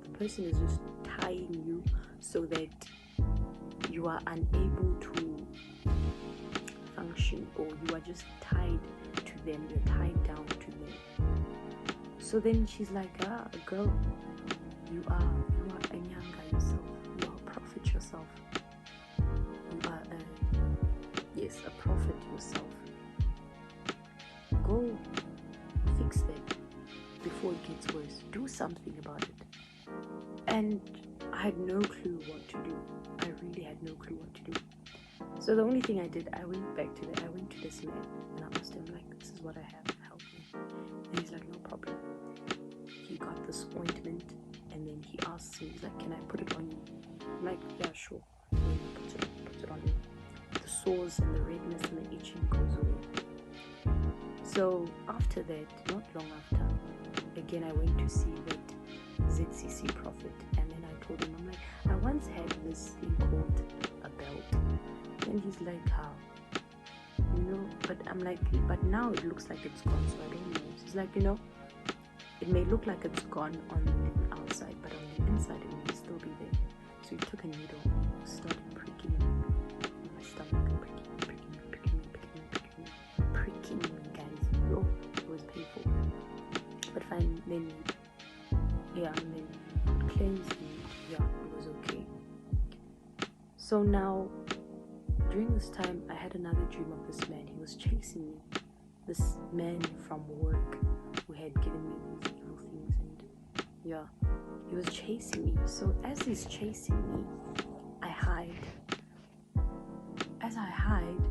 Speaker 1: the person is just tying you so that you are unable to function, or you are just tied to them, you're tied down to them. So then she's like, girl, you are a nyanga yourself. You are a prophet yourself. You are a prophet yourself. Go fix that before it gets worse. Do something about it. And I had no clue what to do. I really had no clue what to do. So the only thing I did, I went to this man and I asked him, like, this is what I have, help me. And he's like, no problem. He got this ointment and then he asks me, he's like, can I put it on you? I'm like, yeah, sure. And then he puts it on me. The sores and the redness and the itching goes away. So after that, not long after, again I went to see that ZCC prophet, and then I told him, I'm like, I once had this thing called a belt. And he's like, how? But I'm like, but now it looks like it's gone, so I don't know. So he's like, it may look like it's gone on the outside, but on the inside it may still be there. So he took a needle, started pricking me on my stomach, pricking me, guys. Oh, it was painful. But fine, then cleansed me. Yeah, it was okay. So now, during this time, I had another dream of this man. He was chasing me. This man from work who had given me these evil things, and he was chasing me. So as he's chasing me, I hide. As I hide,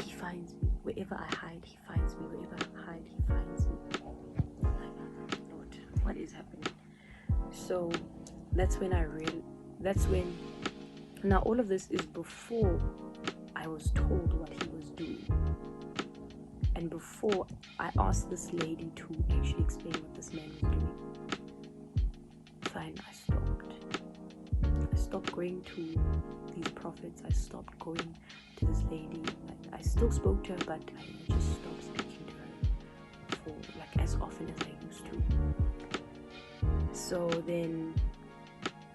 Speaker 1: he finds me. Wherever I hide, he finds me. Wherever I hide, he finds me. I'm like, Lord, what is happening? So now all of this is before I was told what he was doing, and before I asked this lady to actually explain what this man was doing. Fine, I stopped going to these prophets. I stopped going to this lady. I still spoke to her, but I just stopped speaking to her for like as often as I used to. So then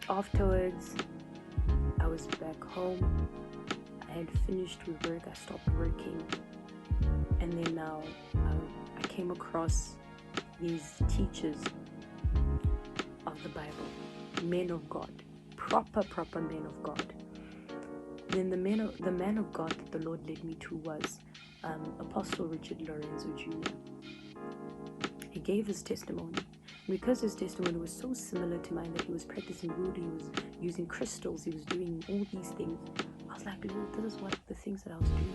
Speaker 1: afterwards, I was back home. I had finished with work. I stopped working, and then now I came across these teachers of the Bible, men of God, proper men of God. Then the man of God that the Lord led me to was Apostle Richard Lorenzo Jr. He gave his testimony. And because his testimony was so similar to mine, that he was practicing voodoo, he was using crystals, he was doing all these things, I was like, Lord, this is what the things that I was doing.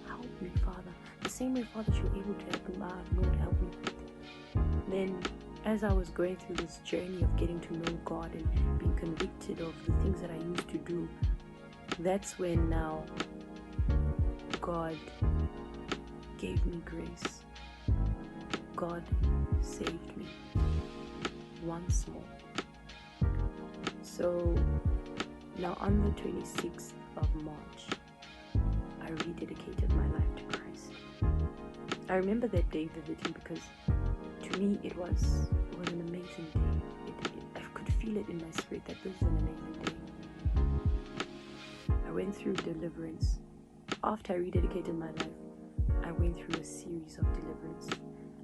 Speaker 1: Help me, Father. The same way, Father, you were able to help me, Lord, help me. Then, as I was going through this journey of getting to know God and being convicted of the things that I used to do, that's when now God gave me grace. God saved me once more. So now on the 26th of March, I rededicated my life to Christ. I remember that day vividly because to me it was an amazing day. I could feel it in my spirit that this is an amazing day. I went through deliverance. After I rededicated my life, I went through a series of deliverance.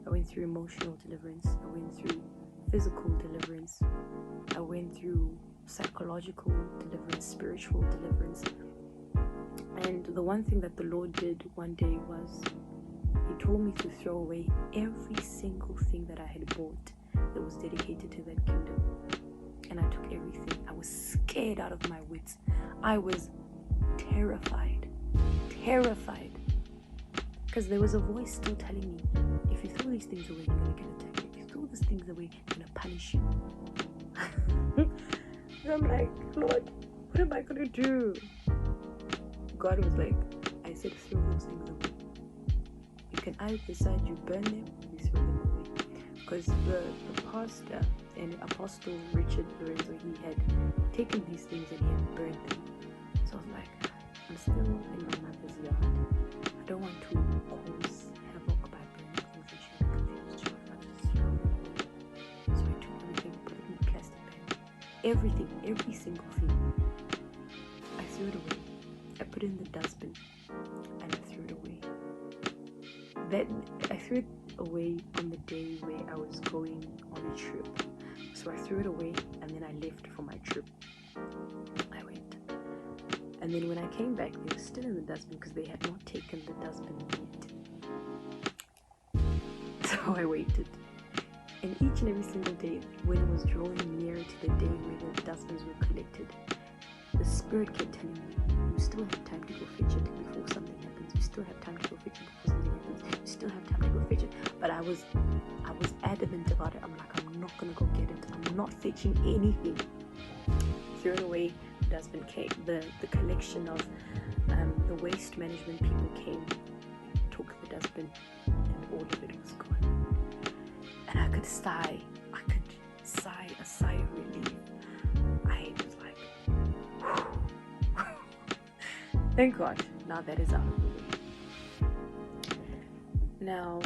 Speaker 1: I went through emotional deliverance. I went through physical deliverance. I went through psychological deliverance, spiritual deliverance. And the one thing that the Lord did one day was He told me to throw away every single thing that I had bought that was dedicated to that kingdom. And I took everything. I was scared out of my wits. I was terrified. Because there was a voice still telling me, if you throw these things away, you're going to get attacked. If you throw these things away, I'm going to punish you. So I'm like, Lord, what am I going to do? God was like, I said throw those things away. You can either decide you burn them or you throw them away. Because the pastor and Apostle Richard Lorenzo, he had taken these things and he had burned them. So I was like, I'm still in my mother's yard. I don't want to cause havoc by burning things and she got confused. She was like, just throw them away. So I took everything, put it in a plastic bag. Everything, every single thing. I threw it away. I put it in the dustbin and I threw it away. Then I threw it away on the day where I was going on a trip. So I threw it away and then I left for my trip. I went. And then when I came back, they were still in the dustbin because they had not taken the dustbin yet. So I waited. And each and every single day, when it was drawing nearer to the day where the dustbins were collected, the Spirit kept telling me, you still have time to go fetch it before something happens. You still have time to go fetch it before something happens. You still have time to go fetch it. But I was adamant about it. I'm like, I'm not going to go get it. I'm not fetching anything. Threw it away. The dustbin came. The collection of the waste management people came, took the dustbin, and all of it was gone. And I could sigh a sigh of relief. I was like, whew. Thank God, now that is out of the way. Now,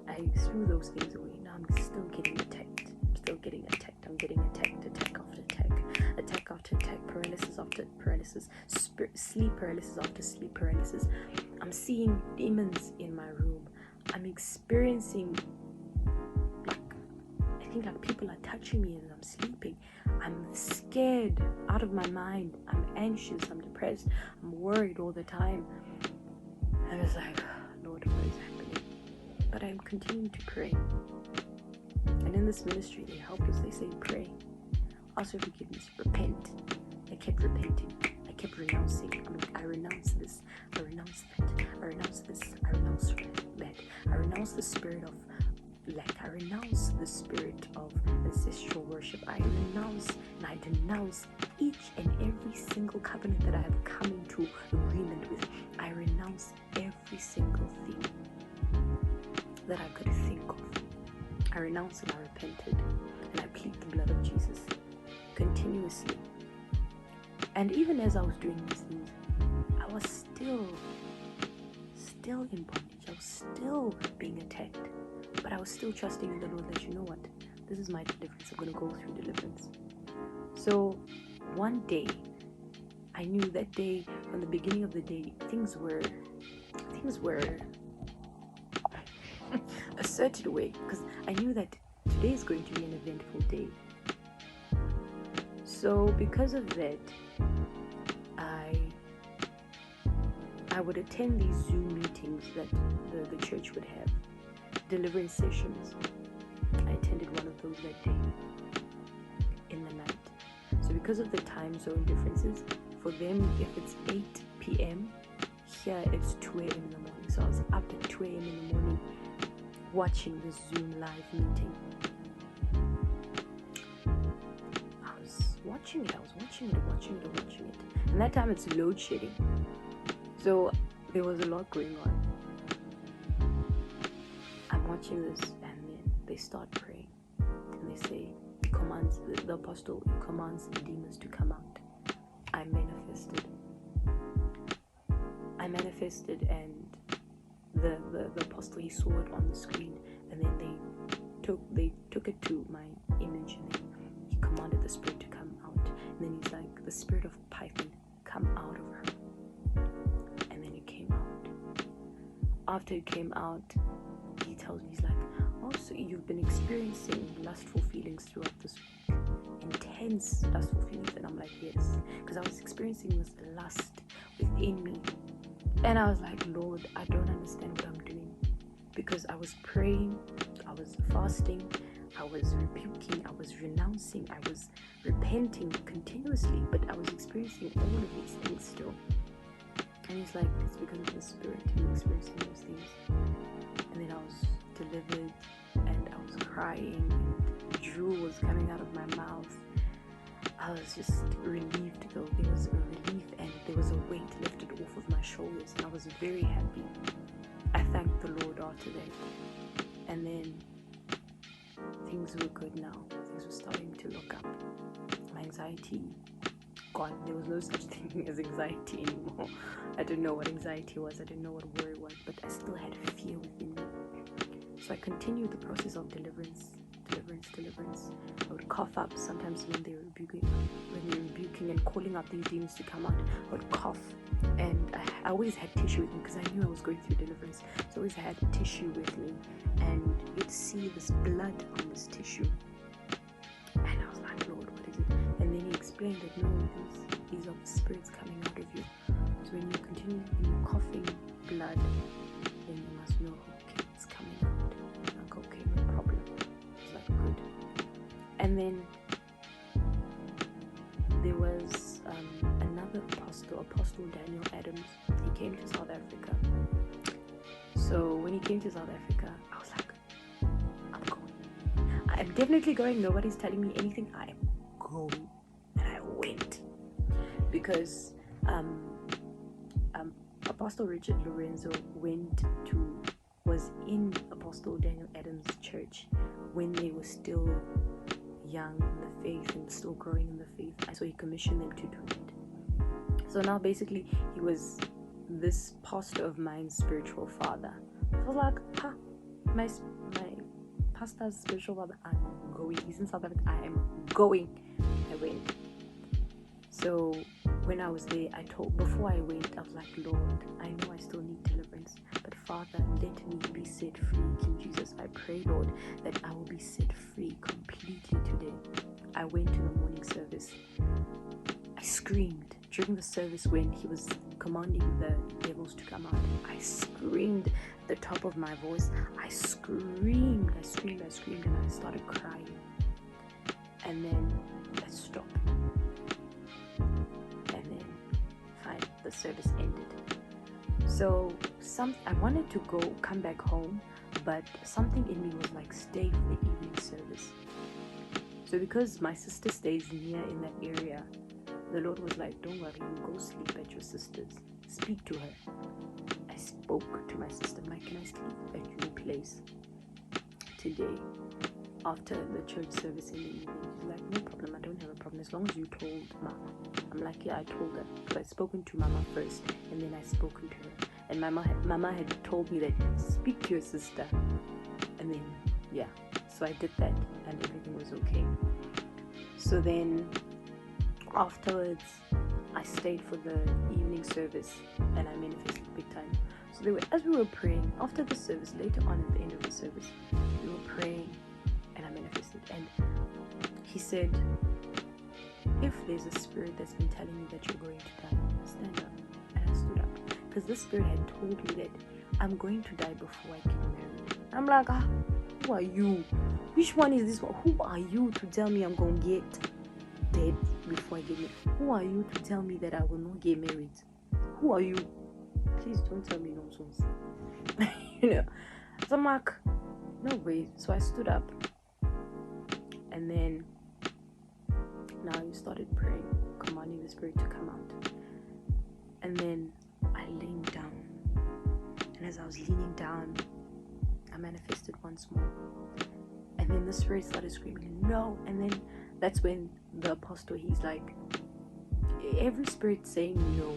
Speaker 1: I threw those things away. Now I'm still getting attacked. I'm getting attacked, attack after attack, paralysis after paralysis, sleep paralysis after sleep paralysis. I'm seeing demons in my room. I'm experiencing like people are touching me as I'm sleeping. I'm scared out of my mind. I'm anxious. I'm depressed. I'm worried all the time. I was like, Lord, what is happening? But I'm continuing to pray. And in this ministry, they help us. They say, pray. Ask for forgiveness. Repent. I kept repenting. I kept renouncing. I renounce this. I renounce that. I renounce this. I renounce that. I renounce the spirit of lack. I renounce the spirit of ancestral worship. I renounce and I denounce each and every single covenant that I have come into agreement with. I renounce every single thing that I could think of. I renounced and I repented, and I plead the blood of Jesus continuously. And even as I was doing these things, I was still in bondage. I was still being attacked. But I was still trusting in the Lord that, you know what, this is my deliverance. I'm going to go through deliverance. So one day, I knew that day, from the beginning of the day, things were a certain way, because I knew that today is going to be an eventful day. So because of that, I would attend these Zoom meetings that the church would have, deliverance sessions. I attended one of those that day in the night. So because of the time zone differences, for them, if it's 8 p.m., here it's 2 a.m. in the morning. So I was up at 2 a.m. in the morning watching this Zoom live meeting. I was watching it. And that time it's load shedding. So there was a lot going on. I'm watching this, and then they start praying. And they say, he commands, the apostle, he commands the demons to come out. I manifested, and the apostle, he saw it on the screen, and then they took it to my image, and then he commanded the spirit to come out. And then he's like, the spirit of Python, come out of her. And then it came out. After it came out, he tells me, he's like, oh, so you've been experiencing lustful feelings throughout this week, intense lustful feelings. And I'm like, yes, because I was experiencing this lust within me. And I was like, Lord, I don't understand what I'm doing, because I was praying, I was fasting, I was rebuking, I was renouncing, I was repenting continuously, but I was experiencing all of these things still. And he's like, it's because of the Spirit you're experiencing those things. And then I was delivered, and I was crying, and drool was coming out of my mouth. I was just relieved though. There was a relief, and there was a weight lifted off of my shoulders, and I was very happy. I thanked the Lord after that. And then things were good now. Things were starting to look up. My anxiety gone. There was no such thing as anxiety anymore. I didn't know what anxiety was. I didn't know what worry was, but I still had fear within me. So I continued the process of deliverance deliverance. I would cough up sometimes when they're rebuking and calling out these demons to come out. I would cough, and I always had tissue with me because I knew I was going through deliverance. So I always had tissue with me, and you'd see this blood on this tissue, and I was like, Lord, what is it? And then he explained that no, these are the spirits coming out of you. So when you continue coughing blood, then you must know, okay, it's coming out. Like, okay, no problem. It's like, good. And then there was another Apostle Daniel Adams. He came to South Africa. So when he came to South Africa, I was like, I'm going. I'm definitely going. Nobody's telling me anything. I am going. And I went. Because Apostle Richard Lorenzo was in Apostle Daniel Adams' church when they were still young in the faith and still growing in the faith. And so he commissioned them to do it. So now basically he was this pastor of mine's spiritual father. So I was like, my pastor's spiritual father, I'm going. He's in South Africa, I am going. I went. So when I was there, before I went, I was like, Lord, I know I still need deliverance, but Father, let me be set free. King Jesus, I pray, Lord, that I will be set free completely today. I went to the morning service. I screamed during the service when he was commanding the devils to come out. I screamed at the top of my voice. I screamed, and I started crying. And then I stopped. The service ended. So I wanted to come back home, but something in me was like, stay for the evening service. So because my sister stays near in that area, the Lord was like, don't worry, you go sleep at your sister's. Speak to her. I spoke to my sister. I'm like, can I sleep at your place today after the church service in the evening? She's like, no problem, I don't have a problem as long as you told Mama. I'm like, yeah, I told her, but I'd spoken to Mama first, and then I spoken to her, and Mama had told me that speak to your sister, and then yeah, so I did that, and everything was okay. So then afterwards, I stayed for the evening service, and I manifested big time. So as we were praying after the service, later on at the end of the service, we were praying, and I manifested, and he said, if there's a spirit that's been telling you that you're going to die, stand up. And I stood up, because this spirit had told me that I'm going to die before I get married. I'm like, who are you? Which one is this one? Who are you to tell me I'm going to get dead before I get married? Who are you to tell me that I will not get married? Who are you? Please don't tell me nonsense. So I'm like, no way. So I stood up, and then now you started praying, commanding the spirit to come out. And then I leaned down. And as I was leaning down, I manifested once more. And then the spirit started screaming, no. And then that's when the apostle, he's like, every spirit saying no,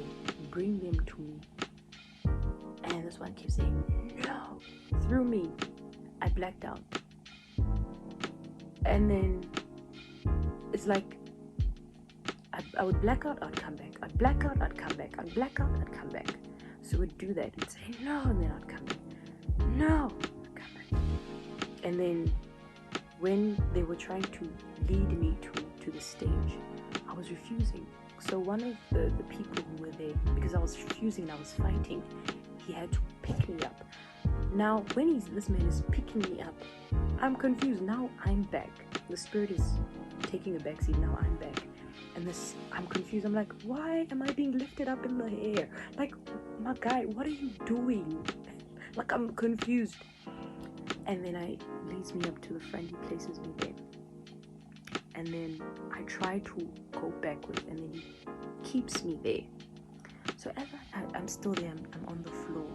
Speaker 1: bring them to me. And this one keeps saying no through me. I blacked out. And then it's like, I would black out, I'd come back. I'd black out, I'd come back. I'd black out, I'd come back. So we'd do that. We'd say no, and then I'd come back. No, I'd come back. And then when they were trying to lead me to the stage, I was refusing. So one of the people who were there, because I was refusing and I was fighting, he had to pick me up. Now, when this man is picking me up, I'm confused. Now I'm back. The spirit is taking a backseat. Now I'm back. And I'm confused. I'm like, why am I being lifted up in the air? Like, my guy, what are you doing? Like, I'm confused. And then he leads me up to the front. He places me there. And then I try to go backwards, and then he keeps me there. So as I'm still there, I'm on the floor.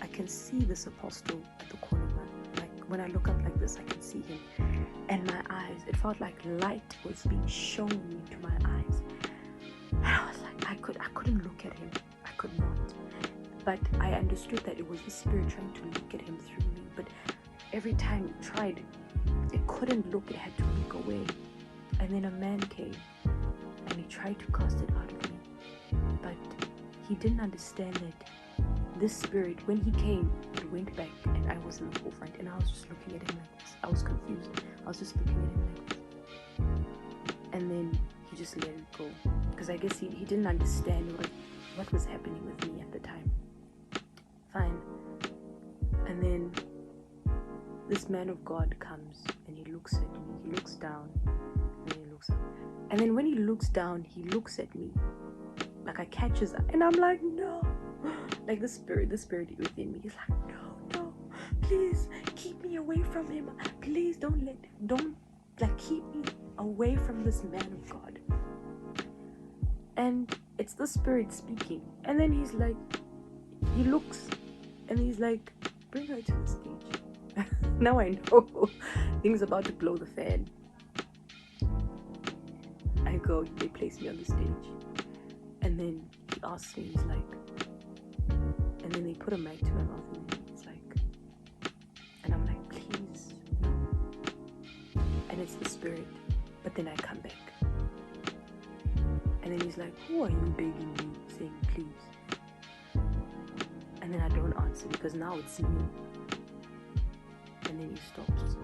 Speaker 1: I can see this apostle at the corner of my, like, when I look up like this, I can see him. And my eyes, it felt like light was being shown into my eyes. And I was like, I couldn't look at him. I could not. But I understood that it was the spirit trying to look at him through me. But every time it tried, It couldn't look, it had to look away. And then a man came and he tried to cast it out of me. But he didn't understand that this spirit, when he came, it went back and I was in the forefront and I was just looking at him like this. I was confused. I was just looking at him like this. And then he just let it go. Because I guess he didn't understand what was happening with me at the time. Fine. And then this man of God comes and he looks at me. He looks down and then he looks up. And then when he looks down, he looks at me. Like I catch his eye and I'm like, no. Like the spirit within me is like, no, please keep me away from him. Please don't keep me away from this man of God. And it's the spirit speaking. And then he's like, he looks and he's like, bring her to the stage. Now I know things about to blow the fan. I go, they place me on the stage. And then he asks me, he's like, and then they put a mic to my mouth and it's like, and I'm like, please, no. And it's the spirit. But then I come back. And then he's like, who are you begging me, saying please? And then I don't answer because now it's me. And then he stops.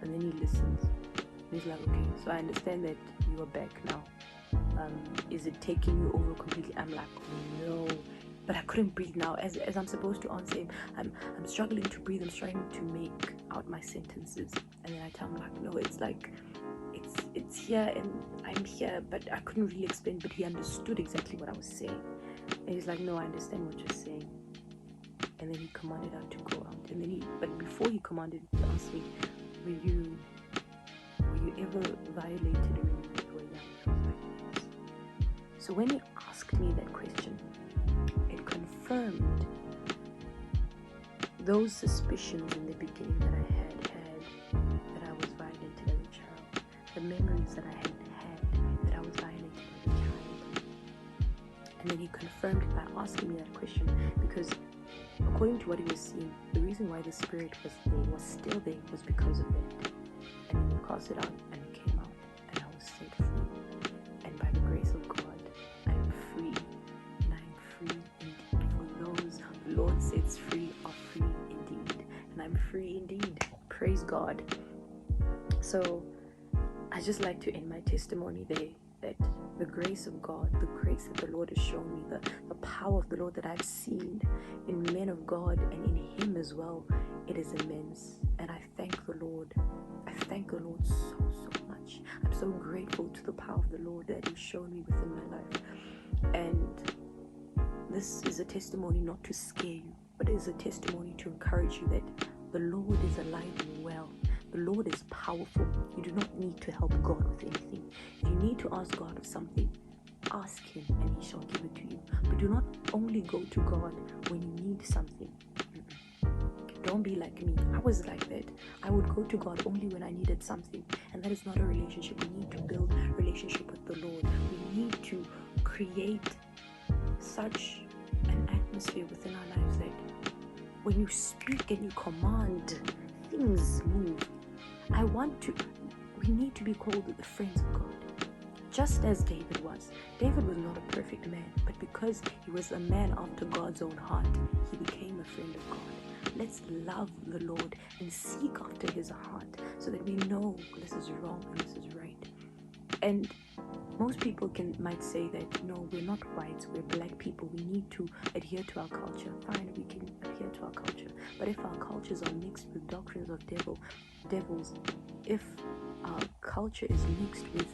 Speaker 1: And then he listens. And he's like, okay, so I understand that you are back now. Is it taking you over completely? I'm like, no. But I couldn't breathe now. As I'm supposed to answer him, I'm struggling to breathe. I'm struggling to make out my sentences. And then I tell him like, no, it's like, it's here and I'm here. But I couldn't really explain. But he understood exactly what I was saying. And he's like, no, I understand what you're saying. And then he commanded her to go out. And then but before he commanded, he asked me, were you ever violated when you were young? I was like, yes. So when he asked me that question, it confirmed those suspicions in the beginning that I had that I was violated as a child, the memories that I had that I was violated as a child. And then he confirmed it by asking me that question, because according to what he was seeing, the reason why the spirit was still there was because of that. And then he cast it out and it came out and I was set free. And by the grace of God, I am free. And I am free indeed. For those the Lord sets free are free indeed. And I'm free indeed. Praise God. So I just like to end my testimony there, that the grace of God, the grace that the Lord has shown me, the power of the Lord that I've seen in men of God and in Him as well, it is immense. And I thank the Lord. I thank the Lord so much. I'm so grateful to the power of the Lord that He's shown me within my life. And this is a testimony not to scare you, but it is a testimony to encourage you that the Lord is alive and well. The Lord is powerful. You do not need to help God with anything. If you need to ask God of something, ask Him and He shall give it to you. But do not only go to God when you need something. Don't be like me. I was like that. I would go to God only when I needed something. And that is not a relationship. We need to build a relationship with the Lord. We need to create such an atmosphere within our lives that when you speak and you command, things move. We need to be called the friends of God. Just as David was. David was not a perfect man, but because he was a man after God's own heart, he became a friend of God. Let's love the Lord and seek after His heart so that we know this is wrong and this is right. And most people might say that, no, we're not whites, we're black people. We need to adhere to our culture. Fine, we can adhere to our culture. But if our cultures are mixed with doctrines of devils, if our culture is mixed with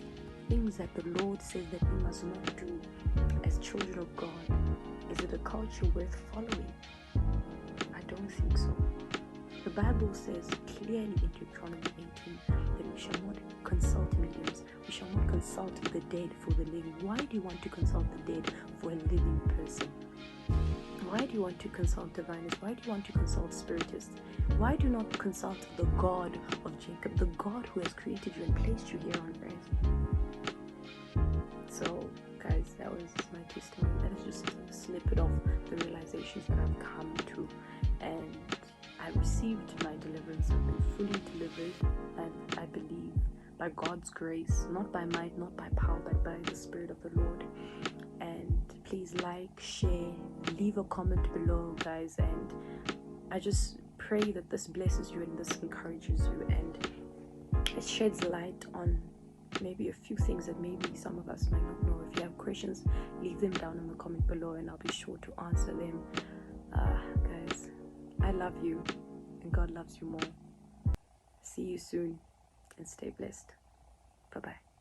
Speaker 1: things that the Lord says that we must not do as children of God, is it a culture worth following? I don't think so. The Bible says clearly in Deuteronomy 18 that we shall not consult mediums. We shall not consult the dead for the living. Why do you want to consult the dead for a living person? Why do you want to consult diviners? Why do you want to consult spiritists? Why do you not consult the God of Jacob, the God who has created you and placed you here on earth? So, guys, that was my testimony. That is just a snippet of the realizations that I've come to. And I received my deliverance. I've been fully delivered, and I believe by God's grace, not by might, not by power, but by the Spirit of the Lord. And please like, share, leave a comment below, guys, and I just pray that this blesses you and this encourages you, and it sheds light on maybe a few things that maybe some of us might not know. If you have questions, leave them down in the comment below and I'll be sure to answer them. Guys, I love you and God loves you more. See you soon and stay blessed. Bye bye.